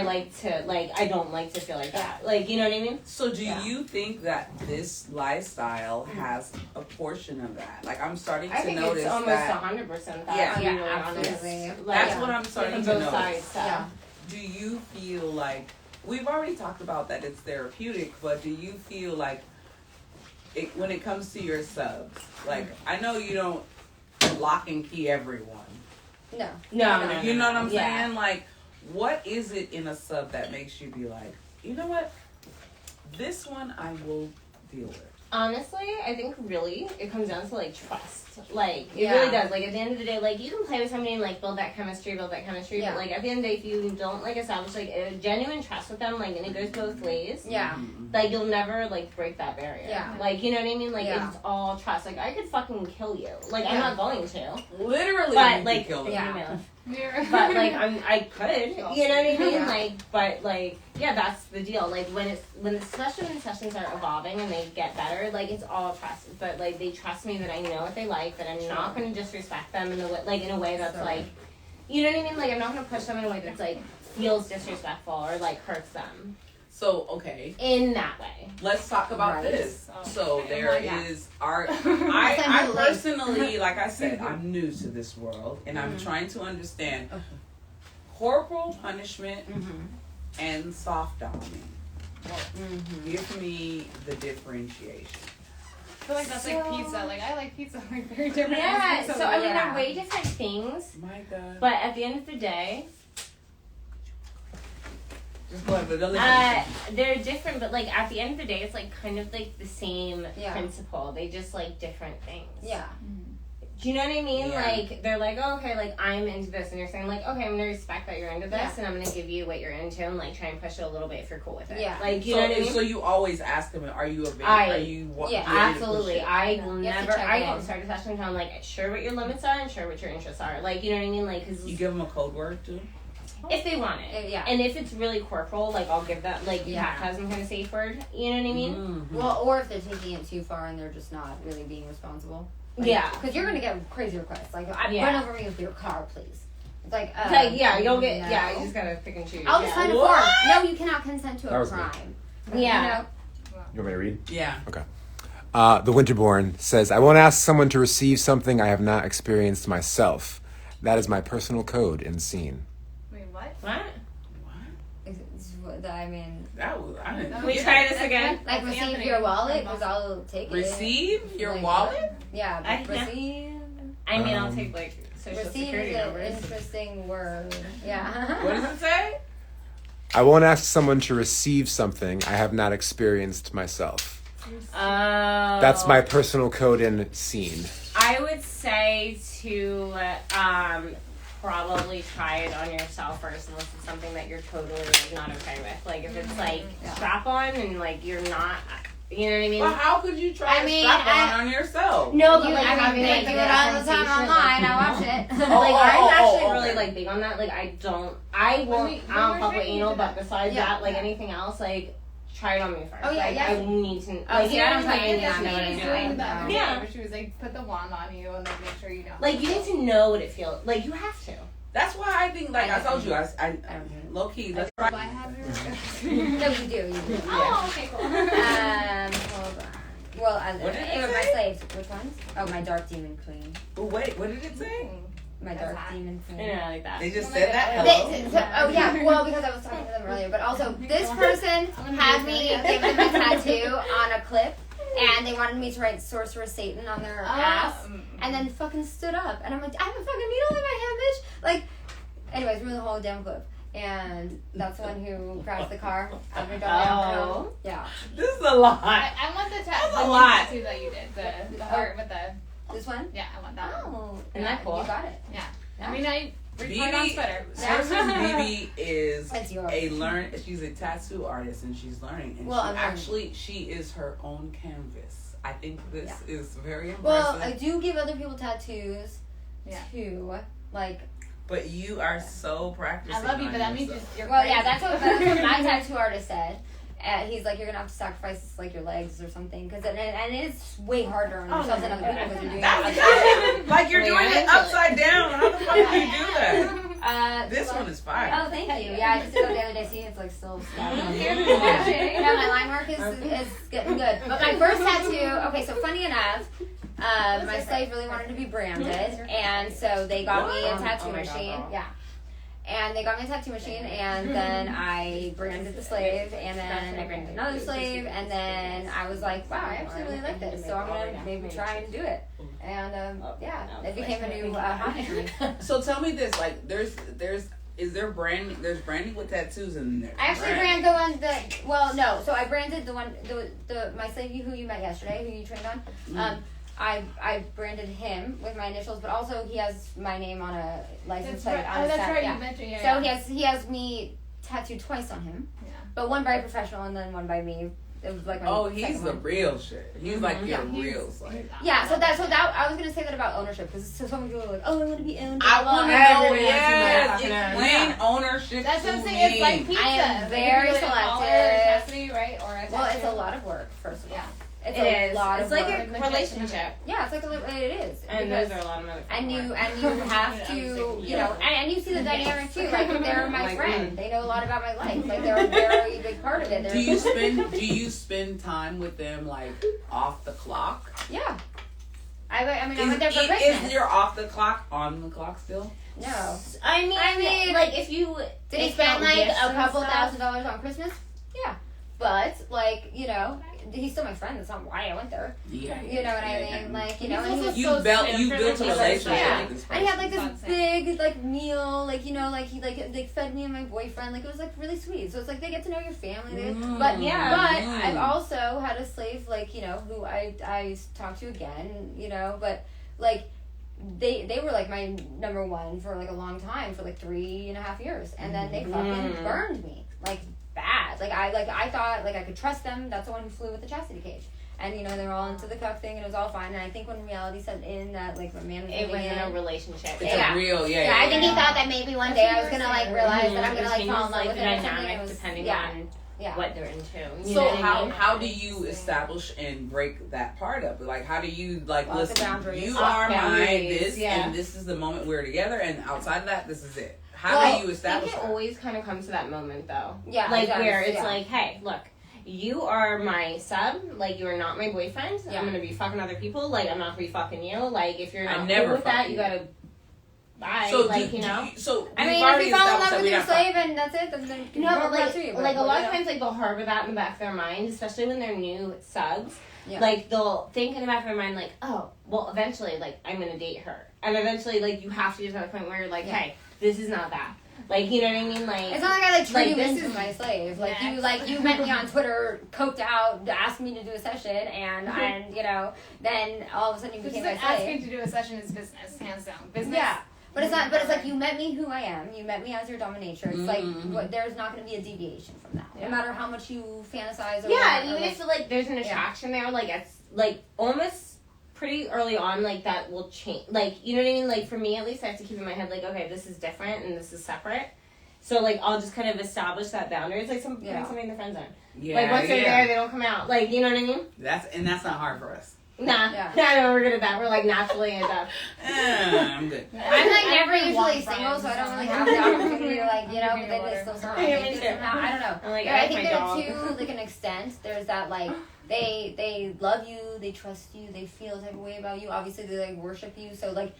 don't like to feel like that. Like you know what I mean? So do you think that this lifestyle has a portion of that? Like I'm starting to notice it's almost that 100% that. Yeah. To be really Absolutely. honest. That's what I'm starting to both notice. sides. So. Yeah. Do you feel like we've already talked about that it's therapeutic, but do you feel like when it comes to your subs, like I know you don't lock and key everyone. No. You know what I'm saying? Like, what is it in a sub that makes you be like, you know what? This one I will deal with. Honestly, I think really it comes down to like trust. Like it really does. Like at the end of the day, like you can play with somebody and like build that chemistry. But like at the end of the day, if you don't like establish like a genuine trust with them, like and it goes both ways. Yeah. Like you'll never like break that barrier. Yeah. Like you know what I mean? Like it's all trust. Like I could fucking kill you. Like I'm not going to. Literally, but like kill them. But like I could, you know what I mean? Yeah. Like, but like, that's the deal. Like especially when sessions are evolving and they get better, like it's all trust. But like they trust me that I know what they like, that I'm not going to disrespect them in a way that's like, you know what I mean? Like I'm not going to push them in a way that's like feels disrespectful or like hurts them. So okay, in that way, let's talk about this. So there is art. I personally, like I said, I'm new to this world, and I'm trying to understand corporal punishment and soft doming. Give me the differentiation. I feel like that's like pizza. Like I like pizza like very different. Yeah. So I mean, they're way different things. My God. But at the end of the day. They're different, but like at the end of the day, it's like kind of like the same principle. They just like different things. Yeah. Do you know what I mean? Yeah. Like, they're like, oh, okay, like, I'm into this. And you're saying, like, okay, I'm going to respect that you're into this, and I'm going to give you what you're into and, like, try and push it a little bit if you're cool with it. Yeah. Like, you know what I mean? So you always ask them, are you available? Yeah, absolutely. I will You have to never, check I in. won't start a session until I'm, like, sure what your limits are and sure what your interests are. Like, you know what I mean? Like, cause You give them a code word, too? if they want it. Yeah. And if it's really corporal, like, I'll give that, like, Yeah. has some kind of safe word. You know what I mean? Mm-hmm. Well, or if they're taking it too far and they're just not really being responsible. Like, Yeah. Because you're going to get crazy requests. Like, Yeah. run over me with your car, please. It's like, yeah, you'll get, no. yeah, you just gotta pick and choose. I'll just sign a form. What? No, you cannot consent to That a was me. crime. Yeah. You want me to read? Yeah. Okay. The Winterborn says, I won't ask someone to receive something I have not experienced myself. That is my personal code in scene. Wait, what? What? I mean, I didn't. Can we try this again? like receive your wallet because I'll take it. Receive your Like, wallet? Yeah, I- receive. I mean, I'll take, like, social Receive security is an numbers. interesting word. Yeah. What does it say? I won't ask someone to receive something I have not experienced myself. That's my personal code in scene. I would say to probably try it on yourself first, unless it's something that you're totally like not okay with. Like if it's like strap on and like you're not, you know what I mean? Well, how could you try I to mean, strap on yourself? No, but You, like I I'm mean, they do it all the time online. I watch it. Like I'm actually okay. really like big on that. Like I won't. I don't fuck with anal, but besides Yeah. that, like anything else, like try it on me first. Oh, yeah, like, yeah. I need to. Oh, Like, see, you I know don't what I'm think saying? any of I know what I'm that doing. Doing that Yeah. yeah. Where she was like, put the wand on you and like make sure you don't. Like you need to know what it feels like. You have to. That's why I think, like I told you, I low key. That's right. I have your. No, you do. You do. Oh, okay, cool. Hold on. Well, What did it it was my say? slaves. Which ones? Oh, my dark demon queen. Oh, wait, what did it say? My dark demon queen. Yeah, like that. They just said that. Hello. Oh yeah, well because I was talking to them earlier, but also this person had me give them a tattoo on a clip, and they wanted me to write Sorceress Satan on their ass, and then fucking stood up, and I'm like, I have a fucking needle in my hand, bitch. Like, anyways, ruined the whole damn clip, and that's the one who crashed the car after driving home. Yeah, This is a lot. I want the a lot. tattoo that you did. The heart with the. this one. Yeah, I want that one. Oh, Isn't that cool? You got it. Yeah. Yeah. I mean, I replied on Twitter. Sorceress Bebe is That's yours. she's a tattoo artist and she's learning. And Well, she is her own canvas. I think this is very impressive. Well, I do give other people tattoos Yeah. too, like. but you are so practicing. I love you, on but that means yourself. you're Well, crazy. yeah, that's what my tattoo artist said. He's like, you're gonna have to sacrifice like your legs or something, because and it's way harder on yourself than other people because you're doing That's it. like you're doing it upside down. How the fuck do you do that? This so one is fire. Oh, thank you. Yeah, I just did it the other day. See, it's like still stabbing. Yeah. No, my line work is getting good. But my first tattoo. Okay, so funny enough. My slave really wanted to be branded, and so they got me a tattoo machine. Yeah. And they got me a tattoo machine, and then I branded the slave, and then I branded another slave, and then I was like, wow, I actually really like this, so I'm going to maybe try and do it. And, yeah, it became a new hobby for me. So tell me this, like, there's branding with tattoos in there. I actually brand the one that, well, no, so I branded the one, my slave who you met yesterday, who you trained on. I branded him with my initials, but also he has my name on a license plate. Right. Oh, that's right. You mentioned. Yeah. So he has me tattooed twice on him, but one by a professional and then one by me. It was like my he's second the one. real shit. He's like your real slave. Yeah, so that I was gonna say that about ownership because so many people are like, oh, I want to be owned. I want to know. Yes, Yeah. explain ownership. That's what I'm to saying. It's me. like pizza. I am very Like, a collar, selective. chastity, right? Or a Well, it's tattoo. a lot of work. First of all, Yeah. it's It a is. lot It's of like work. a relationship. Yeah, it's like it is. And because- those are a lot of motherfuckers. And you have to, you know, and you see the dynamic too. Like they're my Like, friend. They know a lot about my life. Like they're a very big part of it. Do you spend time with them like off the clock? Yeah. I went there for Christmas. Is your off the clock on the clock still? No. I mean, like if you Did he spend like a couple $1,000s on Christmas? Yeah. But like, you know, he's still my friend. That's not why I went there. Yeah. You know what I mean? Like, you know, and he was You built a relationship yeah. with this person. And he had like this big like meal, like, you know, like he like fed me and my boyfriend. Like it was like really sweet. So it's like they get to know your family. But I've also had a slave, like, you know, who I talk to again, you know, but like they were like my number one for like a long time, for like 3.5 years, and then they fucking burned me like bad. Like I thought like I could trust them. That's the one who flew with the chastity cage. And, you know, they were all into the cuck thing, and it was all fine. And I think when reality set in, that, like, my man was it wasn't a relationship. It's a real, yeah. I think he thought that maybe one day I was going to, like, realize that I'm going to, like, fall in love with him or something. It was, depending on what they're into. You so how do you establish and break that part up? Like, how do you, like, listen, you are mine, this, and this is the moment we're together, and outside of that, this is it. How do you establish I think it always kind of comes to that moment, though. Yeah. Like, where it's like, hey, look. You are my sub, like, you are not my boyfriend. Yeah. I'm gonna be fucking other people, like, I'm not gonna be fucking you. Like, if you're not cool with that, you gotta bye. So like, so I mean, if you fall in love with your slave and that's it, then no, but like a lot of times, like, they'll harbor that in the back of their mind, especially when they're new subs. Yeah. Like, they'll think in the back of their mind, like, oh, well, eventually, like, I'm gonna date her. And eventually, like, you have to get to that point where you're like, hey, this is not that. Like, you know what I mean? Like, it's not like I like turn you into my slave. Like you met me on Twitter, coked out, asked me to do a session, and you know, then all of a sudden you became my slave. Asking to do a session is business, hands down. Business. Yeah, but it's not. But it's like you met me who I am. You met me as your dominatrix. Like there's not going to be a deviation from that, no matter how much you fantasize. Or yeah, even if like there's an attraction there, like it's like almost. Pretty early on, like, that will change. Like, you know what I mean? Like, for me, at least, I have to keep in my head, like, okay, this is different and this is separate. So, like, I'll just kind of establish that boundary. It's like something in the friend zone. Yeah, like, once they're there, they don't come out. Like, you know what I mean? That's not hard for us. Nah. Yeah. No, we're good at that. We're, like, naturally adapt. I'm good. I'm, like, never usually single, so I don't really have the opportunity to, like, you know, but then they still somehow. I don't know. I'm like, I think there are two, like, an extent. There's that, like... They love you, they trust you, they feel a type of way about you. Obviously, they, like, worship you. So, like,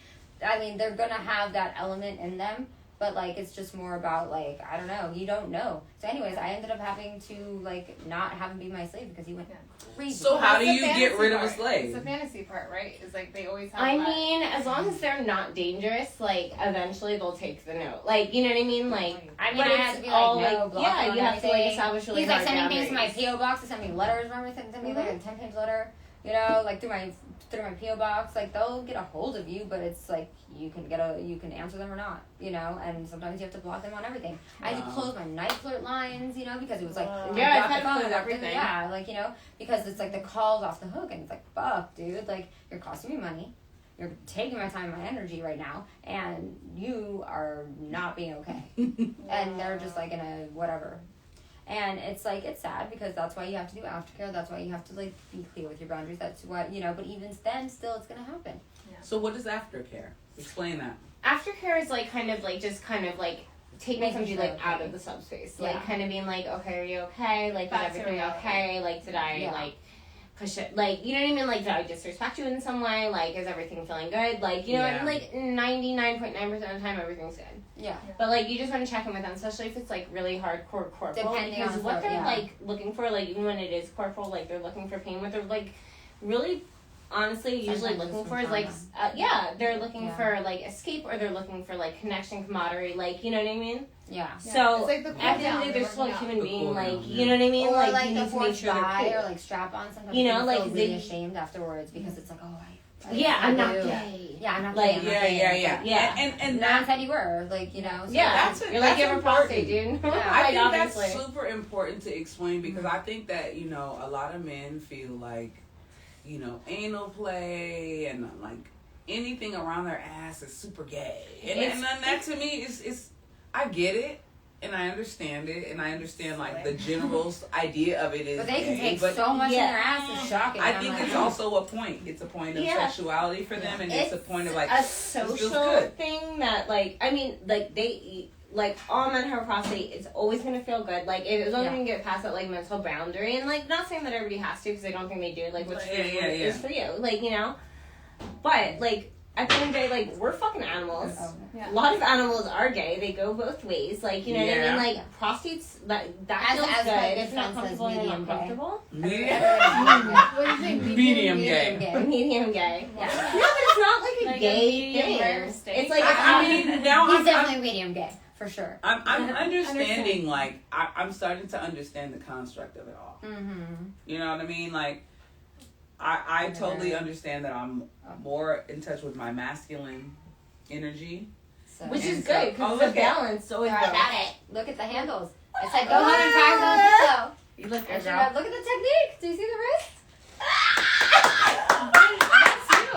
I mean, they're going to have that element in them. But, like, it's just more about, like, I don't know. You don't know. So, anyways, I ended up having to, like, not have him be my slave because he went crazy. So, how do you get rid of a slave? It's the fantasy part, right? It's like they always have I mean, as long as they're not dangerous, like, eventually they'll take the note. Like, you know what I mean? Like, I mean, I have to be, like, no, block yeah, you have to, like, establish really He's, like, sending things to my P.O. box to send me letters and everything. Send me, like, a 10-page letter, you know, like, through my P.O. box. Like, they'll get a hold of you, but it's, like, you can answer them or not, you know, and sometimes you have to block them on everything. I had to close my night flirt lines, you know, because it was like, yeah, I had to close everything. Yeah, like, you know, because it's like the call's off the hook, and it's like, fuck, dude, like, you're costing me money, you're taking my time and my energy right now, and you are not being okay. And they're just like in a whatever. And it's like, it's sad because that's why you have to do aftercare. That's why you have to, like, be clear with your boundaries. That's why, you know, but even then, still, it's going to happen. Yeah. So what is aftercare? Explain that. Aftercare is, like, kind of, like, just kind of, like, taking somebody, like, out of the subspace. Yeah. Like, kind of being like, okay, are you okay? Like, is everything okay? Like, did I, like, push it? Like, you know what I mean? Like, did I disrespect you in some way? Like, is everything feeling good? Like, you know, I mean? Like, 99.9% of the time, everything's good. Yeah. But, like, you just want to check in with them, especially if it's, like, really hardcore corporal. Depending because on what they're, like, looking for, like, even when it is corporal, like, they're looking for pain. What they're, like, really... honestly usually looking for is like they're looking for like escape, or they're looking for like connection, camaraderie, like, you know what I mean? So it's like at the end of the day, they're still a human being, like, you know what I mean? Or like you need the to make sure they're cool. or like strap on. Sometimes you know, feel like really ashamed afterwards because it's like, oh, I'm not gay. Yeah, I'm not like gay. Yeah. And that's how you were, like, you know. So you're like, you have a prostate, dude. I think that's super important to explain, because I think that, you know, a lot of men feel like, you know, anal play and like anything around their ass is super gay. And that to me is I get it and I understand it, and I understand like the general idea of it is. But they can gay, take so much in their ass, it's shocking. I think it's also a point. It's a point of sexuality for them, and it's a point of like a social thing that, like, I mean, like they. Like, all men have a prostate, it's always going to feel good. Like, as long as you can get past that, like, mental boundary. And, like, not saying that everybody has to, because I don't think they do. Like, what's is for you. Like, you know? But, like, at the end of the day, like, we're fucking animals. A lot of animals are gay. They go both ways. Like, you know what I mean? Like, prostates, that feels good. If not comfortable, you're not comfortable. Medium gay. Medium gay. Yeah. No, but it's not like a gay thing. It's like, I mean, now he's definitely medium gay. For sure. I'm understanding, like, I'm starting to understand the construct of it all. Mm-hmm. You know what I mean? Like, I totally understand that I'm more in touch with my masculine energy. So. Which is good, because the balance always I goes. got it. Look at the handles. It's like, go home and practice on You look good, the girl. Look at the technique. Do you see the wrist? That's you.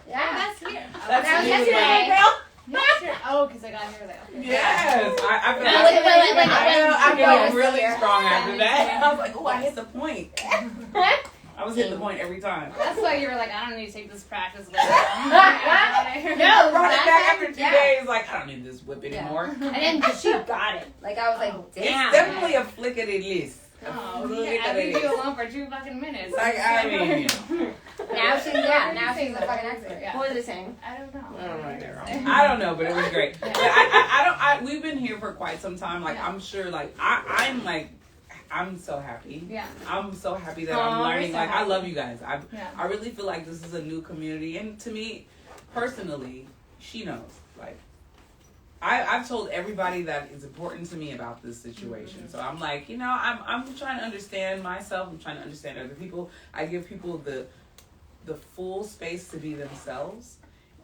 Yeah. That's you. That's That was me, yesterday. girl. That's your, oh, because I got here like, okay. Yes, I feel Now, like I I felt really strong after that. I was like, oh, I hit the point. I was hitting the point every time. That's why you were like, I don't need to take this practice later. No, brought it back after 2 days. Like, I don't need this whip anymore. And then she got it. Like, I was like, damn. It's definitely a flick of the list. Oh, I leave you alone for 2 fucking minutes. Like, I mean, Now she's a fucking expert. Yeah. What was it saying? I don't know. I don't know, but it was great. But I we've been here for quite some time. Like, I'm sure, like, I'm so happy. Yeah. I'm so happy that I'm learning. So like, happy. I love you guys. Yeah. I really feel like this is a new community. And to me, personally, she knows. Like, I've told everybody that is important to me about this situation. So I'm like, you know, I'm trying to understand myself. I'm trying to understand other people. I give people the full space to be themselves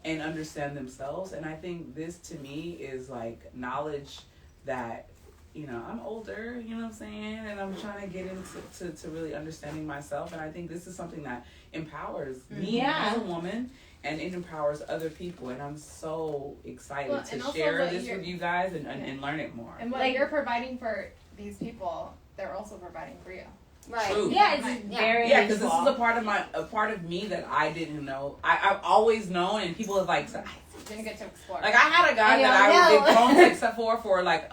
and understand themselves. And I think this, to me, is like knowledge that, you know, I'm older, you know what I'm saying? And I'm trying to get into to really understanding myself. And I think this is something that empowers me as a woman. And it empowers other people, and I'm so excited to share this with you guys and learn it more. And what you're providing for these people, they're also providing for you. Right. True. Yeah, it's very because this is a part of me that I didn't know. I've always known, and people have like Didn't get to explore. like I had a guy that I did phone sex for like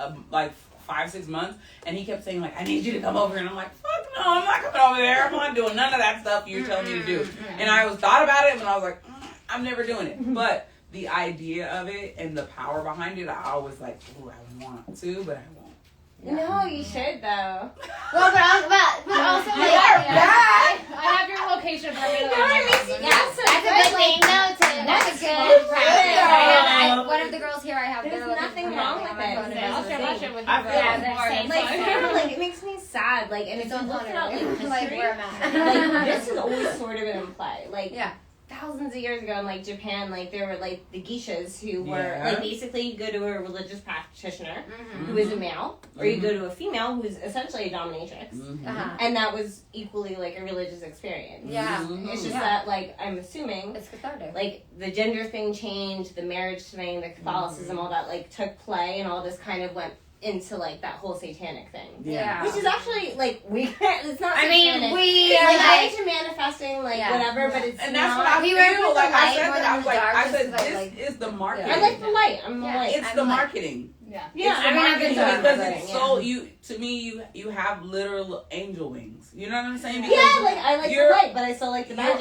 5-6 months, and he kept saying like, I need you to come over, and I'm like, fuck no, I'm not coming over there. I'm not doing none of that stuff you're telling me to do. And I was thought about it, and I was like, I'm never doing it. But the idea of it and the power behind it, I always like, ooh, I want to, but I won't. No, you should though. Well, but also, like, I have your location for me. that's a good thing. That's a good practice. One of the girls here, I have There's their location nothing for wrong me. with I'm gonna it. go to I'll this share thing. my shit with you. I feel Like it makes me sad. Like, and if you look at Like history, where I'm at. like this has always sort of been in play. Like, Yeah. thousands of years ago in like Japan, like there were like the geishas who were Yeah. like basically you go to a religious practitioner Mm-hmm. who is a male, or you go to a female who's essentially a dominatrix, Uh-huh. and that was equally like a religious experience. Yeah. It's just Yeah. that like I'm assuming It's cathartic. like the gender thing changed, the marriage thing, the Catholicism, all that like took play, and all this kind of went into like that whole satanic thing. Yeah. Which is actually like we it's not I mean, satanic. we It's are like like, into manifesting like Yeah. whatever, but it's And that's not. what I We work feel. with Like the I light said more that, than I was the like, dark, I just said, because I this like- is the marketing. I like the light. I'm the Yeah. light. It's I'm the like- marketing. Yeah. Yeah, It's the I mean, I've been marketing doing because marketing, it's yeah. so to me you have literal angel wings. You know what I'm saying? Yeah, Because like I like the you're- light, but I still like the magic.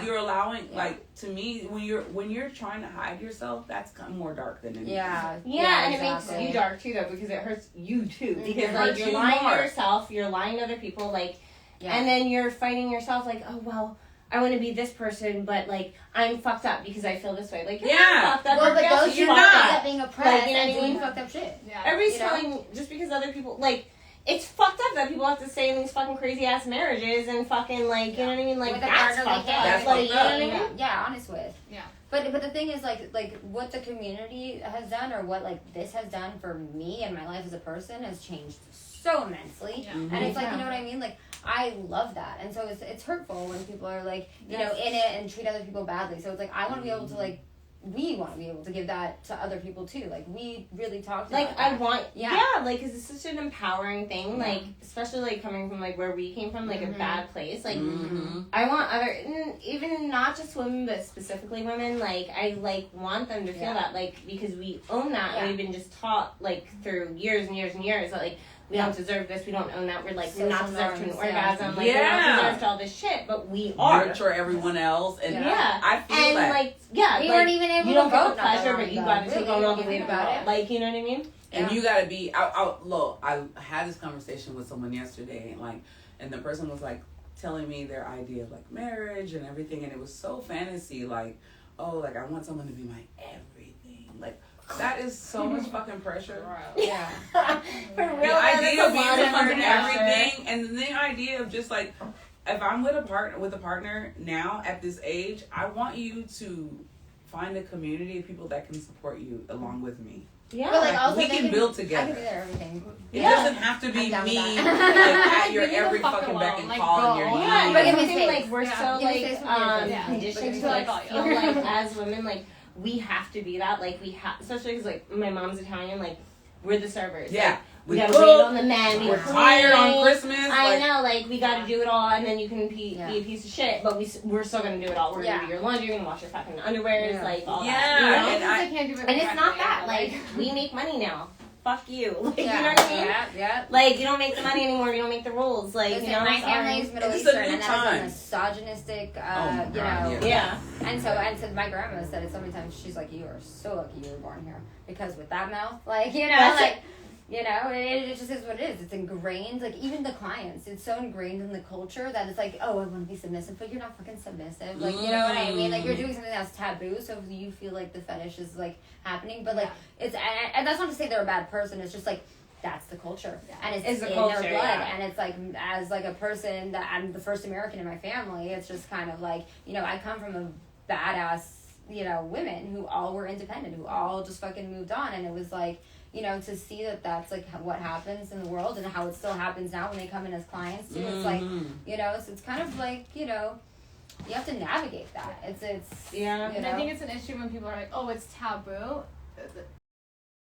You're allowing Yeah. like to me when you're trying to hide yourself, that's kind of more dark than anything. yeah. Yeah, and it exactly. makes you dark too, though, because it hurts you too. Because It like hurts you're you lying more. to yourself, you're lying to other people, like, Yeah. and then you're fighting yourself, like, oh well, I want to be this person, but like I'm fucked up because I feel this way. Like, you're Yeah. not fucked up. Well, but you're those you're people not. that being oppressed Like, you know and what I doing mean? fucked up shit. Yeah. Everybody's You know? telling just because other people like. It's fucked up that people have to stay in these fucking crazy ass marriages and fucking like you know what I mean like With a that's partner fucked they up. can't That's Like, be, you know what I mean? honest with. Yeah. But the thing is like what the community has done or what like this has done for me and my life as a person has changed so immensely. Yeah. And it's like, you know what I mean? Like I love that. And so it's hurtful when people are like, you know, in it and treat other people badly. So it's like I want to be able to like we want to be able to give that to other people too. Like we really talked about Like that. I want, Yeah. like, cause it's such an empowering thing. Yeah. Like, especially like coming from like where we came from, like a bad place. Like, Mm-hmm. I want other, even not just women, but specifically women. Like, I like want them to feel Yeah. that, like, because we own that, Yeah. and we've been just taught like through years and years and years that like we don't deserve this, we don't own that, we're like Social not deserved to an norms, yeah. orgasm, like we're Yeah. not deserved to all this shit, but we are. Nurture everyone else, and Yeah. I feel And that. like, yeah, We like, weren't even able you to don't get vote the not that pleasure, long but you ago. got to take Really, on all if the you weight think of about it. it. Like, you know what I mean? And Yeah. you gotta be. Look, I had this conversation with someone yesterday, and the person was like telling me their idea of like marriage and everything, and it was so fantasy. Like, oh, like I want someone to be my everything. Like that is so much fucking pressure. Yeah. For real, The that's idea a of being lot of someone's fucking pressure. everything, and the idea of just like if I'm with a partner now at this age, I want you to find a community of people that can support you along with me. Yeah, but like also we can build together. I can be there everything. It doesn't have to be me like, at your every fucking beck and call and your needs. Yeah, but I think like we're so like conditioned to like feel like as women like we have to be that, like we have, especially because like my mom's Italian, like we're the servers. Yeah. Like, we gotta wait on the men. We're tired on Christmas. I know, like we gotta do it all, and then you can be a piece of shit. But we're still gonna do it all. We're gonna do your laundry, you're gonna wash your fucking underwears, like all that. You know? And it's not that. Like we make money now. Fuck you. Like, you know what I mean? Yeah. Like you don't make the money anymore. You don't make the rules. Like listen, you know, my family is Middle Eastern, and that is a misogynistic. Yeah. And so my grandma said it so many times. She's like, "You are so lucky you were born here, because with that mouth, like you know, that's like." You know, it just is what it is. It's ingrained. Like, even the clients, it's so ingrained in the culture that it's like, oh, I want to be submissive, but you're not fucking submissive. Like, you know what I mean? Like, you're doing something that's taboo, so you feel like the fetish is, like, happening. But, like, it's, and that's not to say they're a bad person. It's just, like, that's the culture. And it's in culture, their blood. And it's, like, as, like, a person that I'm the first American in my family, it's just kind of like, you know, I come from a badass, you know, women who all were independent, who all just fucking moved on. And it was, like, you know, to see that that's, like, what happens in the world and how it still happens now when they come in as clients, too. It's, like, you know, so it's kind of, like, you know, you have to navigate that. It's and I think it's an issue when people are like, oh, it's taboo.